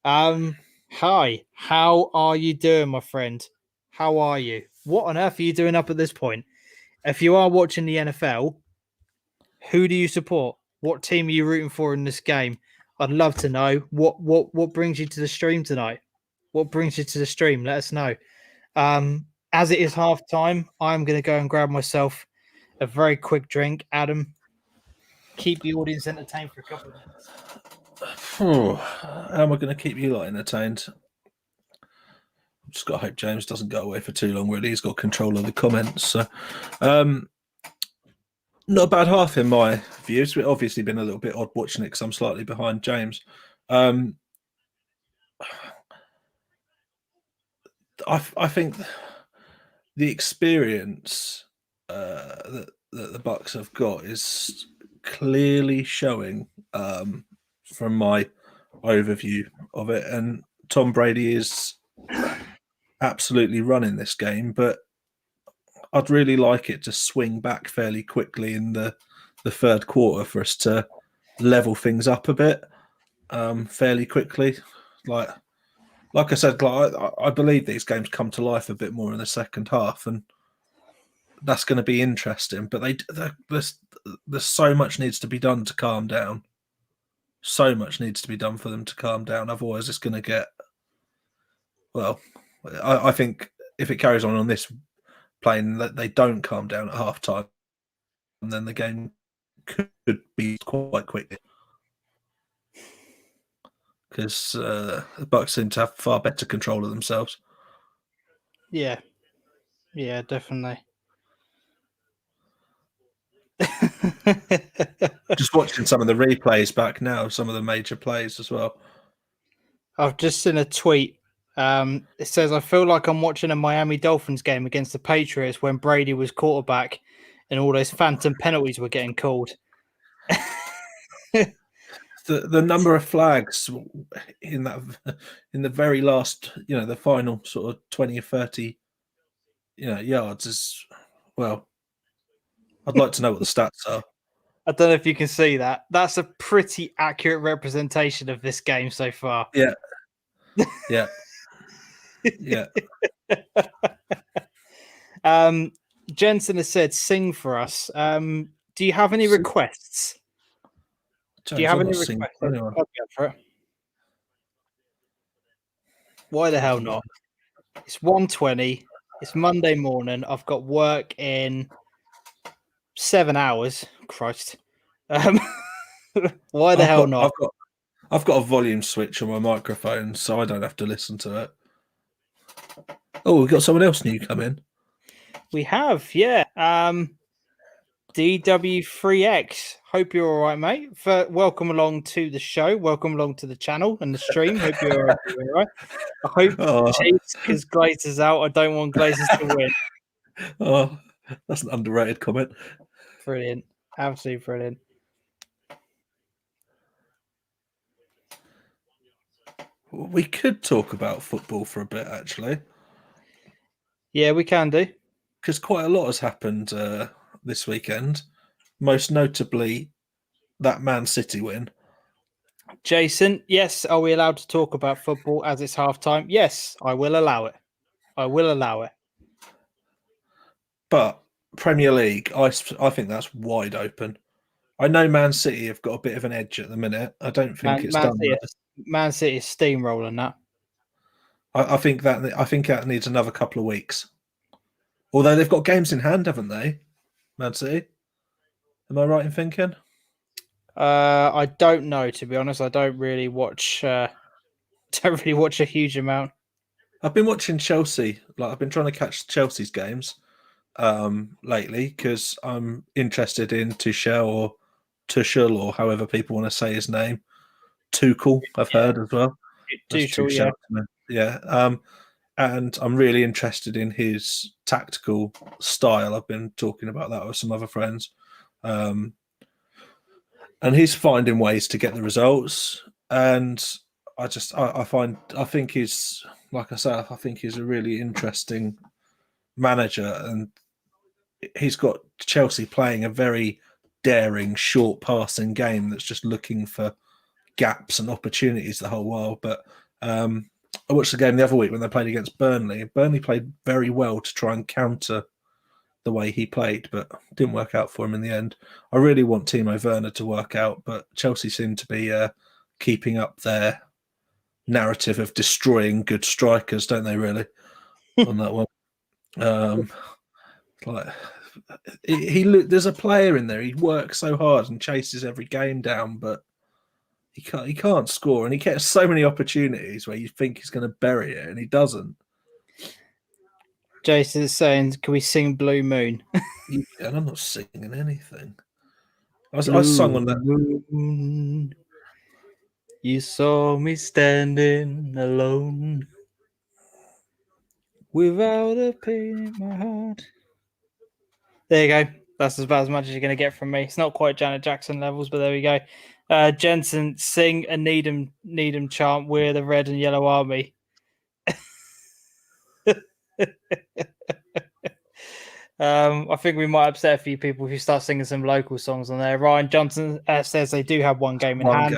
Hi. How are you doing, my friend? How are you? What on earth are you doing up at this point? If you are watching the NFL, who do you support? What team are you rooting for in this game? I'd love to know. What brings you to the stream tonight? What brings you to the stream? Let us know. As it is halftime, I'm going to go and grab myself a very quick drink. Adam, keep the audience entertained for a couple of minutes.
How am I going to keep you lot entertained? I've just got to hope James doesn't go away for too long. Really, he's got control of the comments. So, not a bad half in my view. It's obviously been a little bit odd watching it because I'm slightly behind James. I think the experience that the Bucks have got is clearly showing from my overview of it, and Tom Brady is absolutely running this game, but I'd really like it to swing back fairly quickly in the third quarter for us to level things up a bit fairly quickly. Like I said, I believe these games come to life a bit more in the second half, and that's going to be interesting. But there's so much needs to be done to calm down. So much needs to be done for them to calm down. Otherwise, it's going to get... Well, I think if it carries on this plane that they don't calm down at halftime, and then the game could be quite quick. Because the Bucks seem to have far better control of themselves.
Yeah, definitely.
Just watching some of the replays back now, some of the major plays as well.
I've just seen a tweet. It says, I feel like I'm watching a Miami Dolphins game against the Patriots when Brady was quarterback and all those phantom penalties were getting called.
The number of flags in the very last, the final sort of 20 or 30, yards is, well, I'd like to know what the stats are.
I don't know if you can see that. That's a pretty accurate representation of this game so far.
Yeah. Yeah. Yeah.
Jensen has said, sing for us. Do you have any requests?
James,
Do you have
I'm
any
not singing
requests?
for anyone.
I'll go for it. Why the hell not? It's 1:20. It's Monday morning. I've got work in 7 hours. Christ. Why the hell not?
I've got a volume switch on my microphone, so I don't have to listen to it. Oh, we've got someone else new come in.
We have, yeah. DW3X. Hope you're all right, mate. Welcome along to the show. Welcome along to the channel and the stream. Hope you're all right. I hope Chiefs, because Glazer's out. I don't want Glazers to win.
Oh, that's an underrated comment.
Brilliant. Absolutely brilliant.
We could talk about football for a bit, actually.
Yeah, we can do.
Because quite a lot has happened this weekend. Most notably, that Man City win.
Jason, yes, are we allowed to talk about football as it's halftime? Yes, I will allow it. I will allow it.
But Premier League, I think that's wide open. I know Man City have got a bit of an edge at the minute. I don't think it's done.
Man City is steamrolling that.
I think that needs another couple of weeks. Although they've got games in hand, haven't they? Man City. Am I right in thinking?
I don't know, to be honest. I don't really watch. Don't really watch a huge amount.
I've been watching Chelsea. I've been trying to catch Chelsea's games lately because I'm interested in Tuchel or however people want to say his name. Tuchel, I've heard as well.
Tuchel,
yeah. And I'm really interested in his tactical style. I've been talking about that with some other friends. And he's finding ways to get the results. And I think he's, like I said, I think he's a really interesting manager. And he's got Chelsea playing a very daring, short passing game that's just looking for gaps and opportunities the whole while. But I watched the game the other week when they played against Burnley. Burnley played very well to try and counter the way he played, but didn't work out for him in the end. I really want Timo Werner to work out, but Chelsea seem to be keeping up their narrative of destroying good strikers, don't they, really, on that one? There's a player in there. He works so hard and chases every game down, but he can't score, and he gets so many opportunities where you think he's going to bury it, and he doesn't.
Jason is saying, "Can we sing Blue Moon?"
And I'm not singing anything. I sung on that.
Moon, you saw me standing alone, without a pain in my heart. There you go. That's about as much as you're going to get from me. It's not quite Janet Jackson levels, but there we go. Jensen, sing a Needham chant. We're the red and yellow army. I think we might upset a few people if you start singing some local songs on there. Ryan Johnson says they do have one game in hand.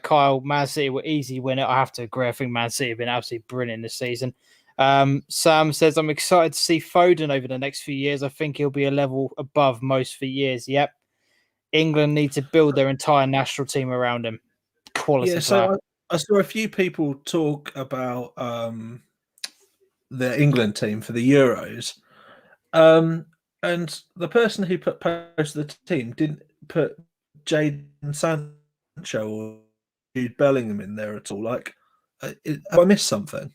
Kyle, Man City will easily win it. I have to agree. I think Man City have been absolutely brilliant this season. Sam says, I'm excited to see Foden over the next few years. I think he'll be a level above most for years. Yep. England need to build their entire national team around him. Quality player.
So I saw a few people talk about the England team for the Euros. And the person who posted the team didn't put Jadon Sancho or Jude Bellingham in there at all. Have I missed something?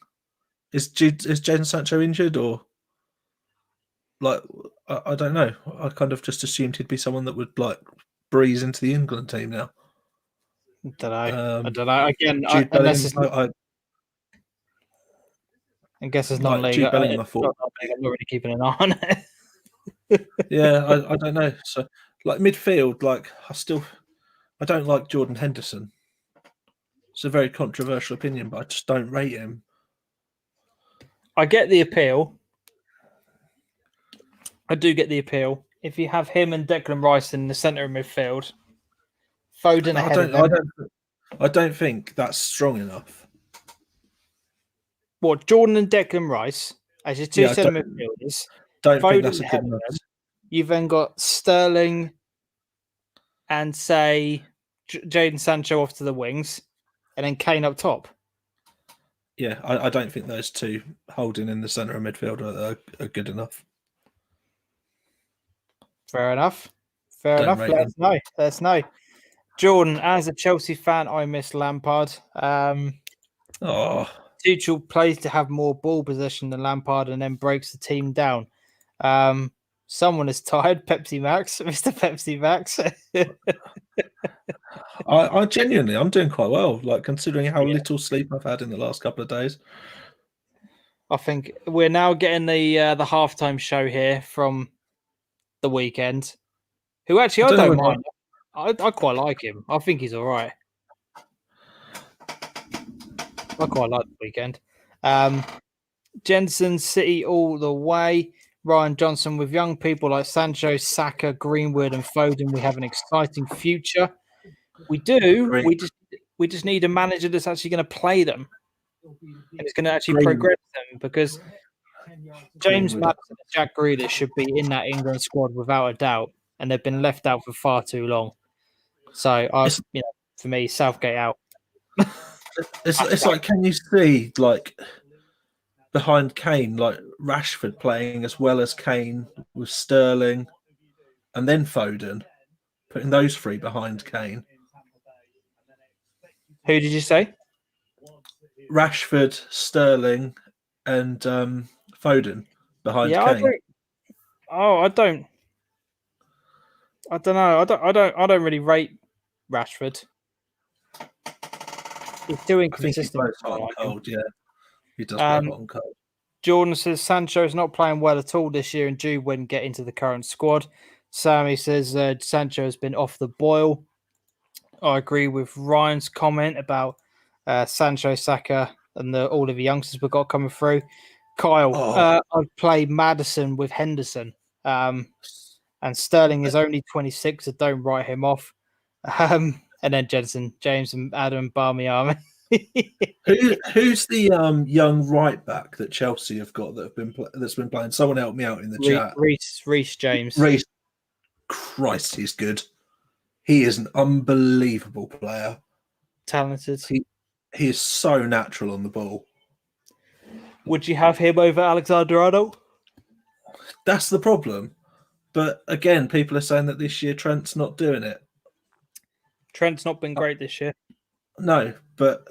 Is Jadon Sancho injured, or I don't know. I kind of just assumed he'd be someone that would breeze into the England team now.
I don't know. Again, I guess it's not
Jude Bellingham. I thought
I'm not really keeping an eye on it.
Yeah, I don't know. So midfield, I don't like Jordan Henderson. It's a very controversial opinion, but I just don't rate him.
I get the appeal. I do get the appeal. If you have him and Declan Rice in the centre of midfield, Foden ahead of them.
I don't think that's strong enough.
What, Jordan and Declan Rice as your two centre midfielders?
Don't think that's a good enough.
You've then got Sterling and say Jadon Sancho off to the wings, and then Kane up top.
Yeah, I don't think those two holding in the centre of midfield are good enough.
Fair enough. Fair
Don't
enough.
rate
Let
them.
us know. Let us know. Jordan, as a Chelsea fan, I miss Lampard.
Oh,
Tuchel plays to have more ball possession than Lampard and then breaks the team down. Someone is tired. Pepsi Max, Mr. Pepsi Max.
I genuinely, I'm doing quite well. Like considering how
Yeah.
little sleep I've had in the last couple of days.
I think we're now getting the halftime show here from the weekend. Who actually I
don't know
don't
whether
mind. I quite like him. I think he's all right. I quite like the weekend. Jensen City all the way. Ryan Johnson, with young people like Sancho, Saka, Greenwood, and Foden, we have an exciting future. We do.
Green-
We just need a manager that's actually going to play them and it's going to actually
Green-
progress them because James
Greenwood.
Maddison and Jack Grealish should be in that England squad without a doubt, and they've been left out for far too long. So, for me, Southgate out.
It's like, can you see like behind Kane, like Rashford playing as well as Kane with Sterling, and then Foden, putting those three behind Kane.
Who did you say?
Rashford, Sterling, and Foden behind
Yeah,
Kane.
I don't know. I don't really rate Rashford. He's too
I think he
inconsistent.
plays hot and cold. Yeah, he does play hot and cold.
Jordan says Sancho is not playing well at all this year and Jude wouldn't get into the current squad. Sammy says Sancho has been off the boil. I agree with Ryan's comment about Sancho, Saka, and all of the youngsters we've got coming through. Kyle, I'd play Maddison with Henderson. And Sterling is only 26, so don't write him off. And then Jensen, James, and Adam Barmy.
Who's the young right back that Chelsea have got that's been playing? Someone help me out in the chat.
Reece James.
Reece, Christ, he's good. He is an unbelievable player.
Talented.
He is so natural on the ball.
Would you have him over Alexander-Arnold?
That's the problem. But again, people are saying that this year Trent's not doing it.
Trent's not been great this year.
No, but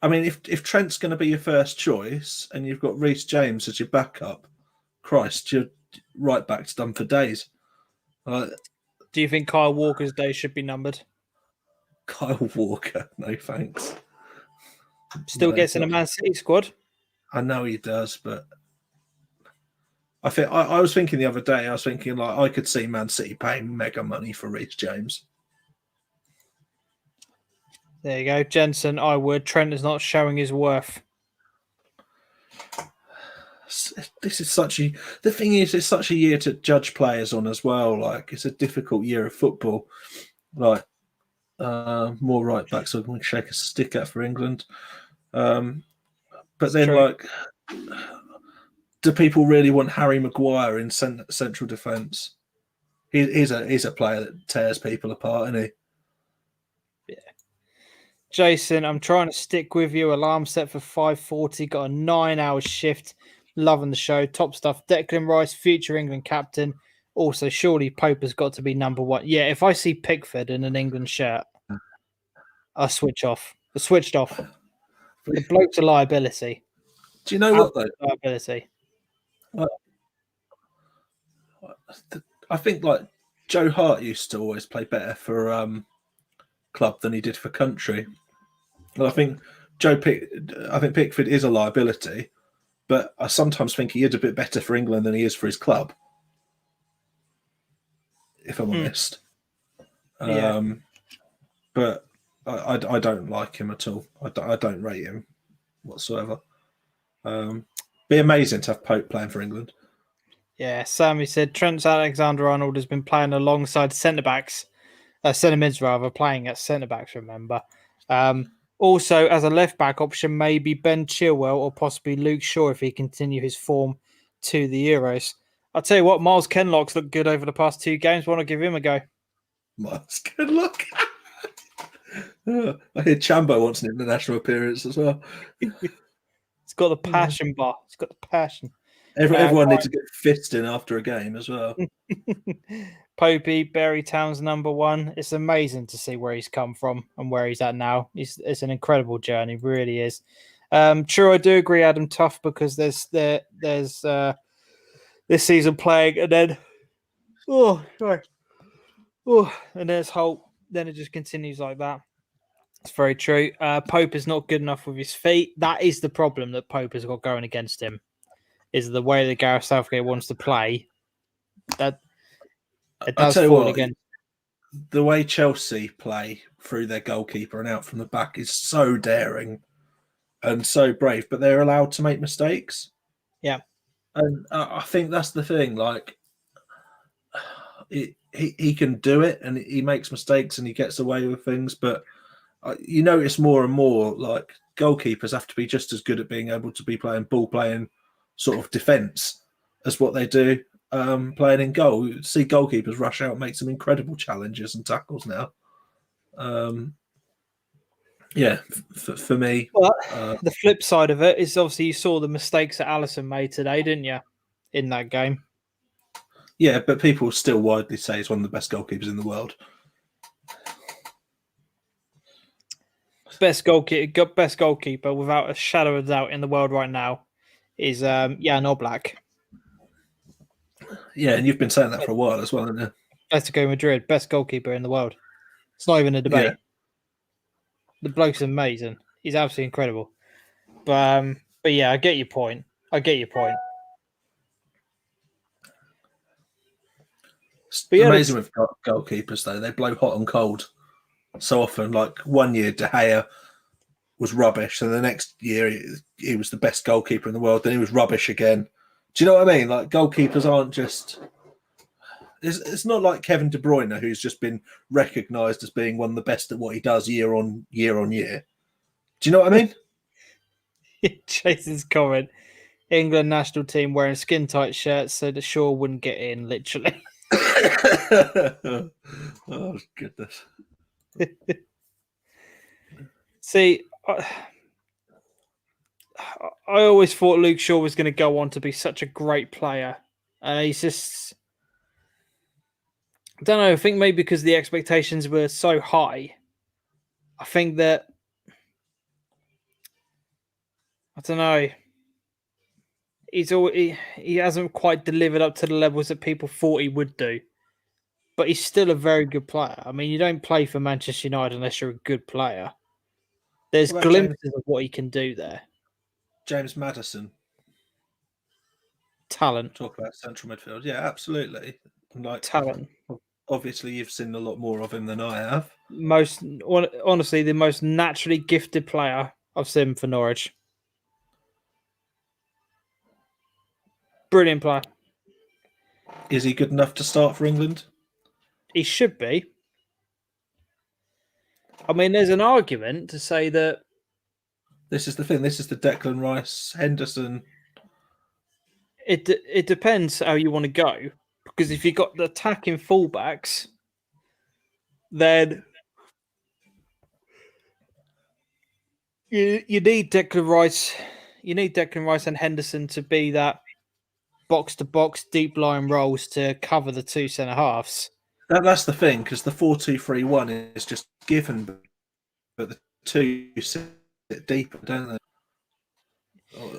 I mean, if Trent's going to be your first choice and you've got Reece James as your backup, Christ, your right back's done for days.
Do you think Kyle Walker's days should be numbered?
Kyle Walker, no thanks.
Still gets in a Man City squad.
I know he does, but I think I was thinking the other day. I was thinking like I could see Man City paying mega money for Reece James.
There you go, Jensen. I would. Trent is not showing his worth.
This is the thing is, it's such a year to judge players on as well. Like it's a difficult year of football. Like more right backs I can shake a stick at for England. But then, like, do people really want Harry Maguire in central defence? He's a player that tears people apart, isn't he?
Yeah. Jason, I'm trying to stick with you. Alarm set for 5:40. Got a 9-hour shift. Loving the show. Top stuff. Declan Rice, future England captain. Also, surely Pope has got to be number one. Yeah, if I see Pickford in an England shirt, I'll switch off. I switched off. The bloke's a liability.
Do you know what, though?
Liability.
I think, like, Joe Hart used to always play better for club than he did for country. And I think Pickford is a liability, but I sometimes think he is a bit better for England than he is for his club, if I'm honest.
Yeah.
But I don't like him at all. I don't rate him whatsoever. Be amazing to have Pope playing for England.
Yeah, Sammy said Trent Alexander-Arnold has been playing alongside centre-backs, centre-mids rather, playing at centre-backs, remember. Also, as a left-back option, maybe Ben Chilwell or possibly Luke Shaw if he continue his form to the Euros. I'll tell you what, Miles Kenlock's looked good over the past 2 games. Why not give him a go?
Miles, good luck. I hear Chambo wants an international appearance as well.
It's got the passion, bar. It's got the passion.
Everyone needs to get fisted after a game as well.
Popey, Barry Town's number 1. It's amazing to see where he's come from and where he's at now. It's an incredible journey, really is. True, I do agree, Adam, tough because there's this season playing, and then and there's Holt. Then it just continues like that. It's very true. Pope is not good enough with his feet. That is the problem that Pope has got going against him. Is the way that Gareth Southgate wants to play. That it does fall again.
The way Chelsea play through their goalkeeper and out from the back is so daring and so brave, but they're allowed to make mistakes.
Yeah,
and I think that's the thing. Like, he can do it, and he makes mistakes, and he gets away with things. But you notice more and more, like goalkeepers have to be just as good at being able to be playing ball playing sort of defence as what they do playing in goal. You see goalkeepers rush out, make some incredible challenges and tackles now. For me.
Well, the flip side of it is obviously you saw the mistakes that Alisson made today, didn't you, in that game?
Yeah, but people still widely say he's one of the best goalkeepers in the world.
Best goalkeeper without a shadow of doubt in the world right now is Jan Oblak.
Yeah, and you've been saying that for a while as well, haven't you?
Atletico Madrid, best goalkeeper in the world. It's not even a debate.
Yeah.
The bloke's amazing. He's absolutely incredible. But yeah, I get your point.
It's amazing with goalkeepers, though. They blow hot and cold so often. Like one year, De Gea was rubbish, and the next year he was the best goalkeeper in the world. Then he was rubbish again. Do you know what I mean? Like goalkeepers aren't just. It's not like Kevin De Bruyne, who's just been recognised as being one of the best at what he does year on year. Do you know what I mean?
Jason's comment: England national team wearing skin tight shirts so the Shaw wouldn't get in. Literally.
Oh goodness.
See, I always thought Luke Shaw was going to go on to be such a great player. He's just, I don't know. I think maybe because the expectations were so high. I think that, I don't know. He hasn't quite delivered up to the levels that people thought he would do. But he's still a very good player. I mean, you don't play for Manchester United unless you're a good player. There's glimpses of what he can do there.
James Maddison.
Talent.
Talk about central midfield. Yeah, absolutely. Like
talent.
Obviously, you've seen a lot more of him than I have.
Honestly, the most naturally gifted player I've seen for Norwich. Brilliant player.
Is he good enough to start for England?
He should be. I mean, there's an argument to say that.
This is the thing. This is the Declan Rice, Henderson.
It depends how you want to go. Because if you've got the attacking fullbacks, then you need Declan Rice. You need Declan Rice and Henderson to be that box-to-box, deep-lying roles to cover the two centre-halves.
That's the thing, because the 4-2-3-1 is just given, but the two sit deeper, don't they?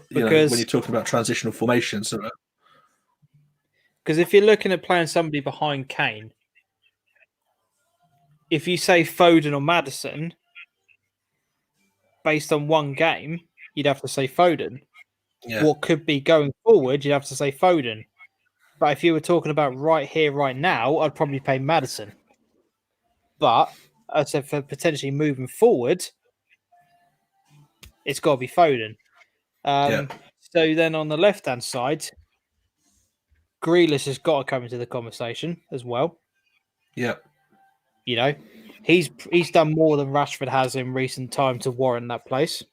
Because when you're talking about transitional formations.
Because if you're looking at playing somebody behind Kane, if you say Foden or Maddison, based on one game, you'd have to say Foden. Yeah. What could be going forward, you'd have to say Foden. But if you were talking about right here, right now, I'd probably play Maddison. But I said for potentially moving forward, it's got to be Foden. So then on the left-hand side, Grealish has got to come into the conversation as well.
Yeah.
You know, he's done more than Rashford has in recent time to warrant that place.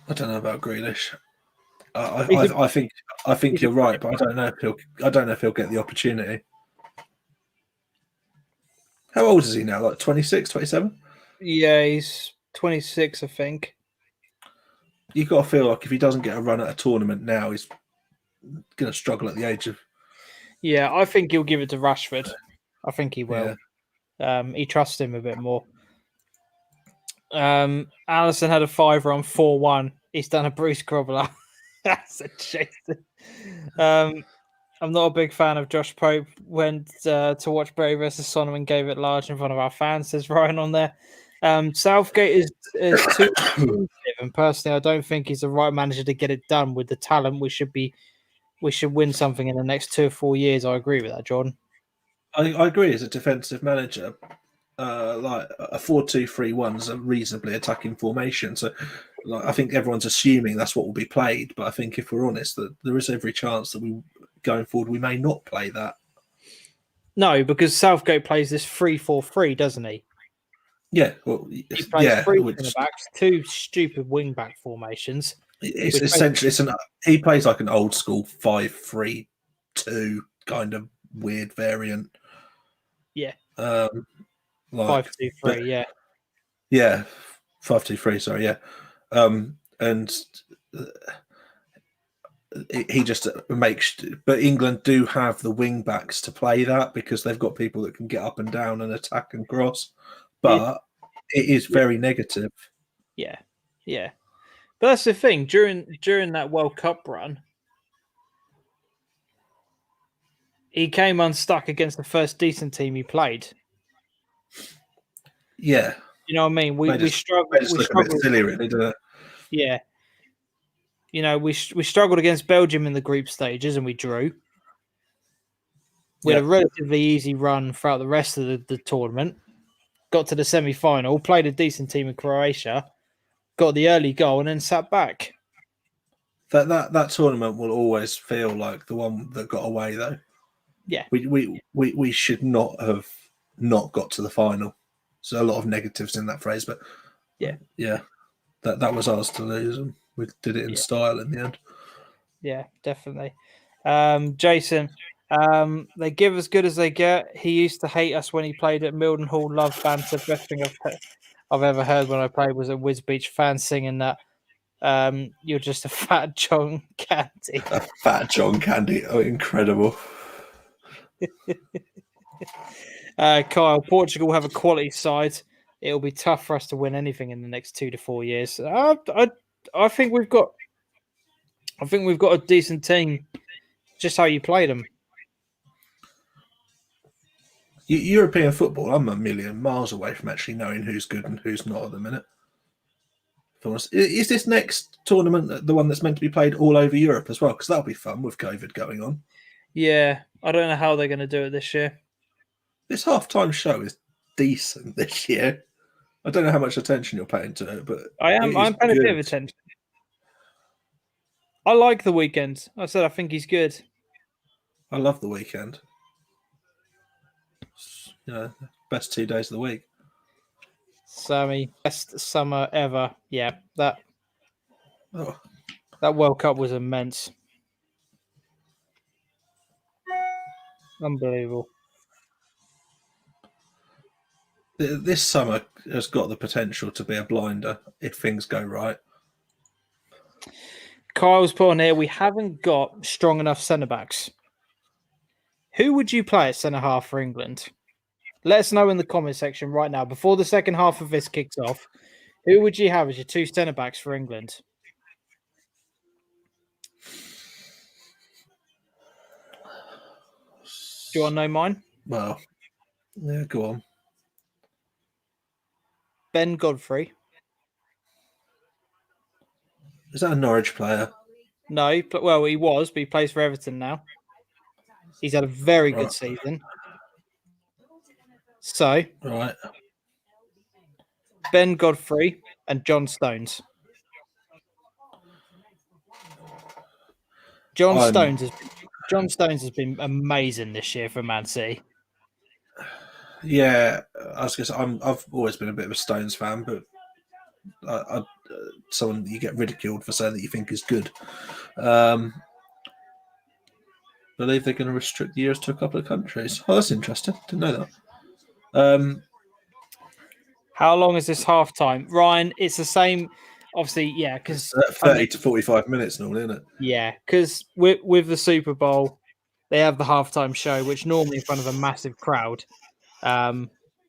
I I don't know about Grealish.
He's a-
I think
he's a
you're right, but I don't know if he'll get the opportunity. How old is he now? Like 26, 27?
Yeah, he's 26, I think.
You've got to feel like if he doesn't get a run at a tournament now, he's going to struggle at the age of.
Yeah, I think he'll give it to Rashford. I think he will.
Yeah.
He trusts him a bit more. Allison had a 5 on 4-1. He's done a Bruce Grobbler. That's a Jason. I'm not a big fan of Josh Pope. Went to watch Bray versus Sonam and gave it large in front of our fans, says Ryan on there. Southgate is too expensive, and personally, I don't think he's the right manager to get it done with the talent. We should win something in the next 2 or 4 years. I agree with that, Jordan.
I agree. As a defensive manager, like a 4-2-3-1 is a reasonably attacking formation. So, like, I think everyone's assuming that's what will be played. But I think if we're honest, that there is every chance that we going forward we may not play that.
No, because Southgate plays this 3-4-3, doesn't he?
Yeah, well,
He plays
yeah,
3
which,
centre backs, 2 stupid wing back formations.
it's essentially he plays like an old school 5-3-2 kind of weird variant.
Yeah.
Like,
5-2-3, yeah.
Yeah, 5-2-3. Sorry, yeah, and he just makes. But England do have the wing backs to play that because they've got people that can get up and down and attack and cross. But it is very negative.
Yeah, yeah. But that's the thing. During that World Cup run, he came unstuck against the first decent team he played.
Yeah,
you know what I mean. We struggled.
They just look a bit silly, really, don't it?
Yeah. You know, we struggled against Belgium in the group stages and we drew. We had a relatively easy run throughout the rest of the tournament. Got to the semi-final, played a decent team in Croatia, got the early goal, and then sat back.
That tournament will always feel like the one that got away, though.
Yeah,
we should not have not got to the final. So a lot of negatives in that phrase, but yeah, that was ours to lose, and we did it in style in the end.
Yeah, definitely. Jason, they give as good as they get. He used to hate us when he played at Mildenhall. Love banter. Best thing I've ever heard when I played was at Wiz Beach. Fans singing that. You're just a fat John Candy.
A fat John Candy. Oh, incredible.
Kyle, Portugal have a quality side. It'll be tough for us to win anything in the next 2 to 4 years. I think we've got a decent team. Just how you play them.
European football, I'm a million miles away from actually knowing who's good and who's not at the minute. Is this next tournament the one that's meant to be played all over Europe as well? Because that'll be fun with COVID going on.
Yeah, I don't know how they're going to do it this year.
This halftime show is decent this year. I don't know how much attention you're paying to it, but
I'm paying a bit of attention. I like The Weeknd. I said I think he's good.
I love The Weeknd. Best 2 days of the week.
Sammy, best summer ever. Yeah, that World Cup was immense. Unbelievable.
This summer has got the potential to be a blinder if things go right.
Kyle's put on here, we haven't got strong enough centre-backs. Who would you play at centre-half for England? Let us know in the comment section right now. Before the second half of this kicks off, who would you have as your 2 centre-backs for England? Do you want to know mine?
Well, yeah, go on.
Ben Godfrey.
Is that a Norwich player?
No, well, he was, but he plays for Everton now. He's had a very good season. So,
right,
Ben Godfrey and John Stones. John Stones has been amazing this year for Man City.
Yeah, I was going to say I've always been a bit of a Stones fan, but someone you get ridiculed for saying that you think is good. Believe they're going to restrict the Euros to a couple of countries. Oh, that's interesting. Didn't know that.
How long is this halftime, Ryan? It's the same. Obviously, yeah, because
30 to 45 minutes normally, isn't it?
yeah, because with the Super Bowl, they have the halftime show, which normally in front of a massive crowd,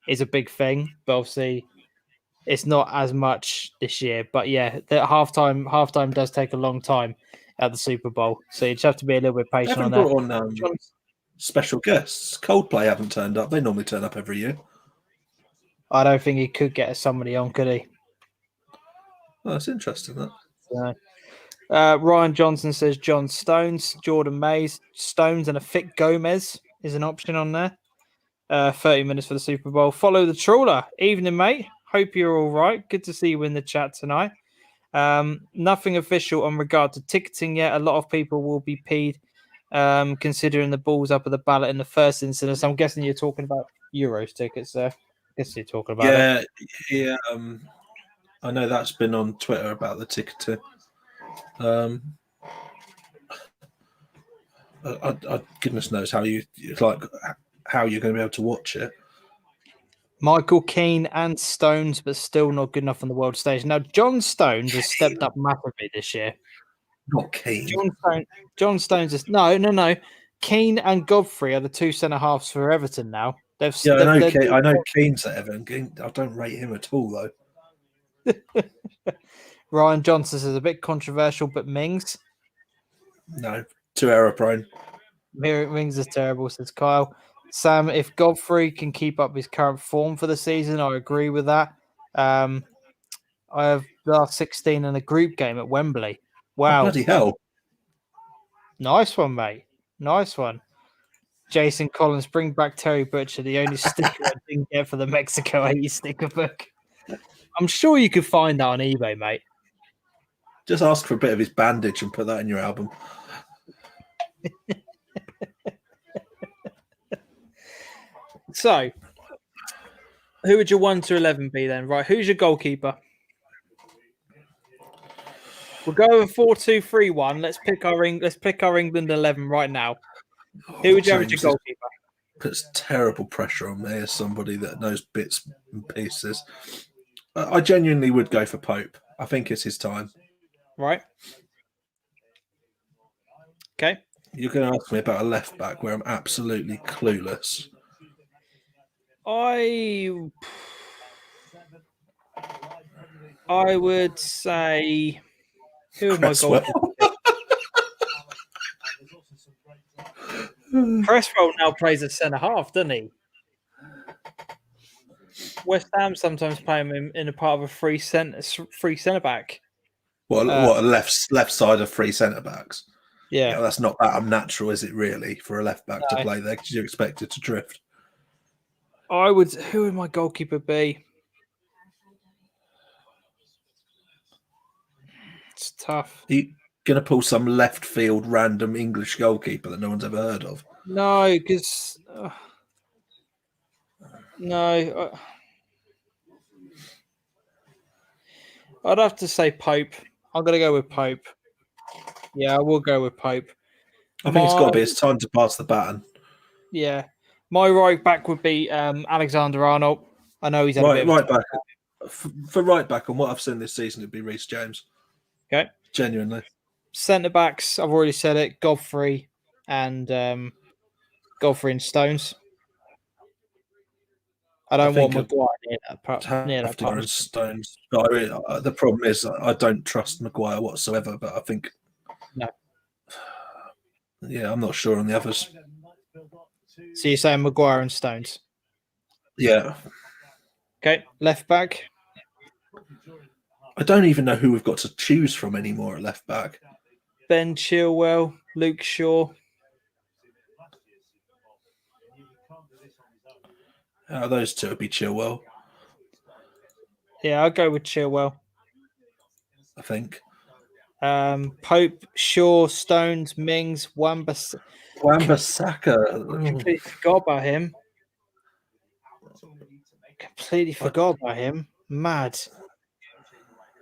is a big thing. But obviously, it's not as much this year. But yeah, the halftime does take a long time at the Super Bowl, so you just have to be a little bit
They
patient
haven't
on that.
brought on special guests. Coldplay haven't turned up. They normally turn up every year.
I don't think he could get somebody on, could he?
Oh, that's interesting. That.
So, Ryan Johnson says John Stones, Jordan Mays, Stones, and a Fit Gomez is an option on there. 30 minutes for the Super Bowl. Follow the trawler. Evening, mate. Hope you're all right. Good to see you in the chat tonight. Nothing official on regard to ticketing yet. A lot of people will be paid, considering the balls up at the ballot in the first instance. I'm guessing you're talking about Euros tickets there. I guess you're talking about it.
Yeah. I know that's been on Twitter about the ticketing. Goodness knows how you're going to be able to watch it.
Michael Keane and Stones, but still not good enough on the world stage. Now, John Stones has stepped up massively this year.
Not Keane.
John Stones is no. Keane and Godfrey are the two centre halves for Everton now.
I know Keane's at Everton. I don't rate him at all, though.
Ryan Johnson says a bit controversial, but Mings.
No, too error prone.
Mings is terrible, says Kyle. Sam, if Godfrey can keep up his current form for the season, I agree with that. I have last 16 in a group game at Wembley. Wow.
Oh, bloody hell.
Nice one, mate. Nice one. Jason Collins, bring back Terry Butcher, the only sticker I didn't get for the Mexico 80 sticker book. I'm sure you could find that on eBay, mate.
Just ask for a bit of his bandage and put that in your album.
So, who would your 1 to 11 be then? Right, who's your goalkeeper? We'll go with 4-2-3-1. Let's pick our England 11 right now. Who would you have as your goalkeeper?
Puts terrible pressure on me as somebody that knows bits and pieces. I genuinely would go for Pope. I think it's his time.
Right. Okay.
You're going to ask me about a left back where I'm absolutely clueless.
I would say who am I going? Cresswell now plays at centre half, doesn't he? West Ham sometimes play him in a part of a free centre back.
What left side of three centre backs?
Yeah,
that's not that unnatural, is it? Really, for a left back to play there, because you expect it to drift.
Who would my goalkeeper be? It's tough.
Are you going to pull some left field random English goalkeeper that no one's ever heard of?
No, because I'd have to say Pope. I'm going to go with Pope. Yeah, I will go with Pope.
I think it's got to be. It's time to pass the baton.
Yeah. My right back would be Alexander Arnold. I know he's had a bit
right back. For right back, on what I've seen this season, it'd be Reece James.
Okay.
Genuinely.
Centre backs, I've already said it. Godfrey and Stones. I don't want Maguire near that part.
Stones. The problem is I don't trust Maguire whatsoever, but I think
no.
Yeah, I'm not sure on the others.
So you're saying Maguire and Stones?
Yeah.
Okay, left back.
I don't even know who we've got to choose from anymore at left back.
Ben Chilwell, Luke Shaw.
Those two would be Chilwell.
Yeah, I'll go with Chilwell.
I think.
Pope, Shaw, Stones, Mings,
Wan-Bissaka.
Completely forgot about him. Completely forgot about him. Mad.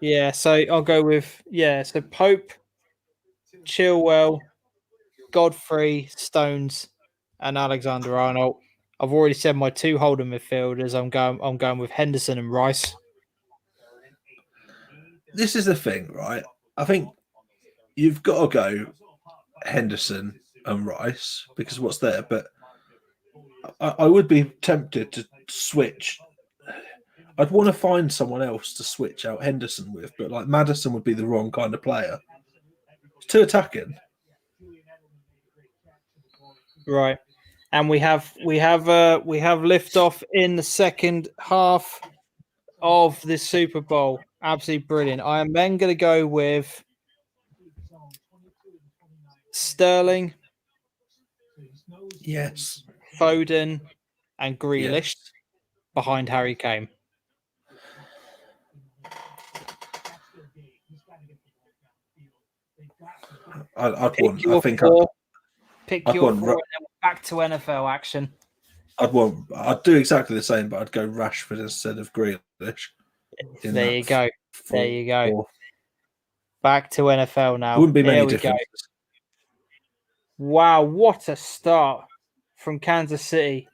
Yeah, so I'll go with so Pope, Chilwell, Godfrey, Stones, and Alexander Arnold. I've already said my 2 holding midfielders. I'm going with Henderson and Rice.
This is the thing, right? I think you've got to go Henderson and Rice because what's there, but I would be tempted to switch. I'd want to find someone else to switch out Henderson with, but like Maddison would be the wrong kind of player. It's too attacking.
Right. And we have liftoff in the second half of this Super Bowl. Absolutely brilliant. I am then going to go with Sterling,
Yes.
Foden, and Grealish behind Harry Kane.
I'd
Pick
want.
your
I think
four. Pick
I'd
your
want.
four and then back to NFL action.
I'd do exactly the same, but I'd go Rashford instead of Grealish.
There you go. There you go. Back to NFL now.
Wouldn't be many
Here we
differences.
go. Wow, what a start from Kansas City.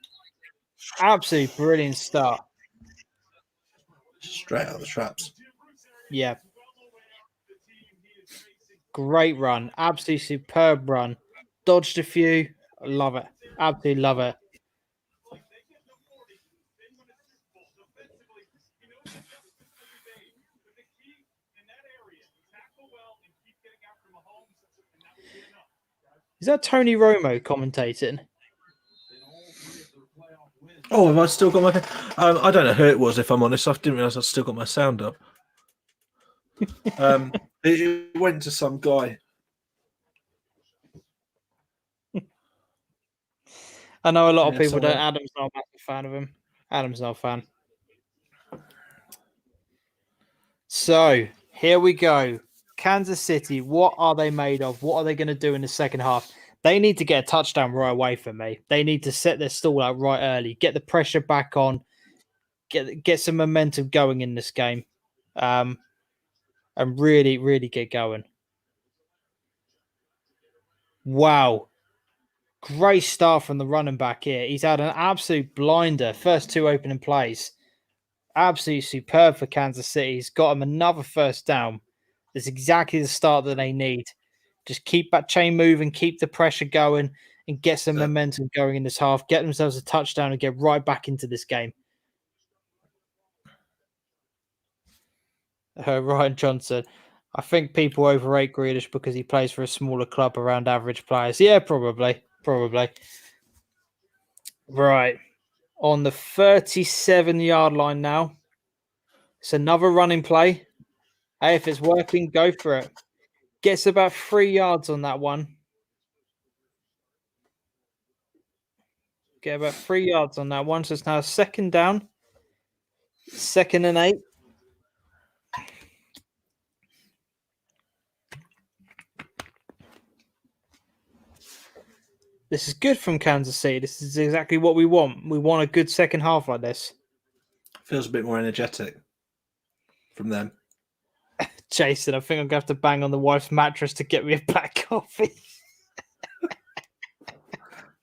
Absolutely brilliant start.
Straight out of the traps.
Yeah. Great run. Absolutely superb run. Dodged a few. Love it. Absolutely love it. Is that Tony Romo commentating?
Oh, have I still got my? I don't know who it was. If I'm honest, I didn't realize I'd still got my sound up. It went to some guy.
I know a lot of people don't. Adam's not a massive fan of him. Adam's not a fan. So here we go. Kansas City, what are they made of? What are they going to do in the second half? They need to get a touchdown right away for me. They need to set their stall out right early, get the pressure back on, get some momentum going in this game, and really, really get going. Wow. Great start from the running back here. He's had an absolute blinder. First 2 opening plays. Absolutely superb for Kansas City. He's got him another first down. That's exactly the start that they need. Just keep that chain moving, keep the pressure going, and get some momentum going in this half. Get themselves a touchdown and get right back into this game. Ryan Johnson. I think people overrate Grealish because he plays for a smaller club around average players. Yeah, probably. Right. On the 37-yard line now. It's another running play. Hey, if it's working, go for it. Gets about 3 yards on that one. Get about 3 yards on that one. So it's now 2nd down. 2nd and 8. This is good from Kansas City. This is exactly what we want. We want a good second half like this.
Feels a bit more energetic from them.
Jason, I think I'm going to have to bang on the wife's mattress to get me a black coffee.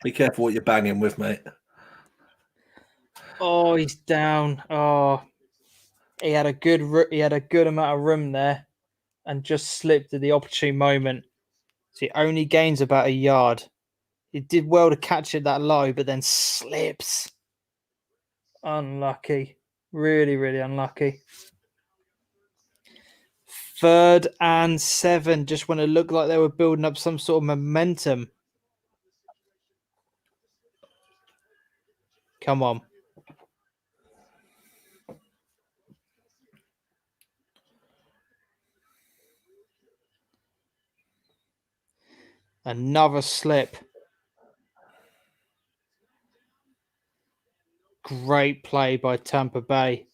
Be careful what you're banging with, mate.
Oh, he's down. Oh, he had a good amount of room there, and just slipped at the opportune moment. So he only gains about a yard. He did well to catch it that low, but then slips. Unlucky. Really, really unlucky. 3rd and 7. Just when it looked like they were building up some sort of momentum. Come on. Another slip. Great play by Tampa Bay.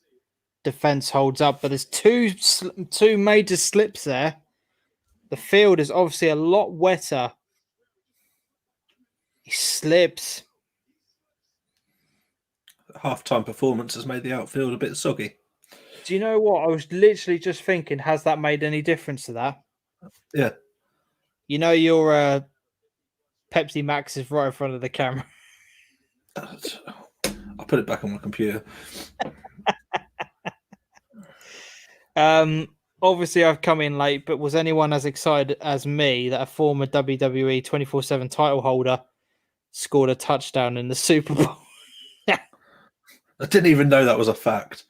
Defense holds up, but there's two major slips there. The field is obviously a lot wetter. He slips.
Half-time performance has made the outfield a bit soggy.
Do you know what? I was literally just thinking, has that made any difference to that?
Yeah.
You know, your Pepsi Max is right in front of the camera.
I'll put it back on my computer.
Obviously, I've come in late, but was anyone as excited as me that a former WWE 24/7 title holder scored a touchdown in the Super Bowl?
I didn't even know that was a fact.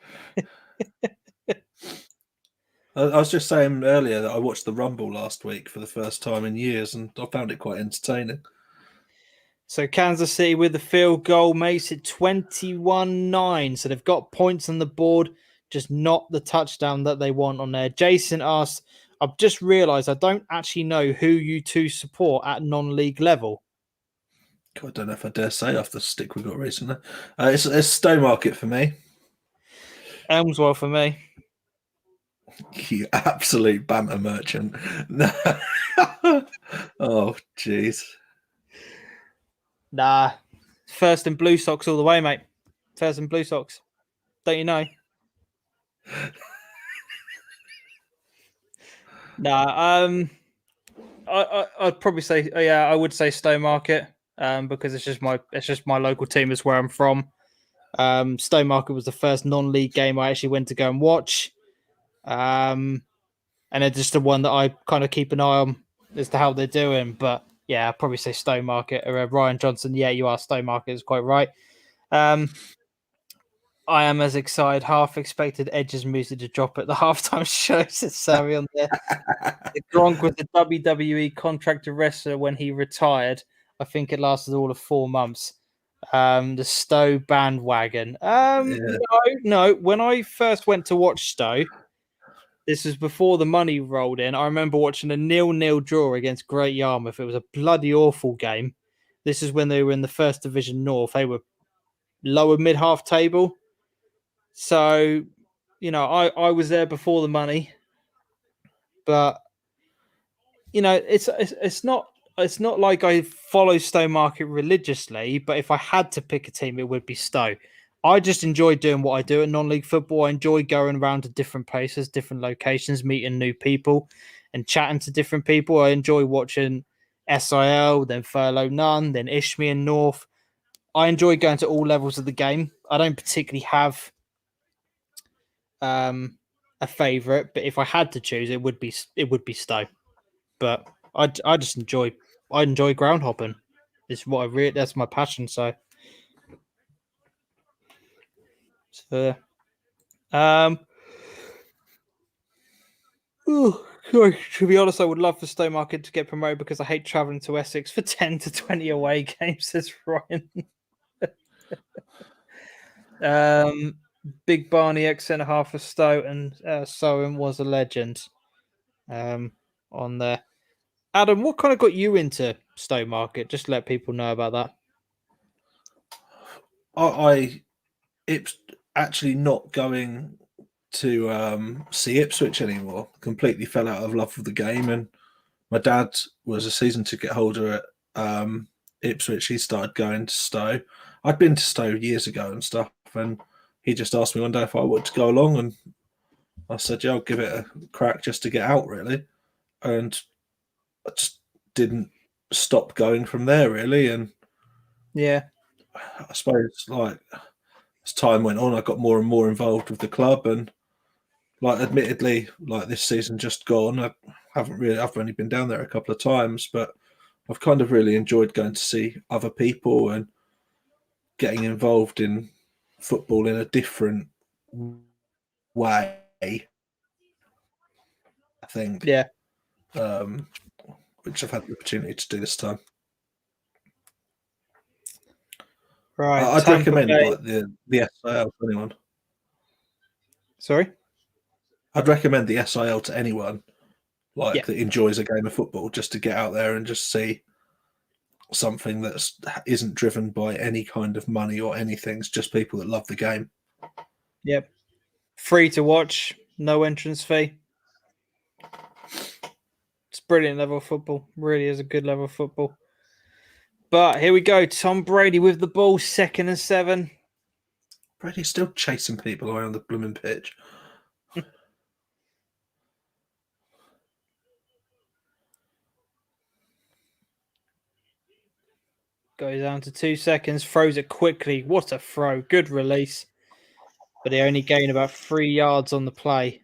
I was just saying earlier that I watched the Rumble last week for the first time in years, and I found it quite entertaining.
So Kansas City with the field goal makes it 21-9. So they've got points on the board, just not the touchdown that they want on there. Jason asks, I've just realised I don't actually know who you two support at non-league level.
I don't know if I dare say off the stick we got recently. It's Stowmarket for me.
Elmswell for me.
You absolute banter merchant. Oh, jeez.
Nah. First and Blue Sox all the way, mate. First and Blue Sox. Don't you know? Nah. I'd probably say, I would say Stowmarket, because it's just my local team is where I'm from. Stowmarket was the first non-league game I actually went to go and watch. And it's just the one that I kind of keep an eye on as to how they're doing. But yeah, I'd probably say Stowmarket or Ryan Johnson. Yeah, you are. Stowmarket is quite right. I am as excited. Half expected Edge's music to drop at the halftime show, says Sammy on there. Gronk was the WWE contracted wrestler when he retired. I think it lasted all of 4 months. The Stowe bandwagon. No. When I first went to watch Stowe, this was before the money rolled in. I remember watching a 0-0 draw against Great Yarmouth. It was a bloody awful game. This is when they were in the First Division North. They were lower mid-half table. So, I was there before the money. But, it's not like I follow Stowmarket religiously, but if I had to pick a team, it would be Stowe. I just enjoy doing what I do in non-league football. I enjoy going around to different places, different locations, meeting new people and chatting to different people. I enjoy watching SIL, then Furlough None, then Ishmi and North. I enjoy going to all levels of the game. I don't particularly have a favourite, but if I had to choose, it would be Stowe. But I just enjoy ground hopping. It's what that's my passion. So to be honest, I would love for Stowmarket to get promoted because I hate travelling to Essex for 10 to 20 away games, says Ryan. Big Barney ex centre half of Stowe and Sowen was a legend. On there. Adam, what kind of got you into Stowmarket? Just let people know about that.
It's actually not going to see Ipswich anymore. Completely fell out of love with the game, and my dad was a season ticket holder at Ipswich. He started going to Stowe. I'd been to Stowe years ago and stuff, and he just asked me one day if I wanted to go along, and I said, yeah, I'll give it a crack just to get out, really. And I just didn't stop going from there, really. And
yeah,
I suppose as time went on, I got more and more involved with the club, and admittedly, this season just gone, I've only been down there a couple of times, but I've kind of really enjoyed going to see other people and getting involved in football in a different way, I think.
Yeah.
Which I've had the opportunity to do this time.
Right.
I'd recommend the SIL to anyone.
Sorry?
I'd recommend the SIL to anyone that enjoys a game of football, just to get out there and just see something that isn't driven by any kind of money or anything. It's just people that love the game.
Yep. Free to watch, no entrance fee. It's brilliant level of football. Really is a good level of football. But here we go. Tom Brady with the ball, 2nd and 7.
Brady's still chasing people around the blooming pitch.
Goes down to 2 seconds. Throws it quickly. What a throw. Good release. But they only gain about 3 yards on the play.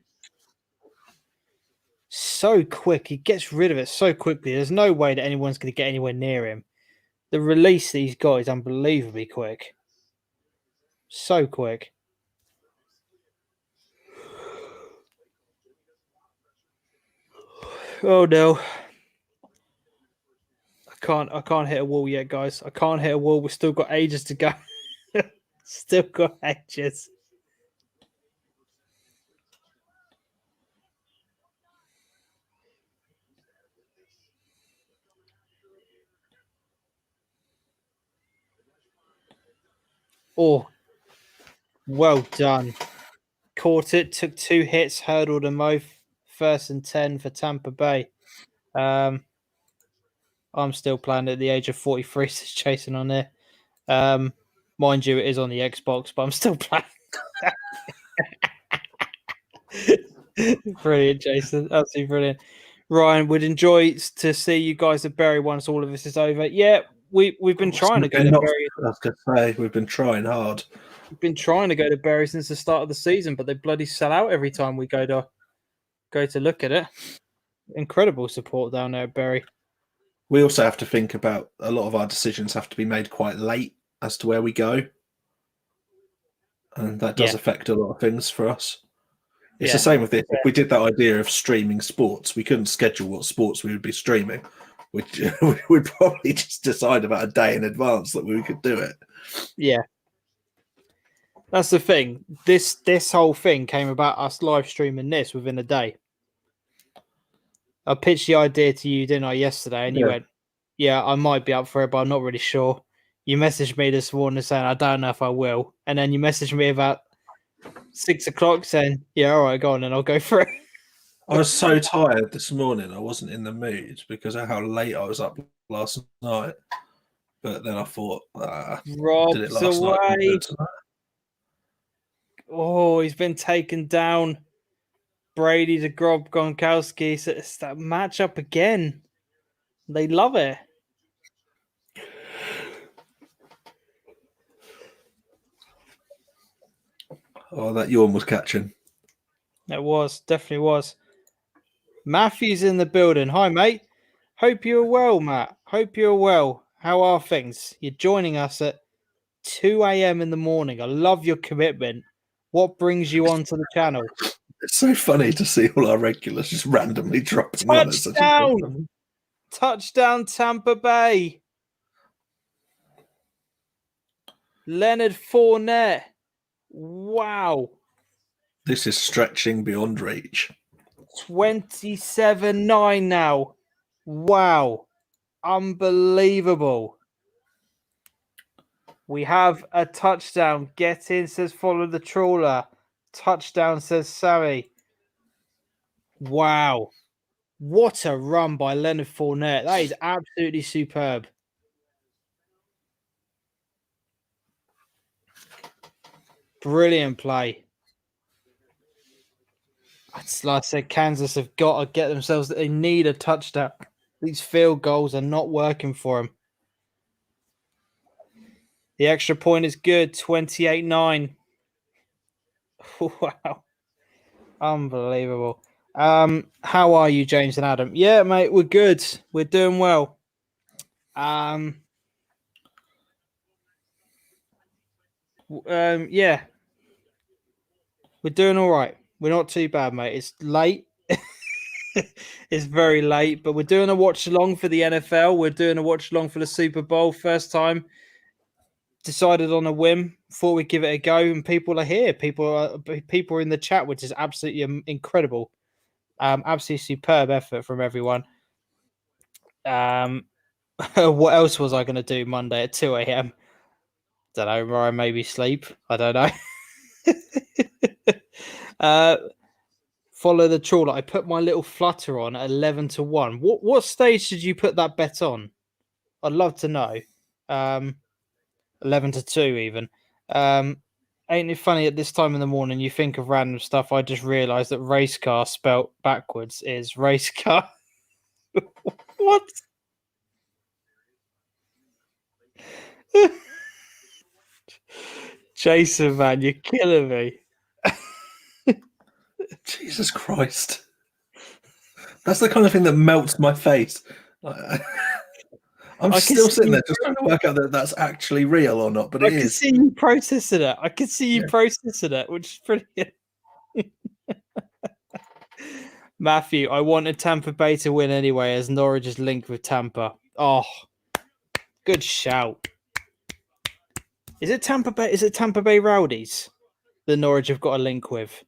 So quick. He gets rid of it so quickly. There's no way that anyone's going to get anywhere near him. The release that he's got is unbelievably quick. So quick. Oh no. I can't hit a wall yet, guys. I can't hit a wall. We've still got ages to go. Still got ages. Oh, well done. Caught it, took 2 hits, hurdled them both. 1st and 10 for Tampa Bay. I'm still playing at the age of 43, says Jason on there. Mind you, it is on the Xbox, but I'm still playing. Brilliant, Jason. Absolutely brilliant. Ryan, would enjoy to see you guys at Bury once all of this is over. Yeah, we've been trying to go to Bury.
I was going to say, we've been trying hard.
We've been trying to go to Bury since the start of the season, but they bloody sell out every time we go to look at it. Incredible support down there at Bury.
We also have to think about a lot of our decisions have to be made quite late as to where we go. And that does affect a lot of things for us. It's the same with this. If we did that idea of streaming sports, we couldn't schedule what sports we would be streaming. We'd probably just decide about a day in advance that we could do it.
Yeah. That's the thing. This whole thing came about us live streaming this within a day. I pitched the idea to you, didn't I, yesterday? And you went, yeah, I might be up for it, but I'm not really sure. You messaged me this morning saying, I don't know if I will. And then you messaged me about 6 o'clock saying, yeah, all right, go on, and I'll go for it.
I was so tired this morning. I wasn't in the mood because of how late I was up last night. But then I thought,
Rob's
did it last
away.
night.
Oh, he's been taken down. Brady to Gronkowski. So it's that matchup again. They love it.
Oh, that yawn was catching.
It was. Definitely was. Matthew's in the building. Hi, mate. Hope you're well, Matt. Hope you're well. How are things? You're joining us at 2 a.m. in the morning. I love your commitment. What brings you onto the channel?
It's so funny to see all our regulars just randomly dropping on us.
Touchdown! Touchdown, Tampa Bay. Leonard Fournette. Wow.
This is stretching beyond reach.
27-9 now. Wow. Unbelievable. We have a touchdown. Get in, says follow the trawler. Touchdown, says Sammy. Wow. What a run by Leonard Fournette. That is absolutely superb. Brilliant play. It's like I said, Kansas have got to get themselves. They need a touchdown. These field goals are not working for them. The extra point is good. 28-9. Wow. Unbelievable. How are you, James and Adam? Yeah, mate, we're good. We're doing well. Yeah. We're doing all right. We're not too bad, mate. It's late. It's very late, but we're doing a watch along for the NFL. We're doing a watch along for the Super Bowl. First time. Decided on a whim. Thought we'd give it a go, and people are here. People are in the chat, which is absolutely incredible. Absolutely superb effort from everyone. What else was I going to do Monday at 2 a.m.? Don't know. Ryan, maybe sleep. I don't know. Follow the trawler. I put my little flutter on at 11-1. What stage did you put that bet on? I'd love to know. 11-2 even. Ain't it funny at this time in the morning you think of random stuff? I just realised that race car spelt backwards is race car. What? Jason, man, you're killing me.
Jesus Christ. That's the kind of thing that melts my face. I'm
I can
still
see
sitting
you-
there just trying to work out that that's actually real or not, but
I
it
can
is.
see you processing it. I can see you
Yeah.
processing it, which is brilliant. Matthew, I wanted Tampa Bay to win anyway, as Norwich is linked with Tampa. Oh, good shout. Is it Tampa Bay? Is it Tampa Bay Rowdies that Norwich have got a link with?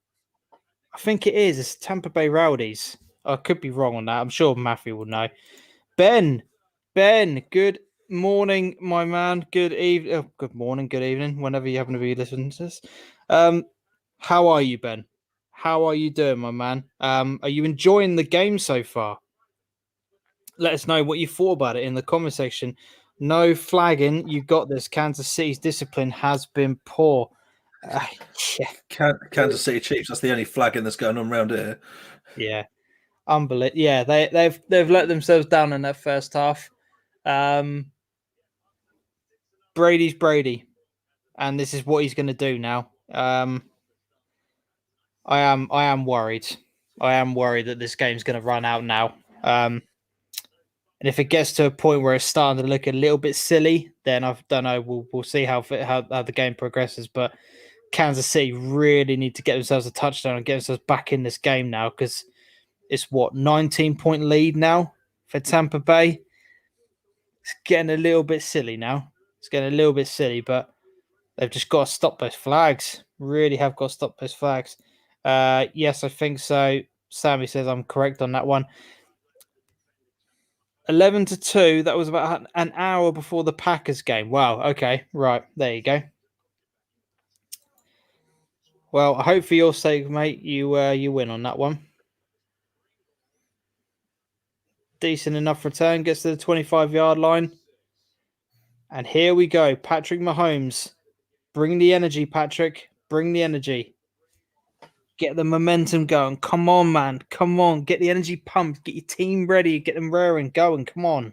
I think it is. It's Tampa Bay Rowdies. I could be wrong on that. I'm sure Matthew will know. Ben, good morning, my man. Good evening. Oh, good morning, good evening, whenever you happen to be listening to this. How are you, Ben? How are you doing, my man? Are you enjoying the game so far? Let us know what you thought about it in the comment section. No flagging. You got this. Kansas City's discipline has been poor. Yeah.
Kansas City Chiefs, that's the only flagging that's going on around here.
Yeah. Unbelievable. Yeah, they've let themselves down in that first half. Brady's Brady, and this is what he's going to do now. I am worried. I am worried that this game's going to run out now. And if it gets to a point where it's starting to look a little bit silly, then I don't know. We'll see how the game progresses. But Kansas City really need to get themselves a touchdown and get themselves back in this game now, because it's 19-point lead now for Tampa Bay. It's getting a little bit silly now. It's getting a little bit silly, but they've just got to stop those flags. Really have got to stop those flags. Yes, I think so. Sammy says I'm correct on that one. 11-2. That was about an hour before the Packers game. Wow. Okay. Right. There you go. Well, I hope for your sake, mate, you win on that one. Decent enough return. Gets to the 25-yard line. And here we go. Patrick Mahomes. Bring the energy, Patrick. Bring the energy. Get the momentum going. Come on, man. Come on. Get the energy pumped. Get your team ready. Get them raring, going. Come on.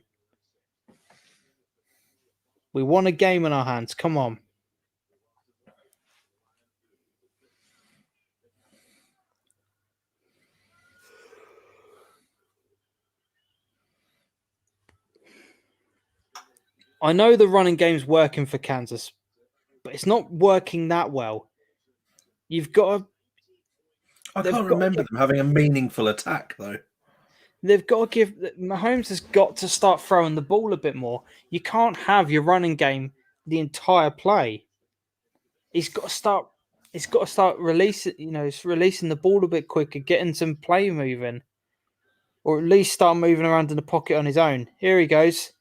We want a game in our hands. Come on. I know the running game's working for Kansas, but it's not working that well. You've got to...
I can't remember them having a meaningful attack, though.
They've got to give... Mahomes has got to start throwing the ball a bit more. You can't have your running game the entire play. He's got to start releasing, releasing the ball a bit quicker, getting some play moving, or at least start moving around in the pocket on his own. Here he goes.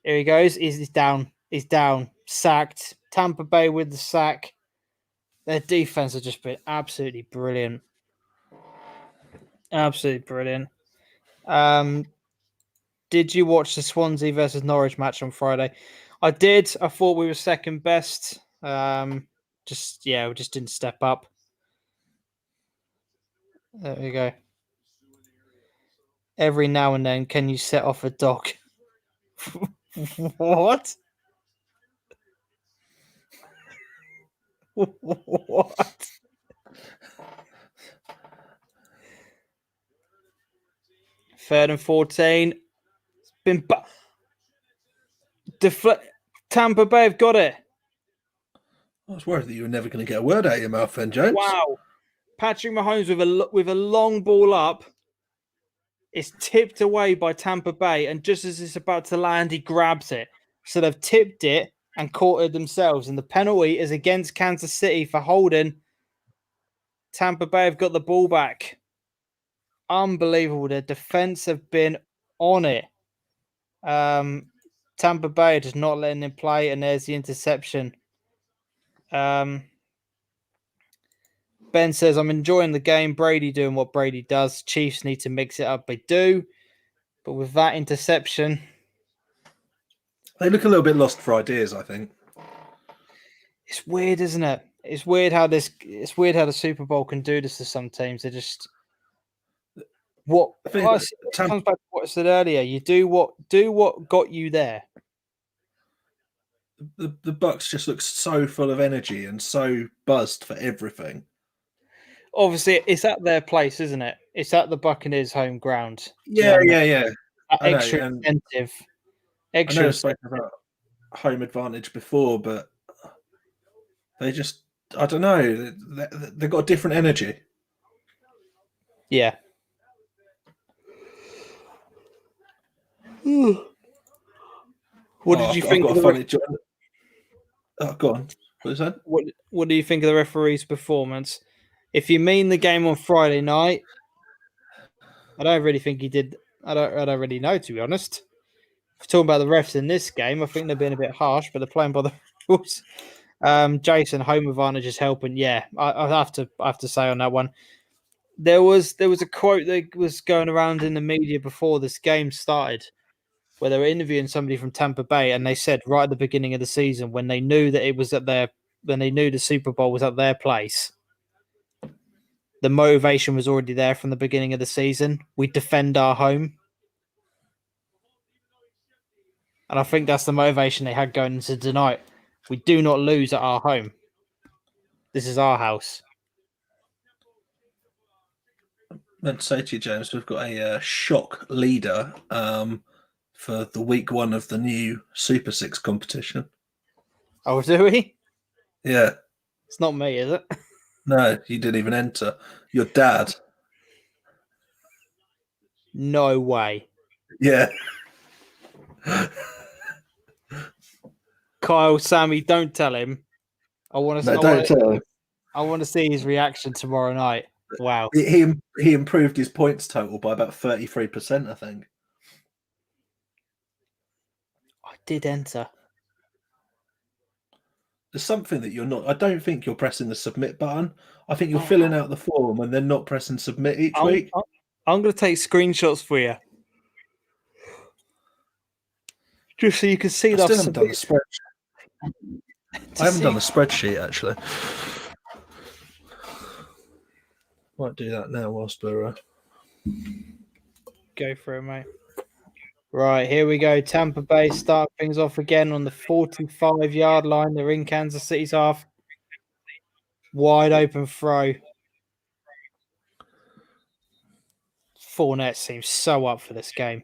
He's down. He's down. Sacked. Tampa Bay with the sack. Their defense has just been absolutely brilliant. Absolutely brilliant. Did you watch the Swansea versus Norwich match on Friday? I did. I thought we were second best. We just didn't step up. There we go. Every now and then, can you set off a dog? What? What? Third and 14. It's been Tampa Bay have got it.
I was worried that you were never going to get a word out of your mouth then, James.
Wow. Patrick Mahomes with a long ball up. It's tipped away by Tampa Bay, and just as it's about to land, he grabs it. So they've tipped it and caught it themselves. And the penalty is against Kansas City for holding. Tampa Bay have got the ball back. Unbelievable. Their defense have been on it. Tampa Bay just not letting him play, and there's the interception. Ben says, I'm enjoying the game. Brady doing what Brady does. Chiefs need to mix it up. They do. But with that interception...
They look a little bit lost for ideas, I think.
It's weird, isn't it? It's weird how the Super Bowl can do this to some teams. They just... It comes back to what I said earlier. You do what got you there.
the Bucks just look so full of energy and so buzzed for everything.
Obviously, it's at their place, isn't it? It's at the Buccaneers' home ground. Do you
Yeah,
know what I mean?
yeah, yeah.
That
I know,
extra
and
incentive.
I
Extra
know I've
incentive.
spoken about home advantage before, but they just, I don't know, they've got a different energy.
Yeah. What did you
I've
think
got
of
a
the
funny job. Oh, go on. What is that?
what do you think of the referee's performance? If you mean the game on Friday night, I don't really think he did. I don't really know, to be honest. If we're talking about the refs in this game, I think they're being a bit harsh, but they're playing by the rules. Jason, home advantage is helping. Yeah, I have to say on that one. There was a quote that was going around in the media before this game started, where they were interviewing somebody from Tampa Bay, and they said right at the beginning of the season, when they knew that it was when they knew the Super Bowl was at their place, the motivation was already there from the beginning of the season. We defend our home. And I think that's the motivation they had going into tonight. We do not lose at our home. This is our house.
Meant to say to you, James, we've got a shock leader for the week one of the new Super Six competition.
Oh, do we?
Yeah.
It's not me, is it?
No, you didn't even enter. Your dad.
No way.
Yeah.
Kyle, Sammy, don't tell him. I want
No,
to.
don't tell him.
I want to see his reaction tomorrow night. Wow.
He improved his points total by about 33%, I think.
I did enter.
There's something that you're not. I don't think you're pressing the submit button. I think you're filling out the form and then not pressing submit each week.
I'm going to take screenshots for you. Just so you can see
I
that
still
I've
haven't done the
submitted.
spreadsheet. I haven't done the spreadsheet actually. Might do that now whilst we're.
Go for it, mate. Right, here we go. Tampa Bay start things off again on the 45-yard line. They're in Kansas City's half. Wide open throw. Fournette seems so up for this game.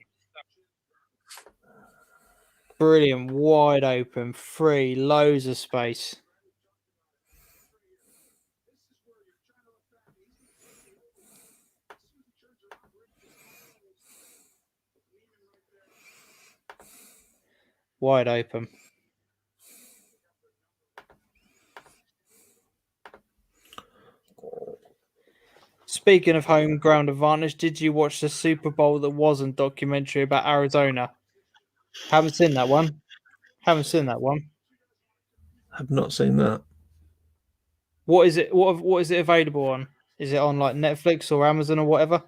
Brilliant. Wide open. Free. Loads of space. Wide open. Speaking of home ground advantage, did you watch the Super Bowl that wasn't documentary about Arizona? Haven't seen that one. Haven't seen that one.
I've not seen that.
What is it? What is it available on? Is it on like Netflix or Amazon or whatever?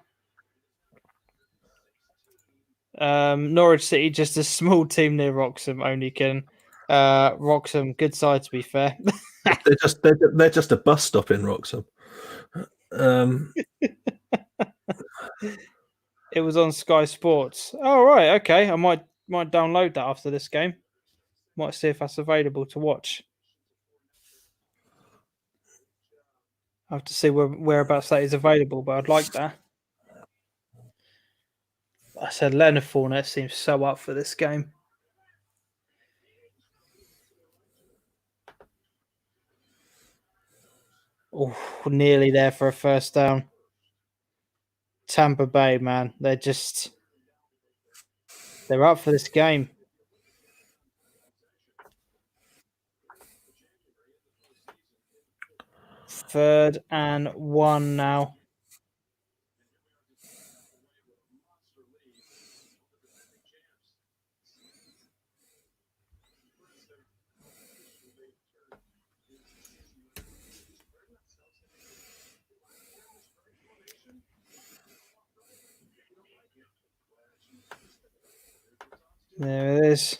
Norwich City, just a small team near Wroxham. Only can Wroxham, good side to be fair.
they're just a bus stop in Wroxham.
It was on Sky Sports. Oh right, okay. I might download that after this game. Might see if that's available to watch. I have to see whereabouts that is available, but I'd like that. I said Leonard Fournette seems so up for this game. Oh, nearly there for a first down. Tampa Bay, man, they're up for this game. Third and 1 now. There it is.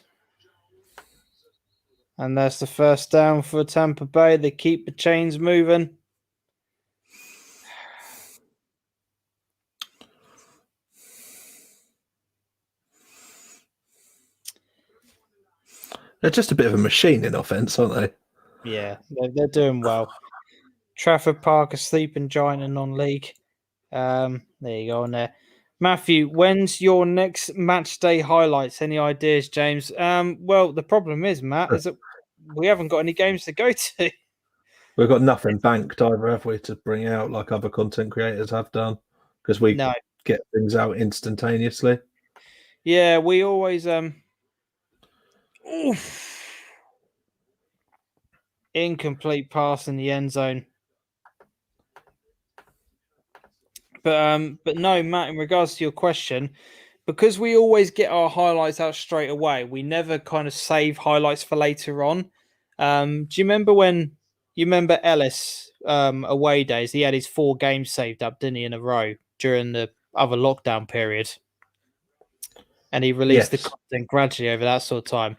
And that's the first down for Tampa Bay. They keep the chains moving.
They're just a bit of a machine in offence, aren't they?
Yeah, they're doing well. Trafford Park, a sleeping giant in non-league. There you go on there. Matthew, when's your next match day highlights? Any ideas, James? Well, the problem is, Matt, is that we haven't got any games to go to.
We've got nothing banked either, have we, to bring out like other content creators have done? Because we
No.
get things out instantaneously.
Yeah, we always incomplete pass in the end zone. But no, Matt, in regards to your question, because we always get our highlights out straight away, we never kind of save highlights for later on. Do you remember Ellis away days? He had his 4 games saved up, didn't he, in a row during the other lockdown period? And he released the
Yes.
content gradually over that sort of time.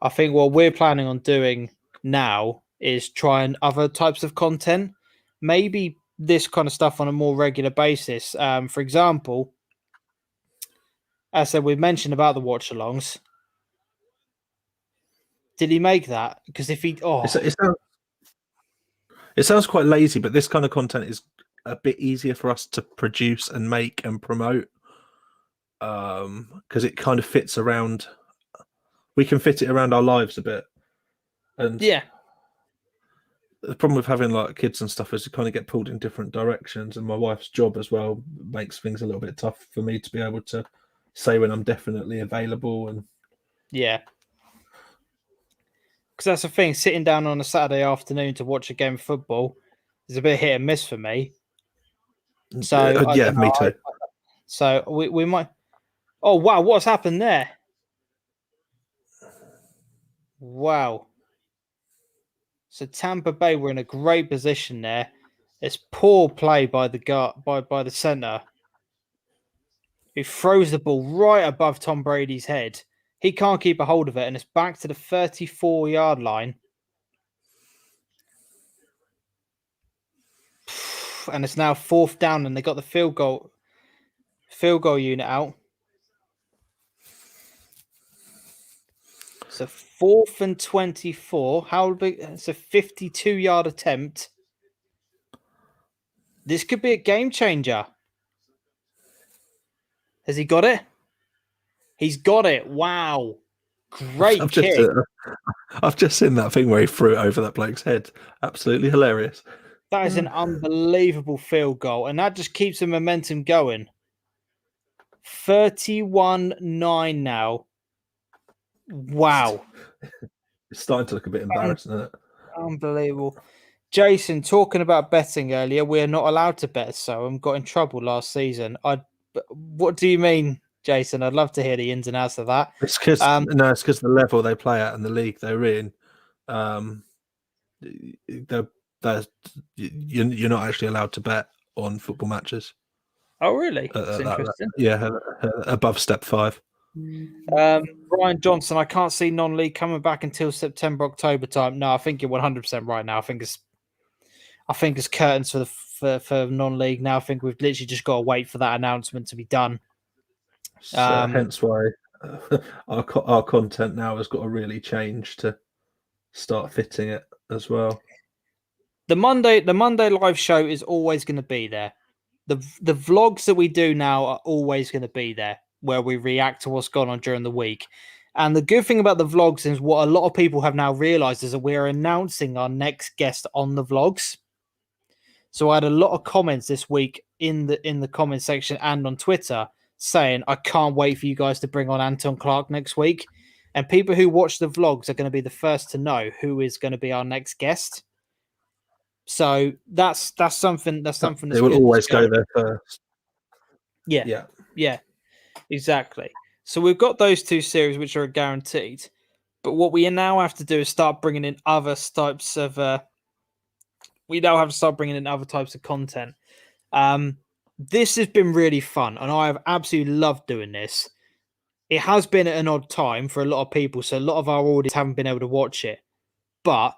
I think what we're planning on doing now is trying other types of content, maybe this kind of stuff on a more regular basis. For example, as I said, we've mentioned about the watch alongs. Did he make that? Because if he,
it sounds quite lazy, but this kind of content is a bit easier for us to produce and make and promote, because it kind of fits around. We can fit it around our lives a bit, and
yeah,
the problem with having like kids and stuff is you kind of get pulled in different directions, and my wife's job as well makes things a little bit tough for me to be able to say when I'm definitely available. And
yeah, because that's the thing. Sitting down on a Saturday afternoon to watch a game of football is a bit hit and miss for me. So
yeah, me too.
So we might. Oh wow, what's happened there? Wow. So Tampa Bay were in a great position there. It's poor play by the guard by the center, who throws the ball right above Tom Brady's head. He can't keep a hold of it, and it's back to the 34-yard line. And it's now 4th down, and they got the field goal unit out. So 4th and 24. How big? It's a 52-yard attempt. This could be a game changer. Has he got it? He's got it. Wow. Great kick.
I've just seen that thing where he threw it over that bloke's head. Absolutely hilarious.
That is an unbelievable field goal, and that just keeps the momentum going. 31-9 now. Wow.
It's starting to look a bit embarrassing, isn't it?
Unbelievable. Jason, talking about betting earlier, we're not allowed to bet, so I got in trouble last season. What do you mean, Jason? I'd love to hear the ins and outs of that.
It's because the level they play at and the league they're in. You're not actually allowed to bet on football matches.
Oh, really? That's interesting.
Above step 5.
Brian Johnson, I can't see non-league coming back until September, October time. No, I think you're 100% right now. I think it's curtains for non-league now. I think we've literally just got to wait for that announcement to be done.
So hence why our content now has got to really change to start fitting it as well.
The Monday live show is always going to be there. The vlogs that we do now are always going to be there, where we react to what's gone on during the week. And the good thing about the vlogs is what a lot of people have now realized is that we're announcing our next guest on the vlogs. So I had a lot of comments this week in the comment section and on Twitter saying, I can't wait for you guys to bring on Anton Clark next week. And people who watch the vlogs are going to be the first to know who is going to be our next guest. So that's something that's
they will always go there first.
Yeah, exactly. So we've got those 2 series which are guaranteed, but what we now have to do is start bringing in other types of content. This has been really fun, and I have absolutely loved doing this. It has been at an odd time for a lot of people, so a lot of our audience haven't been able to watch it, but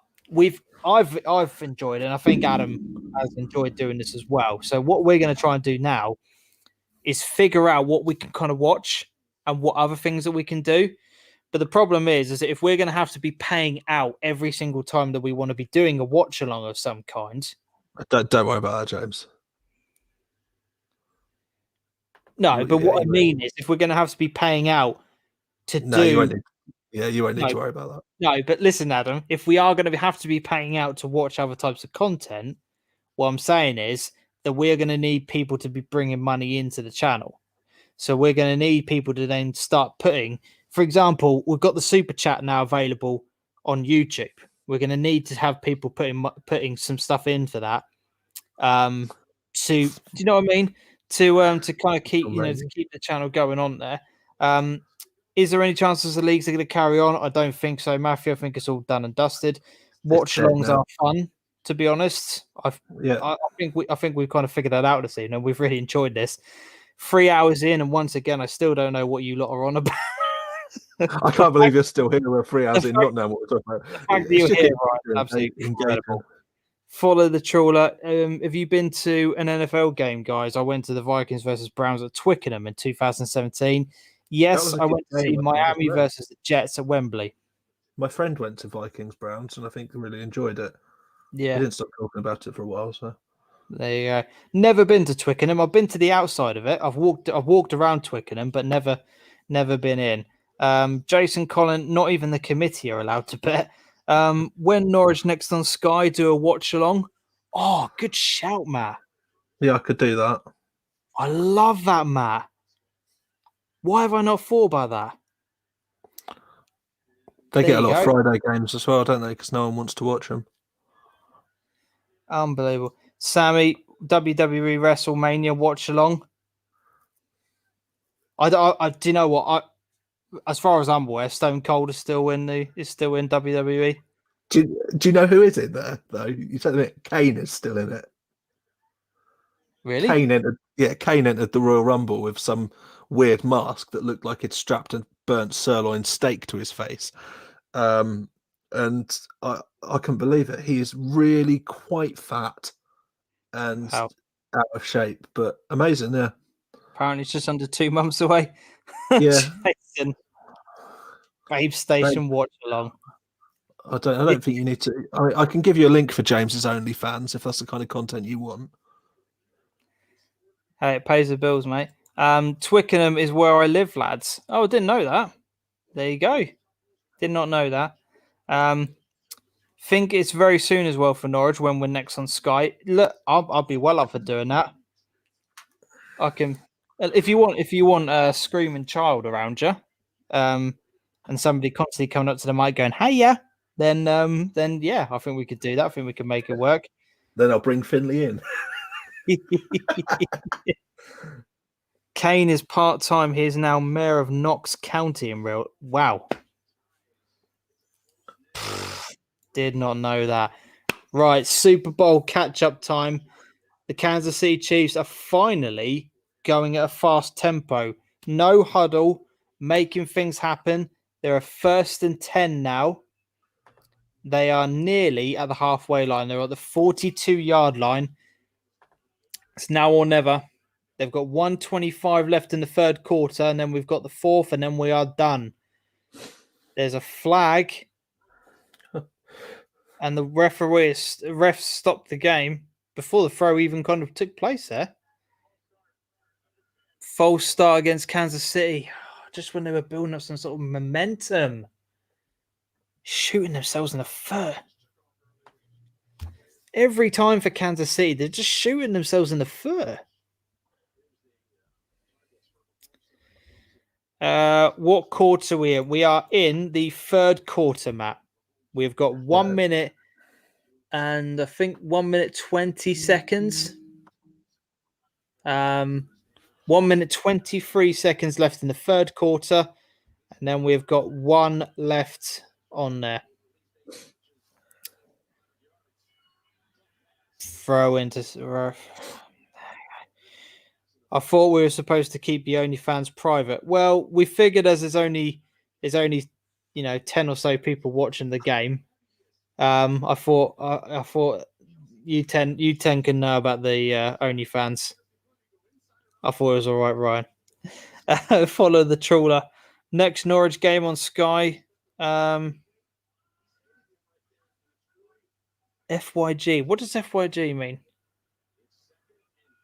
I've enjoyed it, and I think Adam has enjoyed doing this as well. So what we're going to try and do now is figure out what we can kind of watch and what other things that we can do. But the problem is that if we're going to have to be paying out every single time that we want to be doing a watch along of some kind,
Don't worry about that, James.
no. But what I mean is, if we're going to have to be paying out to do,
you won't need. Yeah, you won't need to worry about that.
No, but listen, Adam, if we are going to have to be paying out to watch other types of content, what I'm saying is that we're going to need people to be bringing money into the channel. So we're going to need people to then start putting, for example, we've got the super chat now available on YouTube. We're going to need to have people putting some stuff in for that. Do you know what I mean? To kind of keep to keep the channel going on there. Is there any chances the leagues are going to carry on? I don't think so, Matthew. I think it's all done and dusted. Watch-alongs are fun, to be honest. I think we've kind of figured that out this evening. We've really enjoyed this. 3 hours in, and once again, I still don't know what you lot are on about.
I can't believe you're still here. We're 3 hours in, not knowing what we're talking about.
The fact that you're here, right? Absolutely incredible. Follow the trawler. Have you been to an NFL game, guys? I went to the Vikings versus Browns at Twickenham in 2017. Yes, I went to see Miami versus the Jets at Wembley.
My friend went to Vikings Browns, and I think he really enjoyed it.
Yeah,
he didn't stop talking about it for a while. So
there you go. Never been to Twickenham. I've been to the outside of it. I've walked around Twickenham, but never been in. Jason Collin, not even the committee are allowed to bet. When Norwich next on Sky do a watch along. Oh, good shout, Matt.
Yeah, I could do that.
I love that, Matt. Why have I not thought about that?
They get a lot of Friday games as well, don't they? Because no one wants to watch them.
Unbelievable. Sammy, WWE WrestleMania watch along. I do you know what? As far as I'm aware, Stone Cold is still in WWE.
Do you know who is in there though? You said it. Kane is still in it.
Really?
Kane entered the Royal Rumble with some weird mask that looked like it strapped a burnt sirloin steak to his face. And I couldn't believe it. He is really quite fat and out of shape, but amazing, yeah.
Apparently it's just under 2 months away.
Yeah.
Babe Station watch along.
I don't think you need to. I can give you a link for James's OnlyFans if that's the kind of content you want.
Hey, it pays the bills, mate. Twickenham is where I live, lads. Oh, I didn't know that. There you go. Did not know that. Think it's very soon as well for Norwich when we're next on Sky. Look, I'll be well up for doing that. I can, if you want a screaming child around you, and somebody constantly coming up to the mic going, "Hey, yeah," then yeah, I think we could do that. I think we can make it work.
Then I'll bring Finley in.
Kane is part-time. He is now mayor of Knox County in real. Wow. Did not know that. Right, Super Bowl catch-up time. The Kansas City Chiefs are finally going at a fast tempo. No huddle, making things happen. They're a 1st and 10 now. They are nearly at the halfway line. They're at the 42-yard line. It's now or never. They've got 1:25 left in the 3rd quarter, and then we've got the 4th, and then we are done. There's a flag, and the refs stopped the game before the throw even kind of took place there. False start against Kansas City. Just when they were building up some sort of momentum. Shooting themselves in the foot. Every time for Kansas City, they're just shooting themselves in the foot. What quarter are we in? We are in the 3rd quarter, Matt. We've got 1 minute and I think 1 minute 20 seconds. 1 minute 23 seconds left in the 3rd quarter, and then we've got 1 left on there. Throw into. I thought we were supposed to keep the OnlyFans private. Well, we figured as there's only 10 or so people watching the game. I thought you 10 can know about the OnlyFans. I thought it was all right, Ryan. Follow the trawler. Next Norwich game on Sky. FYG. What does FYG mean?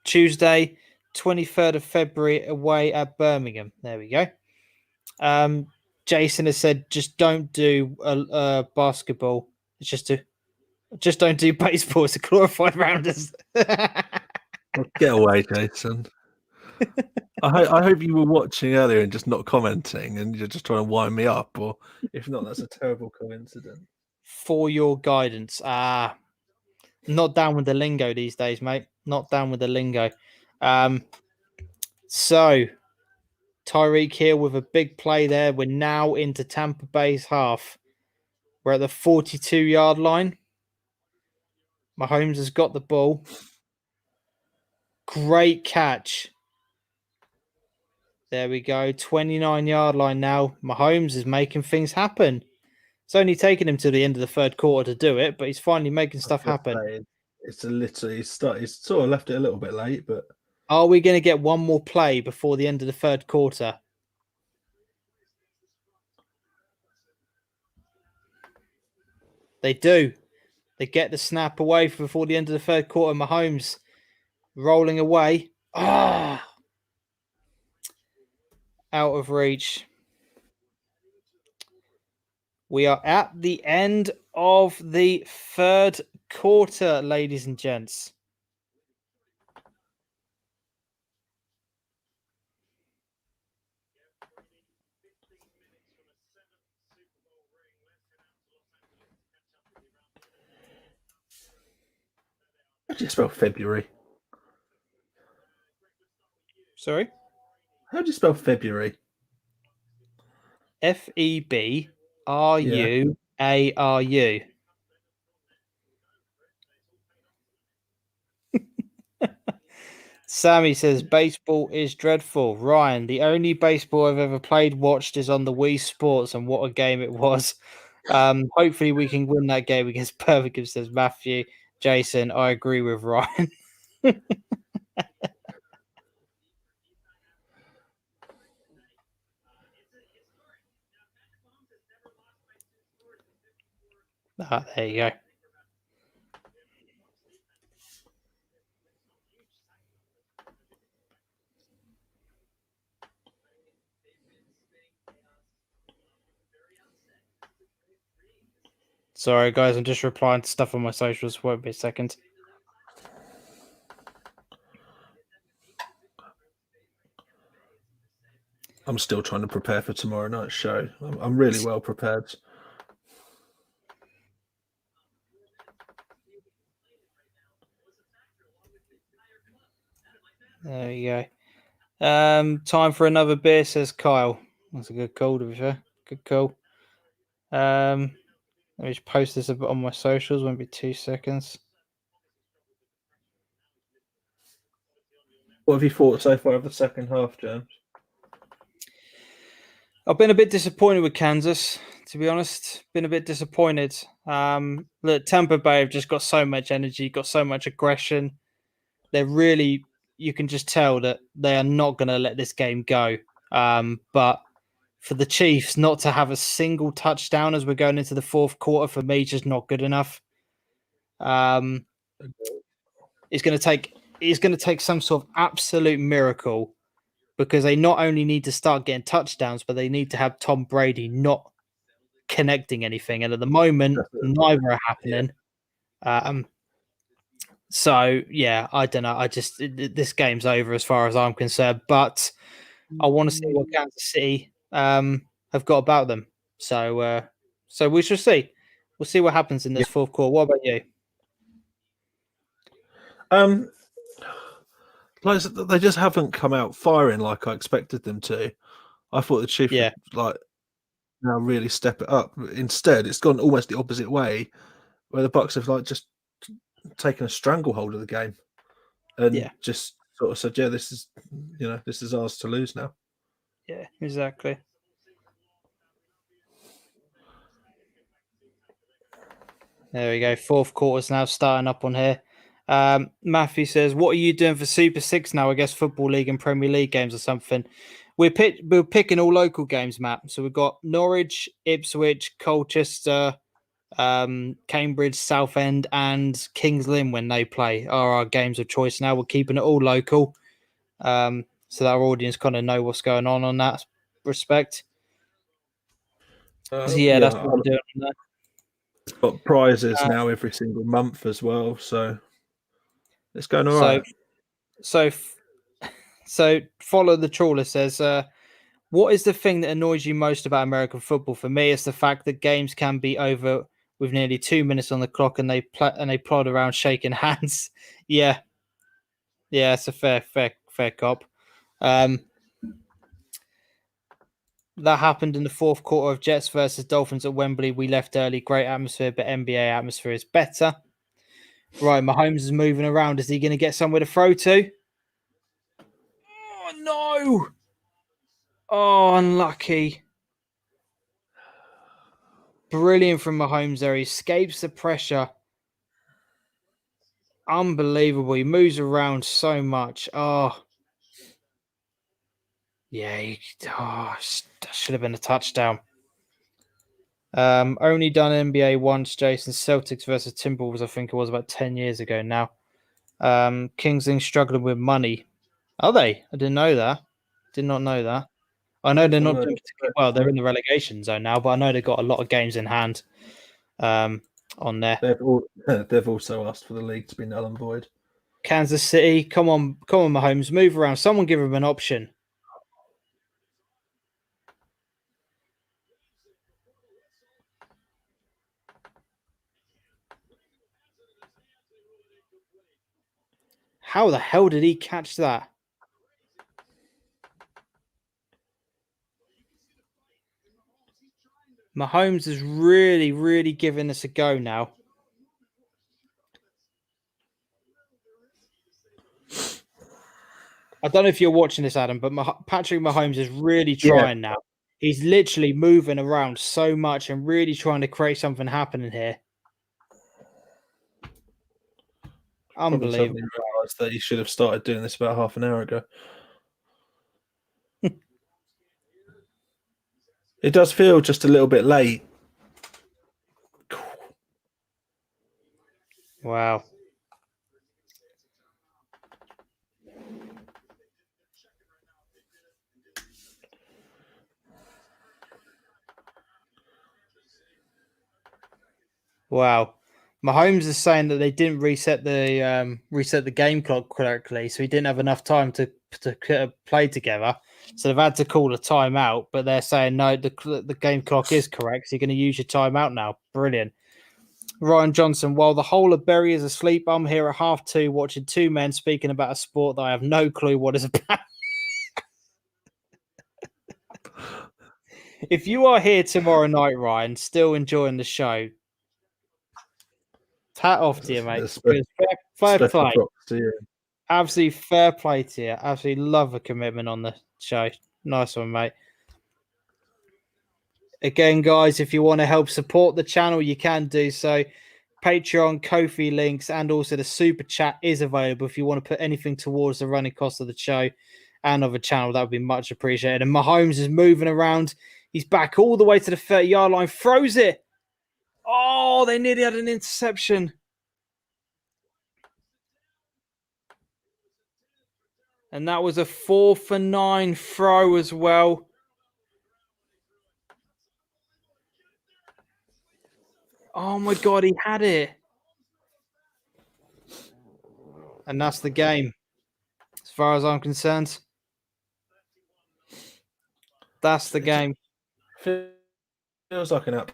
Tuesday, 23rd of February, away at Birmingham. There we go. Jason has said, just don't do basketball. It's just don't do baseball. It's a glorified rounders.
Get away, Jason. I hope you were watching earlier and just not commenting, and you're just trying to wind me up. Or if not, that's a terrible coincidence.
For your guidance. Not down with the lingo these days, mate. Not down with the lingo. So Tyreek Hill with a big play there. We're now into Tampa Bay's half. We're at the 42-yard line. Mahomes has got the ball. Great catch. There we go. 29-yard line now. Mahomes is making things happen. It's only taken him to the end of the third quarter to do it, but he's finally making stuff happen.
It's he's sort of left it a little bit late, but
are we going to get one more play before the end of the third quarter? They do. They get the snap away before the end of the third quarter. Mahomes rolling away. Out of reach. We are at the end of the third quarter, ladies and gents.
How do you spell February?
Sorry?
How do you spell February?
Februaru. Sammy says baseball is dreadful. Ryan, the only baseball I've ever played, watched is on the Wii Sports, and what a game it was. Hopefully we can win that game against Birmingham, says Matthew. Jason, I agree with Ryan. There you go. Sorry, guys, I'm just replying to stuff on my socials. Won't be a second.
I'm still trying to prepare for tomorrow night's show. I'm really well prepared.
There you go. Time for another beer, says Kyle. That's a good call, to be fair. Good call. Let me just post this a bit on my socials. Won't be 2 seconds.
What have you thought so far of the second half, James?
I've been a bit disappointed with Kansas, to be honest. Been a bit disappointed. Look, Tampa Bay have just got so much energy, got so much aggression. They're really, you can just tell that they are not going to let this game go. But for the Chiefs not to have a single touchdown as we're going into the fourth quarter, for me, just not good enough. It's going to take some sort of absolute miracle, because they not only need to start getting touchdowns, but they need to have Tom Brady not connecting anything. And at the moment, neither are happening. So, yeah, I don't know. This game's over as far as I'm concerned. But I want to see what Kansas City have got about them. So we shall see. We'll see what happens in this fourth quarter. What about you?
Like, they just haven't come out firing like I expected them to. I thought the Chiefs would now really step it up. Instead, it's gone almost the opposite way, where the Bucks have just taken a stranglehold of the game and just sort of said, "Yeah, this is ours to lose now."
Yeah, exactly. There we go. Fourth quarter's now starting up on here. Matthew says, what are you doing for Super 6 now? I guess Football League and Premier League games or something. we're picking all local games, Matt. So we've got Norwich, Ipswich, Colchester, Cambridge, Southend, and Kings Lynn when they play are our games of choice. Now we're keeping it all local, so that our audience kind of know what's going on that respect. So yeah, that's what I'm doing on that.
It's got prizes now every single month as well, so it's going all right.
So follow the trawler says, what is the thing that annoys you most about American football? For me, it's the fact that games can be over with nearly 2 minutes on the clock, and they plod around shaking hands. Yeah, it's a fair cop. That happened in the fourth quarter of Jets versus Dolphins at Wembley. We left early, great atmosphere, but NBA atmosphere is better. Right, Mahomes is moving around. Is he going to get somewhere to throw to? Oh, no. Oh, unlucky. Brilliant from Mahomes there. He escapes the pressure. Unbelievable. He moves around so much. Oh. Yeah, that should have been a touchdown. Only done NBA once, Jason. Celtics versus Timberwolves, I think it was about 10 years ago now. Kings Lynn struggling with money. Are they? I didn't know that. Did not know that. I know they're not doing particularly well. They're in the relegation zone now, but I know they've got a lot of games in hand on there.
They've also asked for the league to be null and void.
Kansas City, come on, Mahomes, move around. Someone give him an option. How the hell did he catch that? Mahomes is really, really giving us a go now. I don't know if you're watching this, Adam, but Patrick Mahomes is really trying now. He's literally moving around so much and really trying to create something happening here. Unbelievable.
Realised that he should have started doing this about half an hour ago. It does feel just a little bit late.
Wow. Wow. Mahomes is saying that they didn't reset the game clock correctly, so he didn't have enough time to play together. So they've had to call a timeout, but they're saying no, the game clock is correct. So you're going to use your timeout now. Brilliant. Ryan Johnson, while the whole of Bury is asleep, I'm here at 2:30 watching two men speaking about a sport that I have no clue what it's about. If you are here tomorrow night, Ryan, still enjoying the show, hat off to you, mate. Fair play. Absolutely fair play to you. Absolutely love a commitment on the show. Nice one, mate. Again, guys, if you want to help support the channel, you can do so. Patreon, Ko-fi links, and also the super chat is available if you want to put anything towards the running cost of the show and of the channel. That would be much appreciated. And Mahomes is moving around. He's back all the way to the 30-yard line. Throws it. Oh, they nearly had an interception. And that was a 4-for-9 throw as well. Oh my God, he had it. And that's the game. As far as I'm concerned. That's the game.
Feels like an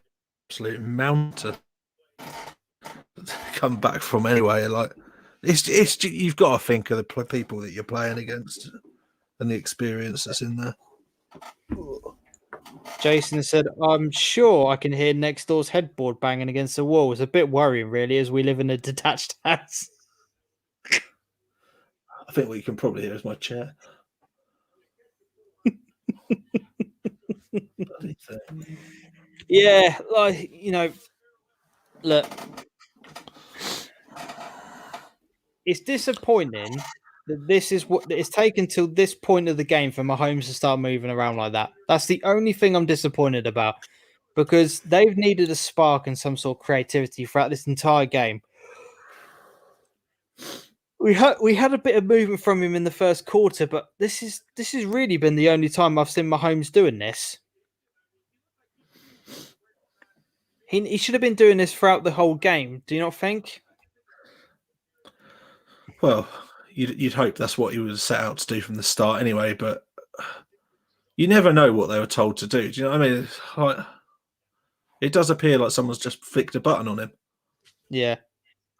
absolute mountain to come back from anyway. Like it's you've got to think of the people that you're playing against and the experience that's in there.
Jason said, I'm sure I can hear next door's headboard banging against the wall. It's a bit worrying, really, as we live in a detached house.
I think what you can probably hear is my chair.
Yeah, like, look, it's disappointing This is what it's taken till this point of the game for Mahomes to start moving around like that. That's the only thing I'm disappointed about, because they've needed a spark and some sort of creativity throughout this entire game. We had a bit of movement from him in the first quarter, but this has really been the only time I've seen Mahomes doing this. He should have been doing this throughout the whole game. Do you not think?
Well, you'd hope that's what he was set out to do from the start anyway, but you never know what they were told to do. Do you know what I mean? Like, it does appear like someone's just flicked a button on him.
Yeah.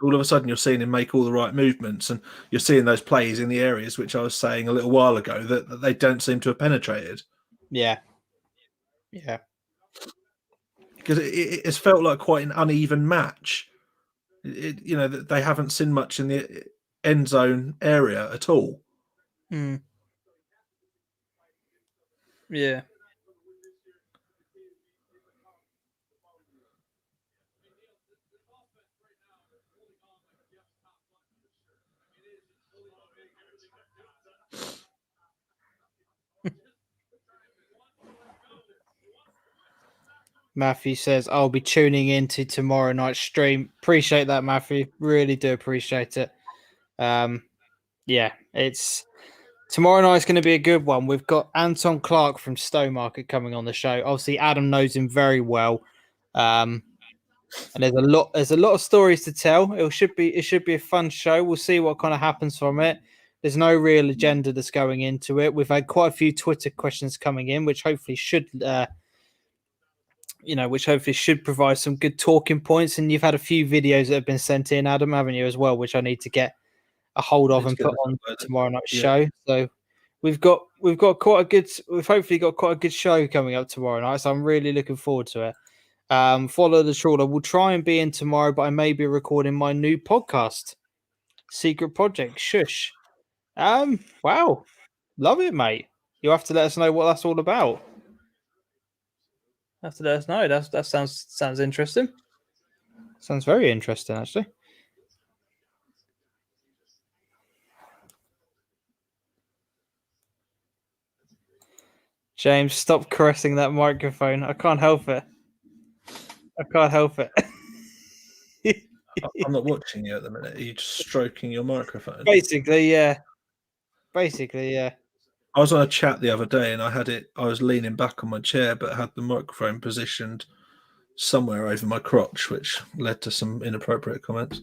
All of a sudden, you're seeing him make all the right movements, and you're seeing those plays in the areas which I was saying a little while ago that they don't seem to have penetrated.
Yeah. Yeah.
Because it's felt like quite an uneven match. That they haven't seen much in the end zone area at all.
Mm. Yeah. Matthew says, I'll be tuning into tomorrow night's stream. Appreciate that, Matthew. Really do appreciate it. Yeah, it's tomorrow night's going to be a good one. We've got Anton Clark from Stowmarket coming on the show. Obviously, Adam knows him very well. And there's a lot of stories to tell. It should be a fun show. We'll see what kind of happens from it. There's no real agenda that's going into it. We've had quite a few Twitter questions coming in, which hopefully should provide some good talking points. And you've had a few videos that have been sent in, Adam, haven't you, as well, which I need to get a hold of and put on tomorrow night's show. So we've hopefully got quite a good show coming up tomorrow night. So I'm really looking forward to it. Follow the trawler. We'll try and be in tomorrow, but I may be recording my new podcast, Secret Project. Shush. Wow. Love it, mate. You'll have to let us know what that's all about. Have to let us know. That sounds interesting. Sounds very interesting, actually. James, stop caressing that microphone. I can't help it.
I'm not watching you at the minute. Are you just stroking your microphone?
Basically, yeah.
I was on a chat the other day and I was leaning back on my chair, but had the microphone positioned somewhere over my crotch, which led to some inappropriate comments.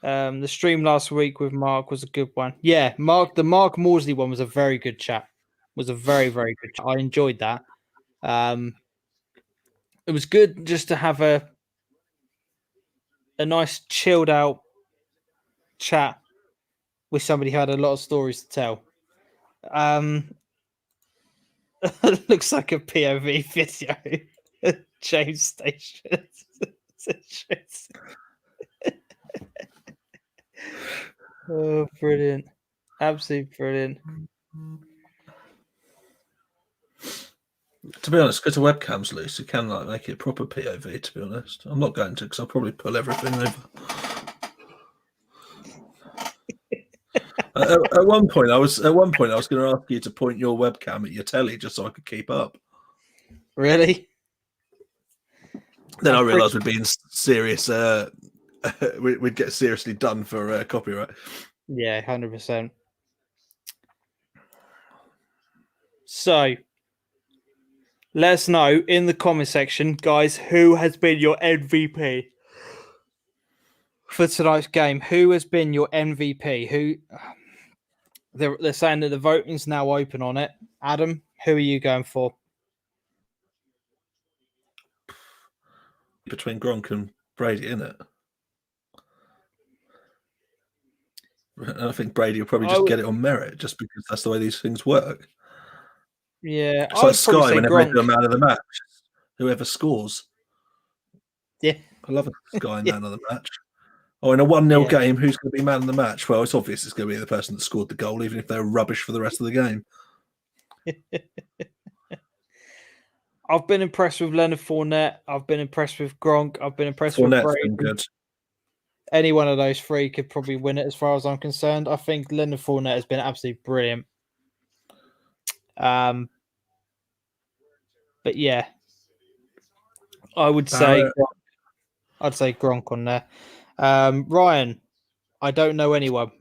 The stream last week with Mark was a good one. Yeah, the Mark Morsley one was a very good chat. Was a very, very good chat. I enjoyed that. It was good just to have a nice chilled out chat with somebody who had a lot of stories to tell. It looks like a POV video. James Station. Oh, brilliant. Absolutely brilliant.
To be honest, because the webcam's loose, you can make it proper POV, to be honest. I'm not going to, because I'll probably pull everything over. At one point, I was going to ask you to point your webcam at your telly just so I could keep up.
Really?
Then I realised we'd be in serious. We'd get seriously done for copyright.
Yeah, 100%. So, let us know in the comment section, guys, who has been your MVP for tonight's game. Who has been your MVP? Who? They're saying that the voting's now open on it. Adam, who are you going for?
Between Gronk and Brady, isn't it? And I think Brady will probably just get it on merit, just because that's the way these things work.
Yeah,
it's like Sky whenever they do a man of the match. Whoever scores.
Yeah,
I love a Sky man of the match. Oh, in a 1-0 game, who's going to be man of the match? Well, it's obvious it's going to be the person that scored the goal, even if they're rubbish for the rest of the game.
I've been impressed with Leonard Fournette. I've been impressed with Gronk. I've been impressed
Fournette's
with Brady.
been good.
Any one of those three could probably win it as far as I'm concerned. I think Leonard Fournette has been absolutely brilliant. But yeah, I would say I'd say Gronk on there. Ryan, I don't know anyone.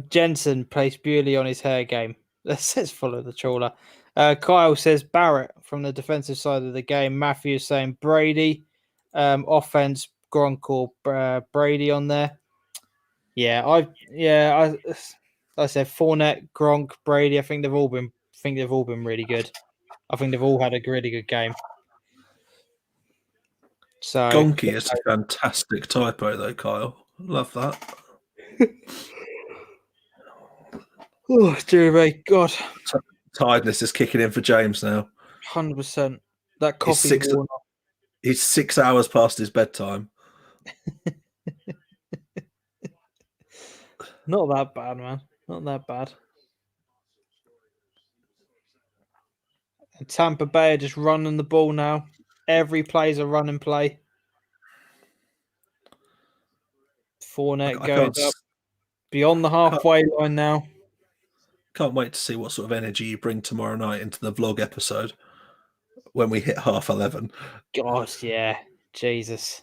Jensen plays purely on his hair game. That says follow the trawler. Kyle says Barrett from the defensive side of the game. Matthew is saying Brady. Offense, Gronk or Brady on there. Yeah, I said Fournette, Gronk, Brady. I think they've all been really good. I think they've all had a really good game. So
Gonky is a fantastic typo, though, Kyle. Love that.
Oh, dear me, God.
Tiredness is kicking in for James now.
100%. That coffee.
He's 6 hours past his bedtime.
Not that bad, man. Not that bad. And Tampa Bay are just running the ball now. Every play's a run and play. Fournette goes up beyond the halfway line now.
Can't wait to see what sort of energy you bring tomorrow night into the vlog episode when we hit 11:30.
God, yeah. Jesus.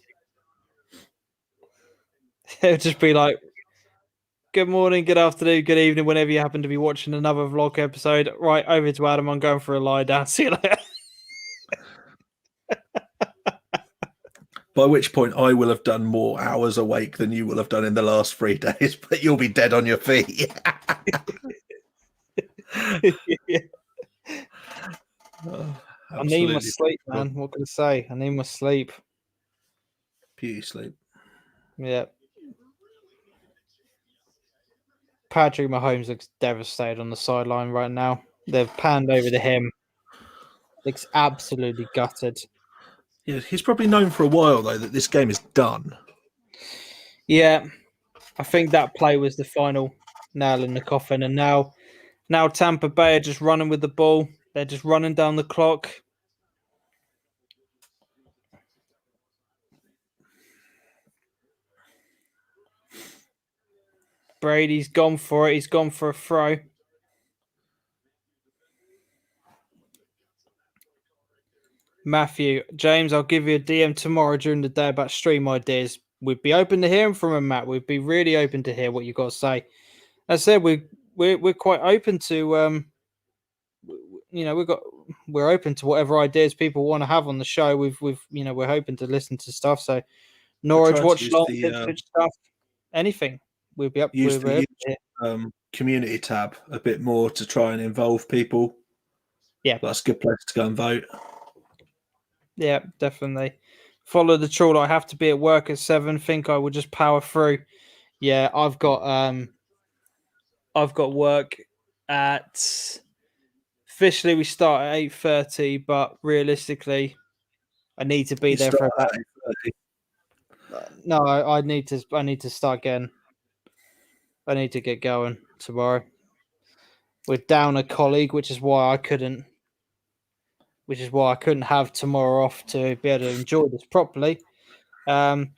It'll just be like, good morning, good afternoon, good evening, whenever you happen to be watching another vlog episode. Right, over to Adam. I'm going for a lie down. See you later.
By which point I will have done more hours awake than you will have done in the last 3 days, but you'll be dead on your feet.
Yeah. I need my sleep, man. What can I say? I need my sleep.
Beauty sleep.
Yeah. Patrick Mahomes looks devastated on the sideline right now. They've panned over to him. Looks absolutely gutted.
Yeah, he's probably known for a while, though, that this game is done.
Yeah. I think that play was the final nail in the coffin. And now Tampa Bay are just running with the ball. They're just running down the clock. Brady's gone for it. He's gone for a throw. Matthew, James, I'll give you a DM tomorrow during the day about stream ideas. We'd be open to hearing from him, Matt. We'd be really open to hear what you got to say. As I said, we're quite open to we're open to whatever ideas people want to have on the show. We're hoping to listen to stuff. So Norwich watch long stuff, anything. We'll be up.
Use the community tab a bit more to try and involve people.
Yeah,
that's a good place to go and vote.
Yeah, definitely. Follow the trawler. I have to be at work at 7. Think I will just power through. Yeah, I've got work at. Officially, we start at 8:30, but realistically, I need to be there for about. No, I need to start getting. I need to get going tomorrow. We're down a colleague, which is why I couldn't have tomorrow off to be able to enjoy this properly. On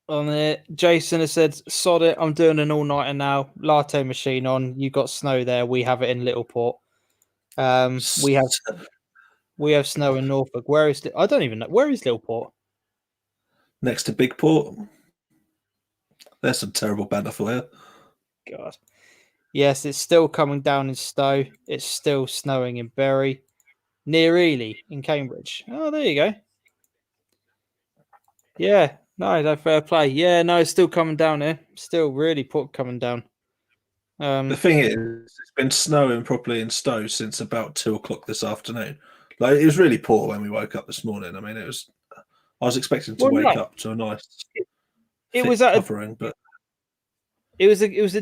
it, Jason has said, "Sod it, I'm doing an all-nighter now. Latte machine on. You got snow there. We have it in Littleport. We have snow in Norfolk. Where is it? I don't even know. Where is Littleport?
Next to Bigport. There's some terrible banter for you.
God. Yes, it's still coming down in Stowe. It's still snowing in Bury. Near Ely in Cambridge. Oh, there you go. Yeah, no, fair play. Yeah, no, it's still coming down here. Still really coming down.
The thing is, it's been snowing properly in Stowe since about 2:00 this afternoon. Like, it was really poor when we woke up this morning. I mean, I was expecting to wake up to a nice covering, but
it was a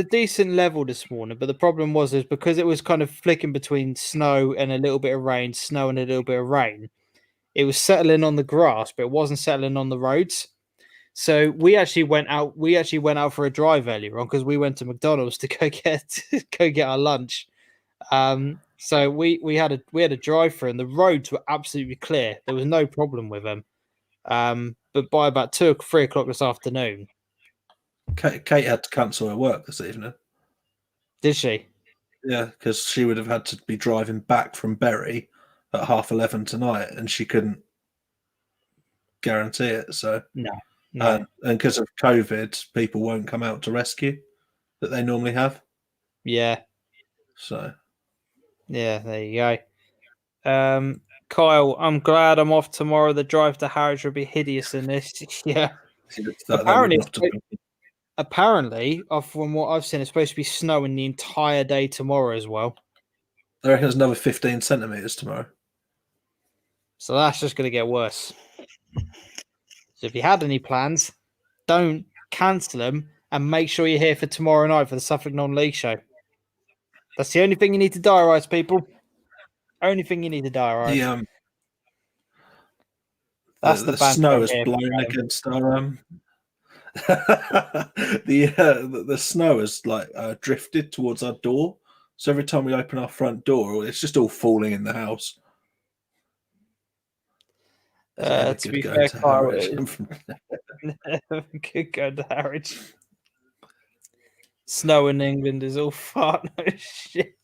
decent level this morning. But the problem was because it was kind of flicking between snow and a little bit of rain, snow and a little bit of rain. It was settling on the grass, but it wasn't settling on the roads. So we actually went out. We actually went out for a drive earlier on because we went to McDonald's to go get our lunch. So we had a drive through, and the roads were absolutely clear. There was no problem with them. But by about 2 or 3 o'clock this afternoon,
Kate had to cancel her work this evening.
did she?
Yeah, because she would have had to be driving back from Bury at 11:30 tonight, and she couldn't guarantee it. So
No.
and because of COVID, people won't come out to rescue that they normally have.
Yeah.
So
Yeah, there you go. Kyle, I'm glad I'm off tomorrow. The drive to Harwich will be hideous in this. Yeah. Apparently, from what I've seen, it's supposed to be snowing the entire day tomorrow as well.
I reckon there's another 15 centimeters tomorrow.
So that's just going to get worse. So if you had any plans, don't cancel them and make sure you're here for tomorrow night for the Suffolk Non-League show. That's the only thing you need to diarise, people. Only thing you need to diarise. That's the
snow has blown against our the snow has drifted towards our door. So every time we open our front door, it's just all falling in the house.
To be fair, Kyle, could go to Harwich. Snow in England is all fart no shit.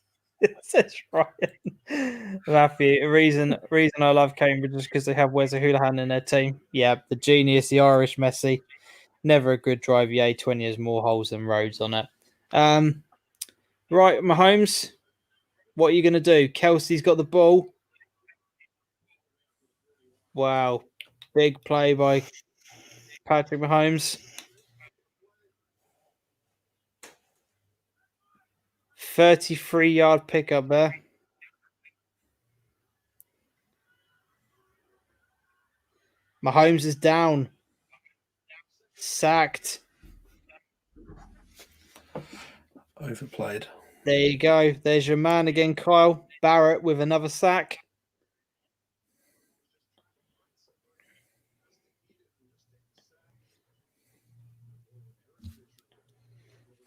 Says Ryan. Matthew, reason I love Cambridge is because they have Wes Houlihan in their team. Yeah, the genius, the Irish Messi. Never a good drive. The A20 has more holes than roads on it. Right, Mahomes, what are you going to do? Kelsey's got the ball. Wow. Big play by Patrick Mahomes. 33-yard pickup there. Mahomes is down. Sacked.
Overplayed.
There you go. There's your man again, Kyle. Barrett with another sack.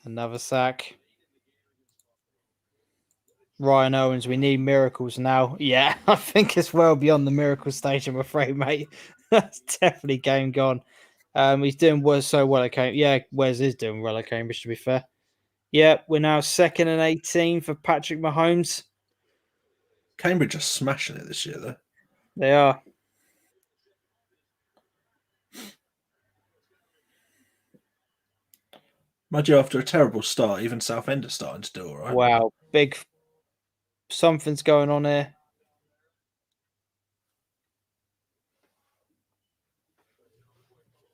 Another sack. Ryan Owens, we need miracles now. Yeah, I think it's well beyond the miracle stage, I'm afraid, mate. That's definitely game gone. He's doing so well at Cambridge. Yeah, Wes is doing well at Cambridge, to be fair. Yeah, we're now 2nd and 18 for Patrick Mahomes.
Cambridge are smashing it this year, though.
They are.
Mind you, after a terrible start, even Southend are starting to do all right.
Wow, big. Something's going on here.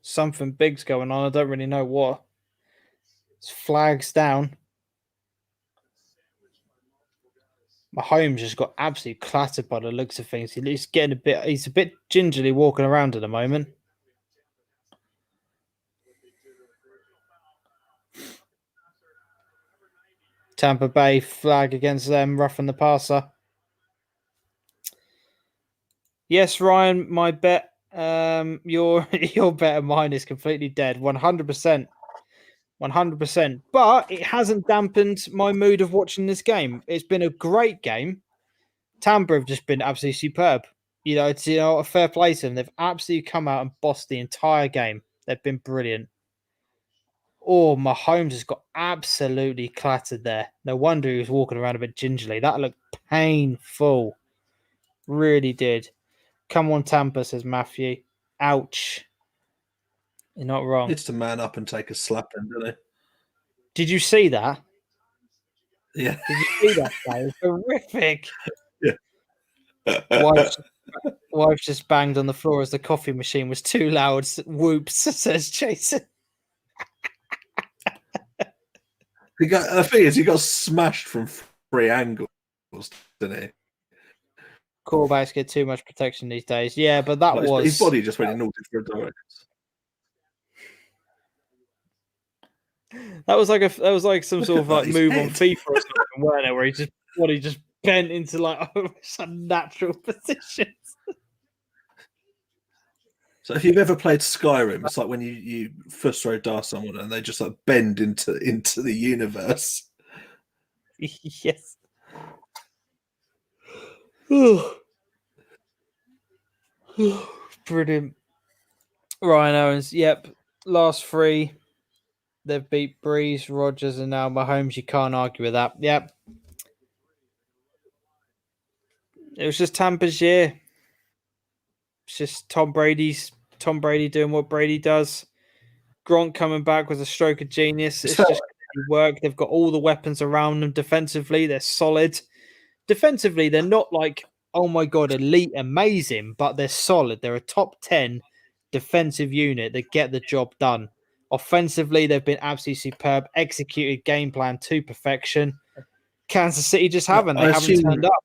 Something big's going on. I don't really know what. It's flags down. Mahomes just got absolutely clattered by the looks of things. He's getting he's a bit gingerly walking around at the moment. Tampa Bay flag against them, roughing the passer. Yes, Ryan, my bet. Your bet of mine is completely dead. 100%. 100%. But it hasn't dampened my mood of watching this game. It's been a great game. Tampa have just been absolutely superb. It's a fair play to them. They've absolutely come out and bossed the entire game. They've been brilliant. Oh, Mahomes has got absolutely clattered there. No wonder he was walking around a bit gingerly. That looked painful. Really did. Come on, Tampa, says Matthew. Ouch. You're not wrong.
It's to man up and take a slapping, doesn't it?
Did you see that?
Yeah.
Did you see that? That was horrific.
Yeah.
Wife just banged on the floor as the coffee machine was too loud. Whoops, says Jason.
The thing is, he got smashed from 3 angles, didn't he?
Quarterbacks get too much protection these days. Yeah, but that was
his body just went in all different directions.
That was like some sort of move on FIFA or something, weren't it? Where he just body just bent into some natural positions.
So if you've ever played Skyrim, it's like when you first throw dice someone and they just bend into the universe.
Yes. Brilliant. Ryan Owens, yep. Last three, they've beat Breeze, Rodgers, and now Mahomes. You can't argue with that. Yep. It was just Tampa's year. It's just Tom Brady doing what Brady does. Gronk coming back was a stroke of genius. It's just work. They've got all the weapons around them. Defensively, they're solid. Defensively, they're not like, oh my God, elite, amazing, but they're solid. They're a top 10 defensive unit that get the job done. Offensively, they've been absolutely superb, executed game plan to perfection. Kansas City just haven't. They haven't turned up.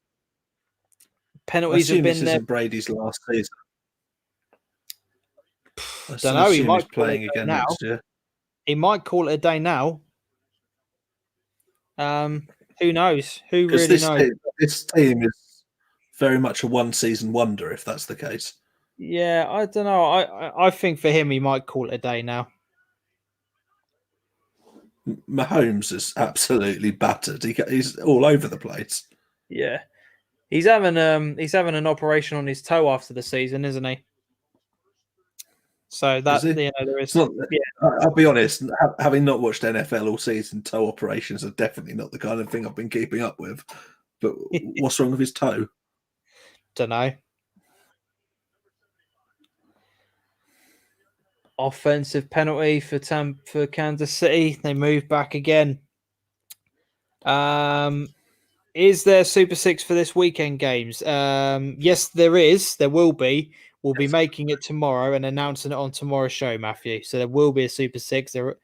Penalties have been
this
there.
isn't Brady's last season.
Don't know. He might
be playing again
now.
next year.
He might call it a day now. Who knows? Who really knows?
This team is very much a one-season wonder, if that's the case.
Yeah, I don't know. I think for him, he might call it a day now.
Mahomes is absolutely battered. He's all over the place.
Yeah, he's having an operation on his toe after the season, isn't he? So that there is.
Not, I'll be honest. Having not watched NFL all season, toe operations are definitely not the kind of thing I've been keeping up with. But what's wrong with his toe?
Don't know. Offensive penalty for Kansas City. They move back again. Is there Super Six for this weekend games? Yes, there is. There will be. We'll be making it tomorrow and announcing it on tomorrow's show, Matthew. So there will be a Super Six. There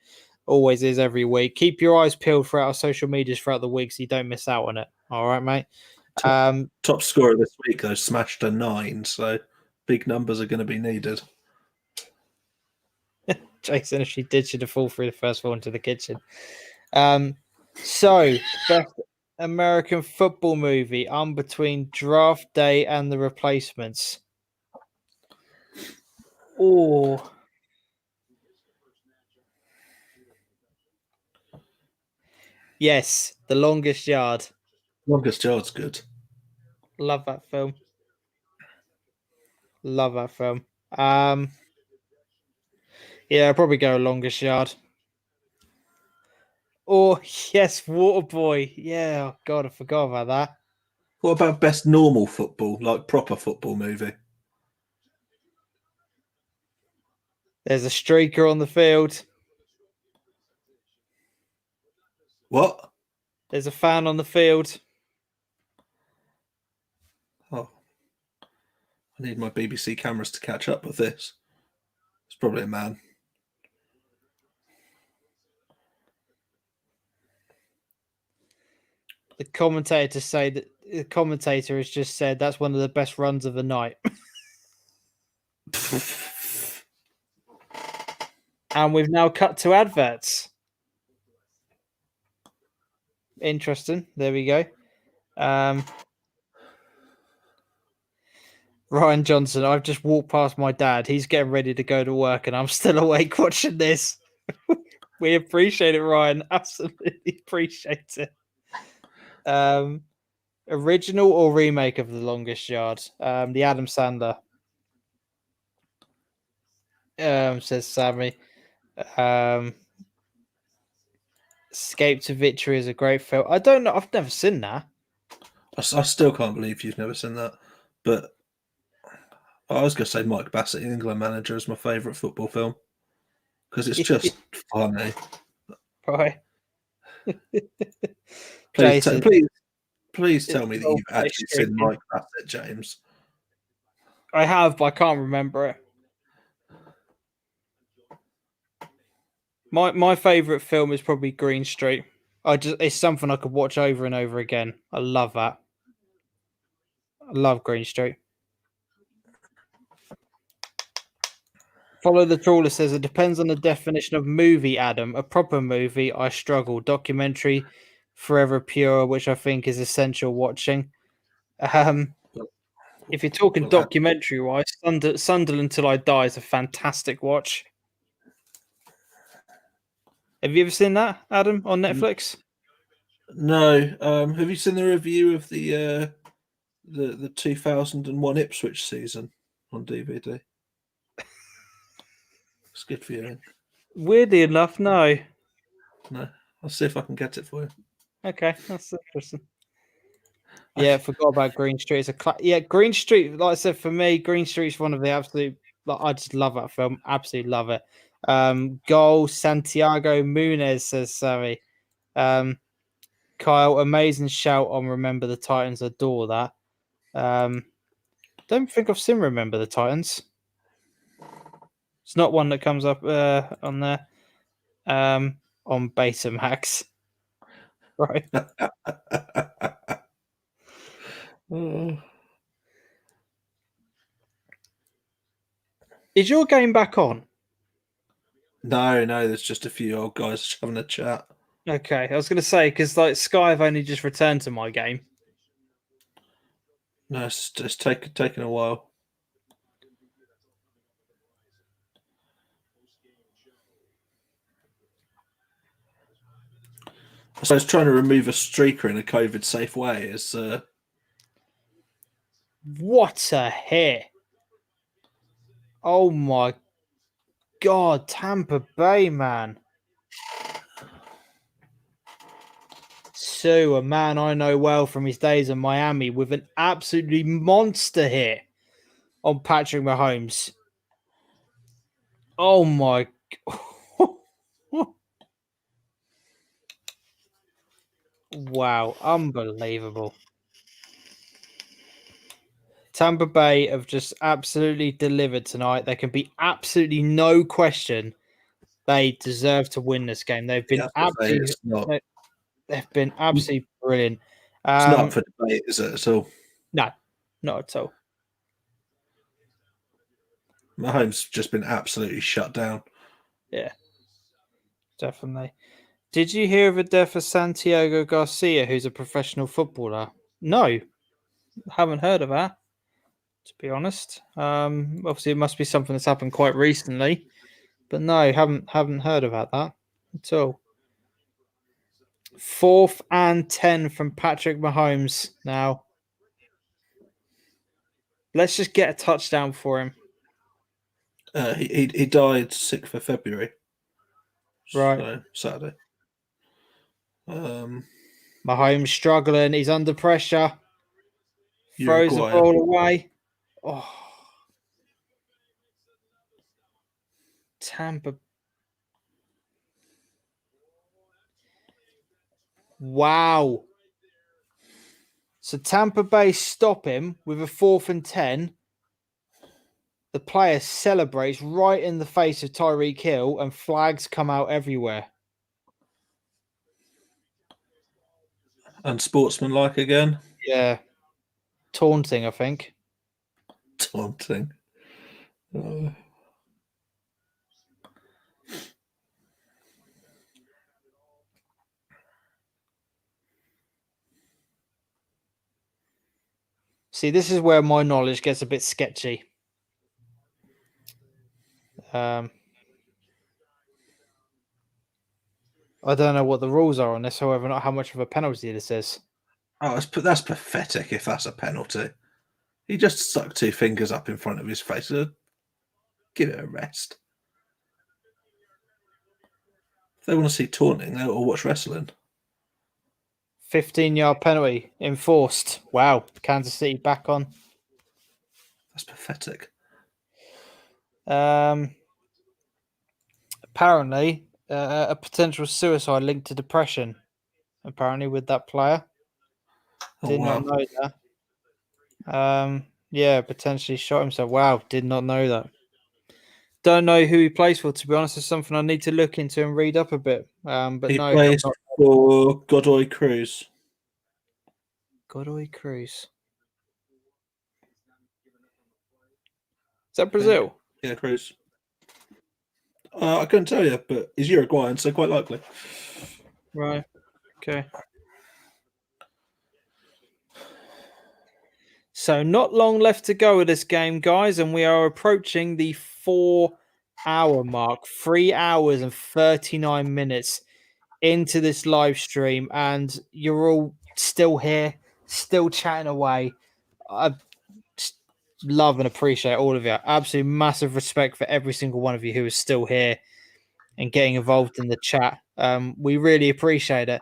always is every week. Keep your eyes peeled throughout our social medias throughout the week so you don't miss out on it. All right, mate?
Top scorer this week, though, smashed a 9. So big numbers are going to be needed.
Jason actually should have fallen through the first one into the kitchen. So, best American football movie between Draft Day and The Replacements. Oh. Yes, The Longest Yard.
Longest Yard's good.
Love that film. Yeah, I'll probably go Longest Yard. Or, yes, Waterboy. Yeah, oh God, I forgot about that.
What about best normal football, like proper football movie?
There's a streaker on the field.
What?
There's a fan on the field.
Oh. I need my BBC cameras to catch up with this. It's probably a man.
The commentator has just said that's one of the best runs of the night. And we've now cut to adverts. Interesting. There we go. Ryan Johnson, I've just walked past my dad. He's getting ready to go to work and I'm still awake watching this. We appreciate it, Ryan. Absolutely appreciate it. Original or remake of The Longest Yard? The Adam Sandler. Says Sammy. Escape to Victory is a great film. I don't know. I've never seen that.
I still can't believe you've never seen that. But I was going to say Mike Bassett, England Manager, is my favourite football film because it's just funny.
Right.
Please tell me that you've actually seen Mike Bassett, James.
I have, but I can't remember it. My favourite film is probably Green Street. It's something I could watch over and over again. I love that. I love Green Street. Follow the Trawler says it depends on the definition of movie, Adam. A proper movie, I struggle. Documentary, Forever Pure, which I think is essential watching. If you're talking documentary-wise, Sunderland Till I Die is a fantastic watch. Have you ever seen that, Adam, on Netflix?
No. Have you seen the review of the the 2001 Ipswich season on DVD. It's good viewing.
Weirdly enough, no.
No, I'll see if I can get it for you.
Okay, that's interesting. Yeah, forgot about Green Street. It's Green Street. Like I said, for me, Green Street's one of the absolute. Like, I just love that film. Absolutely love it. Goal Santiago Munez says sorry. Kyle, amazing shout on Remember the Titans. Adore that. Don't think I've seen Remember the Titans. It's not one that comes up on there. On Betamax. Right. Is your game back on?
No, there's just a few old guys having a chat.
Okay, I was going to say, because like Sky have only just returned to my game.
No, it's taken a while. So I was trying to remove a streaker in a COVID-safe way. Is
What a hit! Oh my God, Tampa Bay, man. Sue, a man I know well from his days in Miami, with an absolutely monster hit on Patrick Mahomes. Oh my. Wow, unbelievable. Tampa Bay have just absolutely delivered tonight. There can be absolutely no question they deserve to win this game. They've been they've been absolutely brilliant.
It's not up for debate, is it, at all?
No, not at all.
Mahomes just been absolutely shut down.
Yeah, definitely. Did you hear of the death of Santiago Garcia, who's a professional footballer? No, haven't heard of that, to be honest. Obviously, it must be something that's happened quite recently, but no, haven't heard about that at all. 4th and 10 from Patrick Mahomes now. Let's just get a touchdown for him.
He died 6th of February.
Right.
So, Saturday.
Mahomes struggling. He's under pressure. Throws the ball away. Oh. Tampa. Wow. So Tampa Bay stop him with a 4th and 10. The player celebrates right in the face of Tyreek Hill, and flags come out everywhere.
Unsportsmanlike again.
Yeah. Taunting, I think.
Taunting.
See, this is where my knowledge gets a bit sketchy. I don't know what the rules are on this, however, not how much of a penalty this is.
Oh, that's pathetic if that's a penalty. He just stuck 2 fingers up in front of his face. Give it a rest. If they want to see taunting, they'll watch wrestling.
15-yard penalty enforced. Wow. Kansas City back on.
That's pathetic.
Apparently, a potential suicide linked to depression. Apparently, with that player. Did not know that. Yeah, potentially shot himself. Wow, did not know that. Don't know who he plays for, to be honest. It's something I need to look into and read up a bit. But
he
no,
plays for Godoy Cruz.
Godoy Cruz. Is that Brazil?
Yeah, Cruz. I couldn't tell you, but he's Uruguayan, so quite likely.
Right. Okay. So not long left to go with this game, guys, and we are approaching the 4-hour mark. 3 hours and 39 minutes into this live stream, and you're all still here, still chatting away. I just love and appreciate all of you. Absolutely massive respect for every single one of you who is still here and getting involved in the chat. We really appreciate it.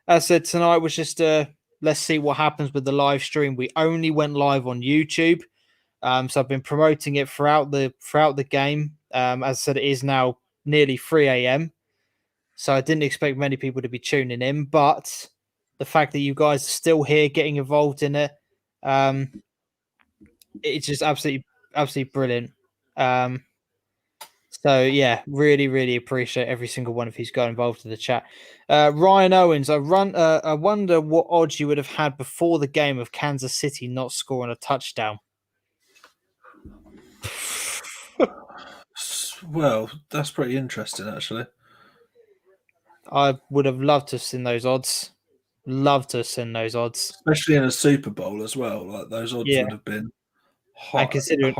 As I said, tonight was just let's see what happens with the live stream. We only went live on YouTube. So I've been promoting it throughout the game. As I said, it is now nearly 3 a.m. So I didn't expect many people to be tuning in, but the fact that you guys are still here getting involved in it, it's just absolutely brilliant. So yeah, really, really appreciate every single one of who's got involved in the chat. Ryan Owens, I wonder what odds you would have had before the game of Kansas City not scoring a touchdown.
Well, that's pretty interesting, actually.
I would have loved to have seen those odds. Love to have seen those odds,
Especially in a Super Bowl as well. Like those odds
Yeah.
would have been high.
and considering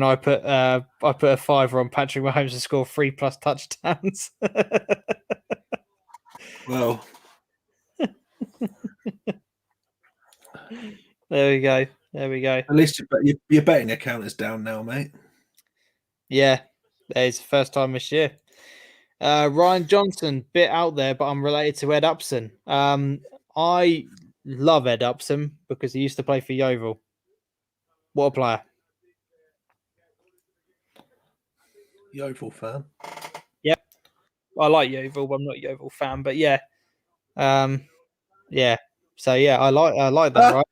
I put a $5 on Patrick Mahomes to score 3+ touchdowns.
Well,
There we go.
at least your betting account is down now, mate.
Yeah, it's the first time this year. Ryan Johnson, bit out there, but I'm related to Ed Upson. I love Ed Upson because he used to play for Yeovil. What a player.
Yeovil fan.
Yep. I like Yeovil, but I'm not a Yeovil fan, but yeah. Yeah. So yeah, I like that, right?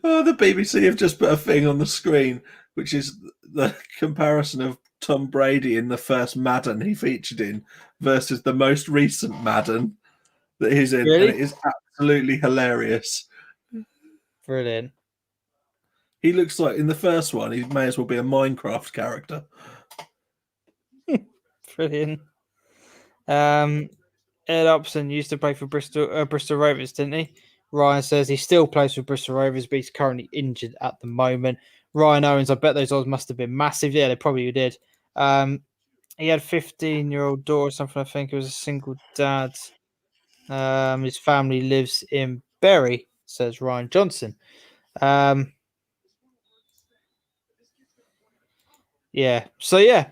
The BBC have just put a thing on the screen, which is the comparison of Tom Brady in the first Madden he featured in versus the most recent Madden that he's in,
Really?
and it is absolutely hilarious.
Brilliant.
He looks like in the first one, he may as well be a Minecraft character.
Brilliant. Ed Upson used to play for Bristol Rovers, didn't he? Ryan says he still plays for Bristol Rovers, but he's currently injured at the moment. Ryan Owens, I bet those odds must have been massive. Yeah, they probably did. He had a 15-year-old daughter or something. I think it was a single dad. His family lives in Bury, says Ryan Johnson. Yeah. So yeah.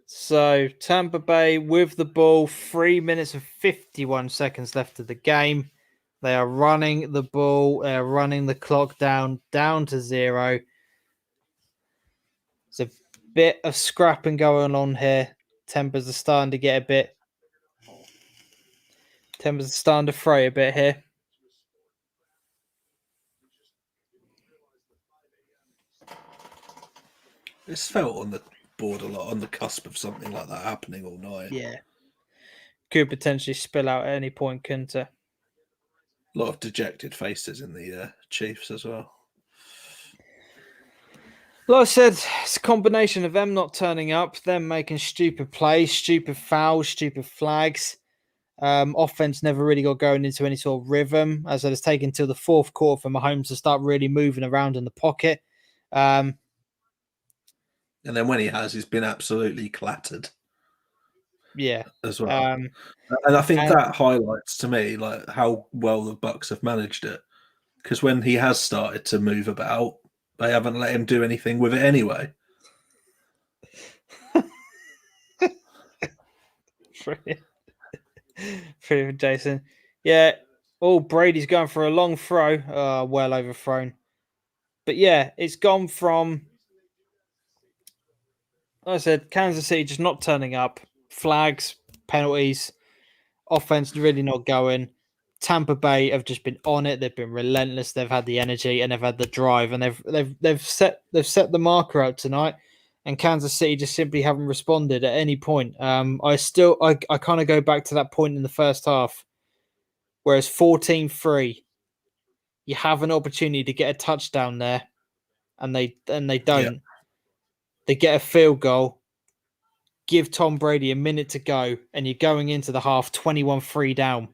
So Tampa Bay with the ball, 3 minutes and 51 seconds left of the game. They are running the ball. They're running the clock down to 0. There's a bit of scrapping going on here. Tempers are starting to get a bit. Tempers are starting to fray a bit here.
It's felt on the board a lot, on the cusp of something like that happening all night.
Yeah. Could potentially spill out at any point, couldn't it?
A lot of dejected faces in the Chiefs as well.
Like I said, it's a combination of them not turning up, them making stupid plays, stupid fouls, stupid flags. Offense never really got going into any sort of rhythm. As it's taken till the fourth quarter for Mahomes to start really moving around in the pocket.
And then when he has, he's been absolutely clattered.
Yeah.
As well. And I think that highlights to me like how well the Bucs have managed it. Because when he has started to move about, they haven't let him do anything with it anyway.
Brilliant, Jason. Yeah. Oh, Brady's going for a long throw. Well overthrown. But yeah, it's gone from, like I said, Kansas City just not turning up. Flags, penalties, offense really not going. Tampa Bay have just been on it. They've been relentless. They've had the energy and they've had the drive, and they've set the marker out tonight. And Kansas City just simply haven't responded at any point. I kind of go back to that point in the first half, where it's 14-3. You have an opportunity to get a touchdown there, and they don't. Yeah. They get a field goal. Give Tom Brady a minute to go, and you're going into the half 21-3 down.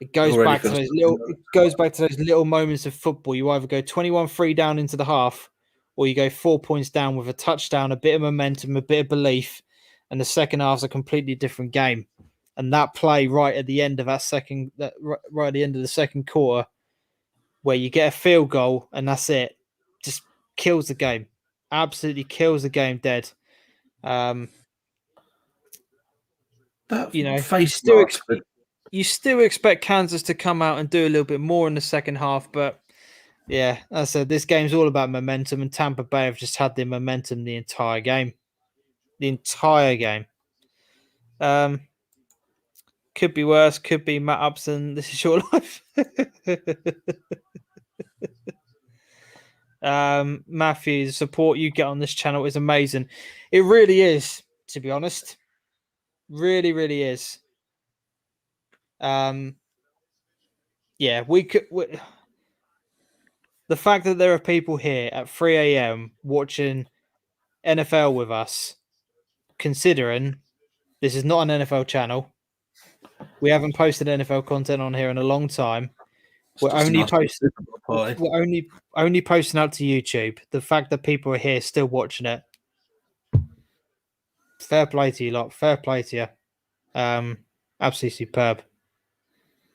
It goes back to those little moments of football. You either go 21-3 down into the half, or you go 4 points down with a touchdown, a bit of momentum, a bit of belief, and the second half's a completely different game. And that play right at the end of right at the end of the second quarter, where you get a field goal and that's it, just kills the game. Absolutely kills the game dead.
That
face mask. You still expect Kansas to come out and do a little bit more in the second half, but yeah, as I said, this game's all about momentum, and Tampa Bay have just had the momentum the entire game. The entire game. Could be worse. Could be Matt Upson. This is your life. Matthew, the support you get on this channel is amazing. It really is, to be honest. Really, really is. Yeah, we could. The fact that there are people here at 3 a.m. watching NFL with us, considering this is not an NFL channel, we haven't posted NFL content on here in a long time. We're only posting out to YouTube. The fact that people are here still watching it, fair play to you lot. Fair play to you. Absolutely superb.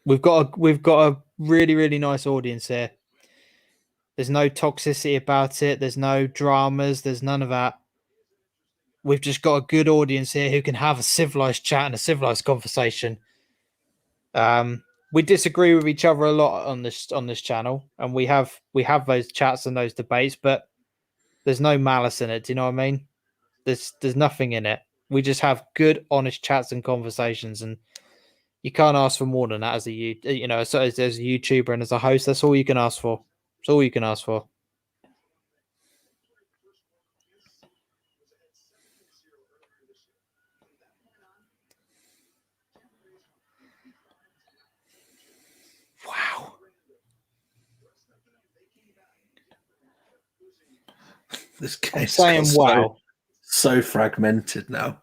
We've got a really, really nice audience here. There's no toxicity about it. There's no dramas. There's none of that. We've just got a good audience here who can have a civilized chat and a civilized conversation. We disagree with each other a lot on this channel, and we have those chats and those debates, but there's no malice in it. Do you know what I mean? There's nothing in it. We just have good, honest chats and conversations, and you can't ask for more than that as a YouTuber and as a host. That's all you can ask for. That's all you can ask for. Wow.
This game's
saying wow.
So fragmented now.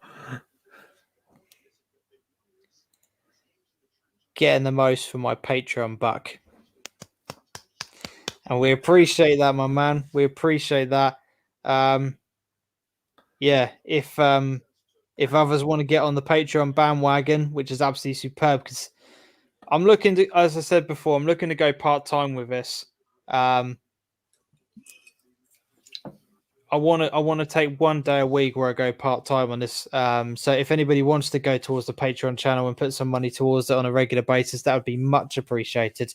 Getting the most for my Patreon buck. And we appreciate that, my man. We appreciate that. Yeah, if others want to get on the Patreon bandwagon, which is absolutely superb, because I'm looking to, as I said before, I'm looking to go part-time with this. I want to take one day a week where I go part-time on this. So if anybody wants to go towards the Patreon channel and put some money towards it on a regular basis, that would be much appreciated.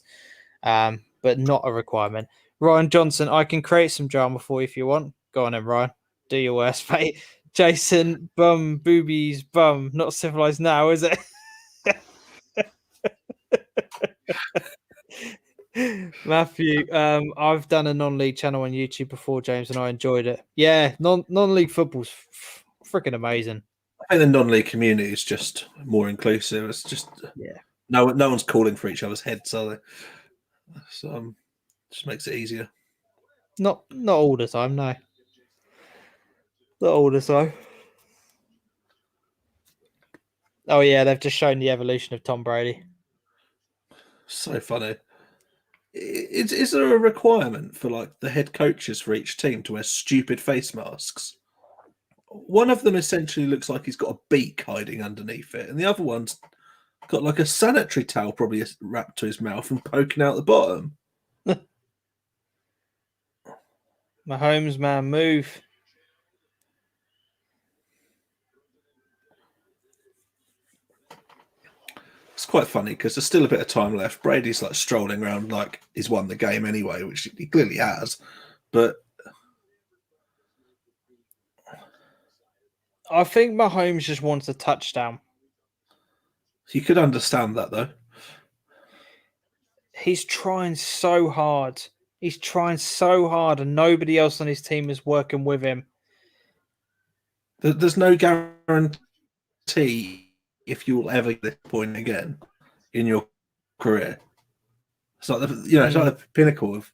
But not a requirement. Ryan Johnson, I can create some drama for you if you want. Go on then, Ryan. Do your worst, mate. Jason, bum, boobies, bum. Not civilized now, is it? Matthew, I've done a non-league channel on YouTube before, James, and I enjoyed it. Yeah, non-league football's freaking amazing.
I think the non-league community is just more inclusive. It's just no one's calling for each other's heads, are they? So just makes it easier.
Not all the time, no. Not all the time. Oh yeah, they've just shown the evolution of Tom Brady.
So funny. Is there a requirement for like the head coaches for each team to wear stupid face masks? One of them essentially looks like he's got a beak hiding underneath it, and the other one's got like a sanitary towel probably wrapped to his mouth and poking out the bottom.
Mahomes, man, move.
It's quite funny because there's still a bit of time left. Brady's like strolling around like he's won the game anyway, which he clearly has. But
I think Mahomes just wants a touchdown.
You could understand that, though.
He's trying so hard. He's trying so hard, and nobody else on his team is working with him.
There's no guarantee if you will ever get this point again in your career. It's like it's like the pinnacle of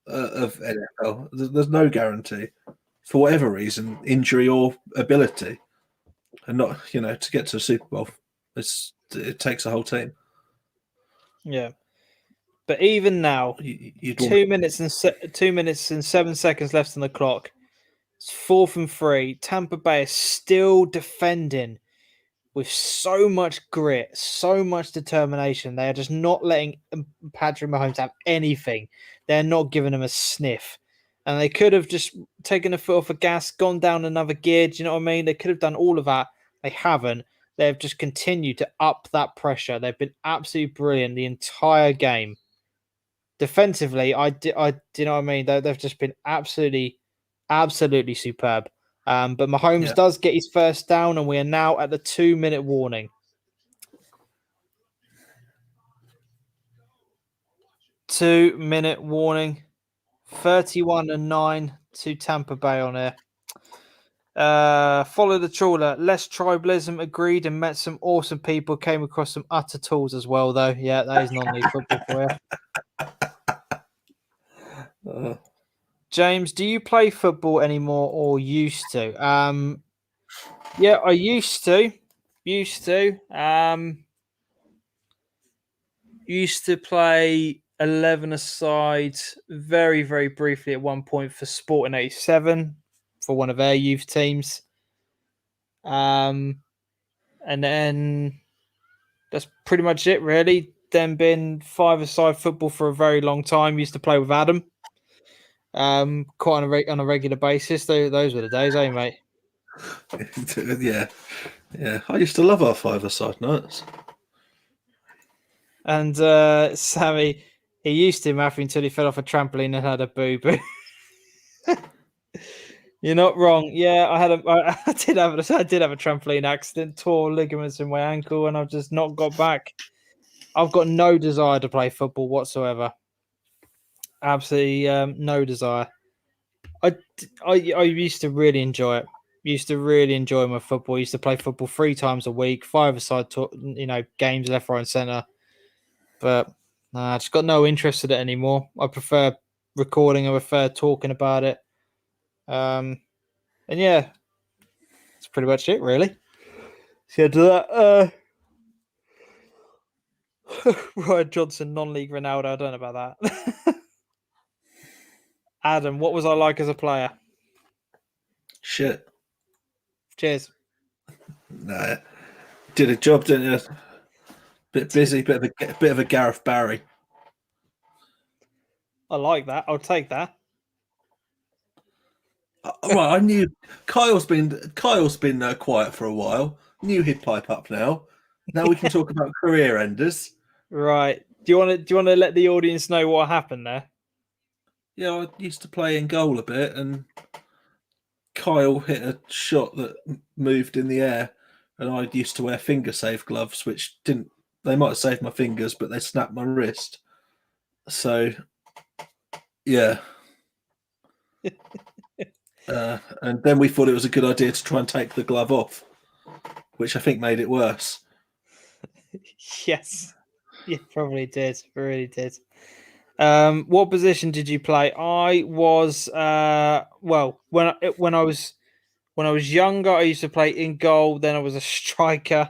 NFL. There's no guarantee for whatever reason, injury or ability, and not to get to a Super Bowl. It takes a whole team.
Yeah. But even now,
You'd
2 minutes and 2 minutes and 7 seconds left on the clock. It's 4th and 3. Tampa Bay is still defending with so much grit, so much determination. They are just not letting Patrick Mahomes have anything. They're not giving him a sniff. And they could have just taken a foot off the gas, gone down another gear. Do you know what I mean? They could have done all of that. They haven't. They've just continued to up that pressure. They've been absolutely brilliant the entire game. Defensively, do you know what I mean? They've just been absolutely superb. But Mahomes does get his first down, and we are now at the 2-minute warning. 2-minute warning. 31-9 to Tampa Bay on here. Follow the trawler. Less tribalism, agreed, and met some awesome people. Came across some utter tools as well, though. Yeah, that is non-league football for you. James, do you play football anymore or used to? Yeah, I used to. Used to play 11-a-side very, very briefly at one point for Sporting 87 for one of our youth teams. And then that's pretty much it, really. Then been 5-a-side football for a very long time. Used to play with Adam. Quite on a regular basis. Those were the days, eh, mate?
Yeah. I used to love our 5-a-side nights.
And Sammy, he used to, Matthew, until he fell off a trampoline and had a boo-boo. You're not wrong. Yeah, I did have a trampoline accident, tore ligaments in my ankle, and I've just not got back. I've got no desire to play football whatsoever. Absolutely no desire. I used to really enjoy it. Used to really enjoy my football. Used to play football 3 times a week, 5-a-side, games left, right, and centre. But I just got no interest in it anymore. I prefer recording. I prefer talking about it. And yeah, that's pretty much it, really. So yeah, do that. Ryan Johnson, non-league Ronaldo. I don't know about that. Adam, what was I like as a player?
Shit.
Cheers.
Nah, did a job, didn't you? Bit busy, bit of a Gareth Barry.
I like that. I'll take that.
Right, I knew Kyle's been quiet for a while. Knew he'd pipe up now. Now we can talk about career enders.
Right. Do you want to let the audience know what happened there?
Yeah, I used to play in goal a bit, and Kyle hit a shot that moved in the air, and I used to wear finger safe gloves, which didn't. They might have saved my fingers, but they snapped my wrist. So, yeah. And then we thought it was a good idea to try and take the glove off, which I think made it worse.
Yes, you probably did. Really did. What position did you play? I was when I was younger, I used to play in goal. Then I was a striker.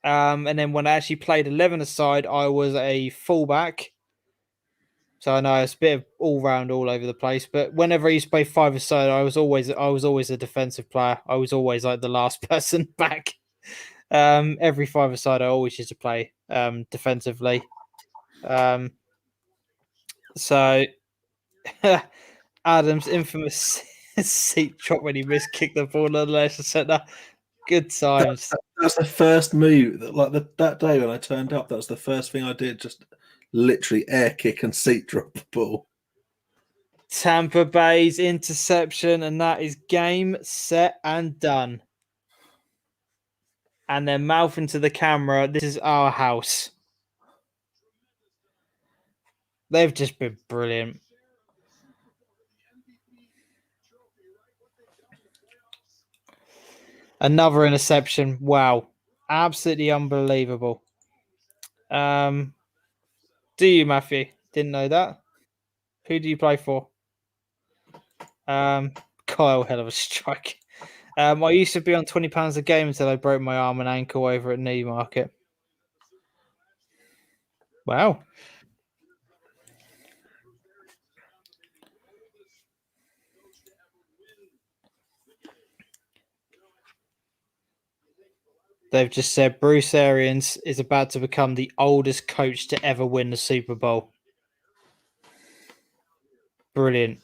And then when I actually played 11-a-side, I was a fullback. So I know it's a bit of all round, all over the place. But whenever I used to play 5-a-side, I was always a defensive player. I was always like the last person back. Every 5-a-side, I always used to play defensively. So Adam's infamous seat drop when he missed kicked the ball on the left centre. Good times.
That's the first move. That day when I turned up, that was the first thing I did. Just literally air kick and seat drop the ball.
Tampa Bay's interception, and that is game, set, and done. And they're mouthing to the camera, "This is our house." They've just been brilliant. Another interception. Wow. Absolutely unbelievable. Do you, Matthew? Didn't know that. Who do you play for? Kyle, hell of a strike. I used to be on £20 a game until I broke my arm and ankle over at Newmarket. Wow. They've just said Bruce Arians is about to become the oldest coach to ever win the Super Bowl. Brilliant.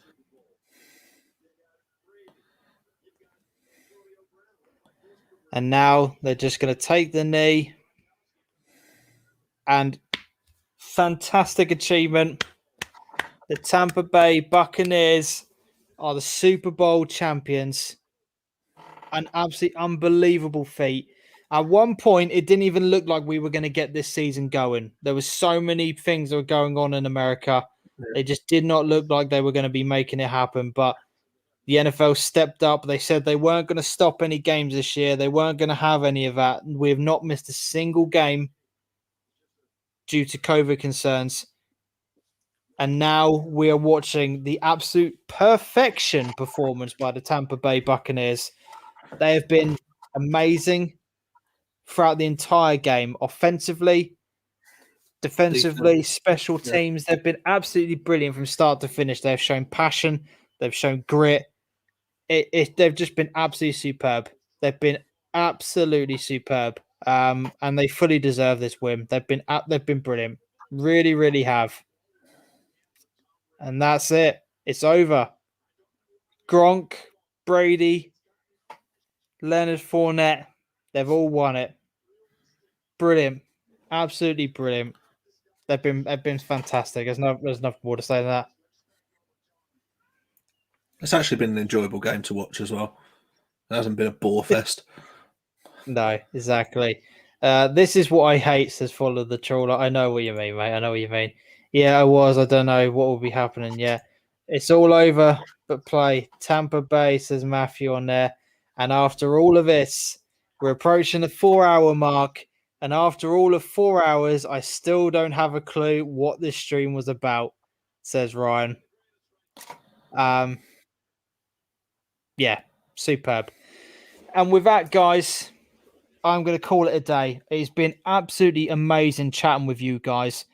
And now they're just going to take the knee. And fantastic achievement. The Tampa Bay Buccaneers are the Super Bowl champions. An absolutely unbelievable feat. At one point, it didn't even look like we were going to get this season going. There was so many things that were going on in America. It just did not look like they were going to be making it happen. But the NFL stepped up. They said they weren't going to stop any games this year. They weren't going to have any of that. We have not missed a single game due to COVID concerns. And now we are watching the absolute perfection performance by the Tampa Bay Buccaneers. They have been amazing throughout the entire game, offensively, defensively, special teams. They've been absolutely brilliant from start to finish. They've shown passion. They've shown grit. They've just been absolutely superb. They've been absolutely superb. And they fully deserve this win. They've been brilliant. Really, really have. And that's it. It's over. Gronk, Brady, Leonard Fournette, they've all won it. Brilliant. Absolutely brilliant. They've been fantastic. There's nothing more to say than that.
It's actually been an enjoyable game to watch as well. It hasn't been a bore fest.
No, exactly. This is what I hate, says Follow the Trawler. I know what you mean, mate. I know what you mean. Yeah, I was. I don't know what will be happening yet. It's all over but play. Tampa Bay, says Matthew on there. And after all of this, we're approaching the 4-hour mark. And after all of 4 hours, I still don't have a clue what this stream was about, says Ryan. Yeah, superb. And with that, guys, I'm going to call it a day. It's been absolutely amazing chatting with you guys.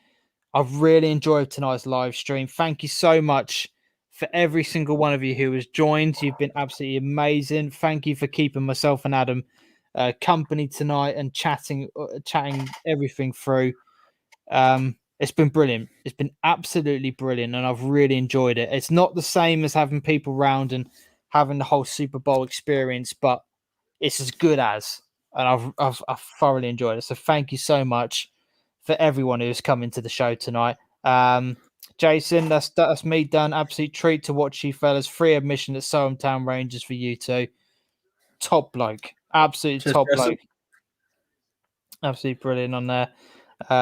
I've really enjoyed tonight's live stream. Thank you so much for every single one of you who has joined. You've been absolutely amazing. Thank you for keeping myself and Adam company tonight and chatting everything through. It's been brilliant. It's been absolutely brilliant, and I've really enjoyed it. It's not the same as having people round and having the whole Super Bowl experience, but it's as good as, and I've thoroughly enjoyed it. So thank you so much for everyone who's come into the show tonight. Jason, that's me done. Absolute treat to watch you fellas. Free admission at Sohamtown Rangers for you two. Top bloke. Absolute top bloke. Absolutely brilliant on there.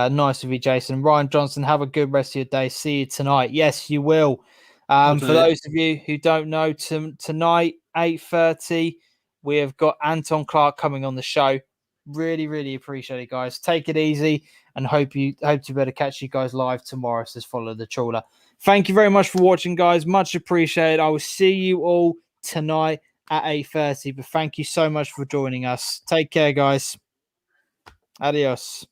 Nice of you, Jason. Ryan Johnson, have a good rest of your day. See you tonight. Yes, you will. For those of you who don't know, tonight, 8:30, we have got Anton Clark coming on the show. Really, really appreciate it, guys. Take it easy and hope to be able to catch you guys live tomorrow. Says Follow the Trawler. Thank you very much for watching, guys. Much appreciated. I will see you all tonight at 8:30. But thank you so much for joining us. Take care, guys. Adios.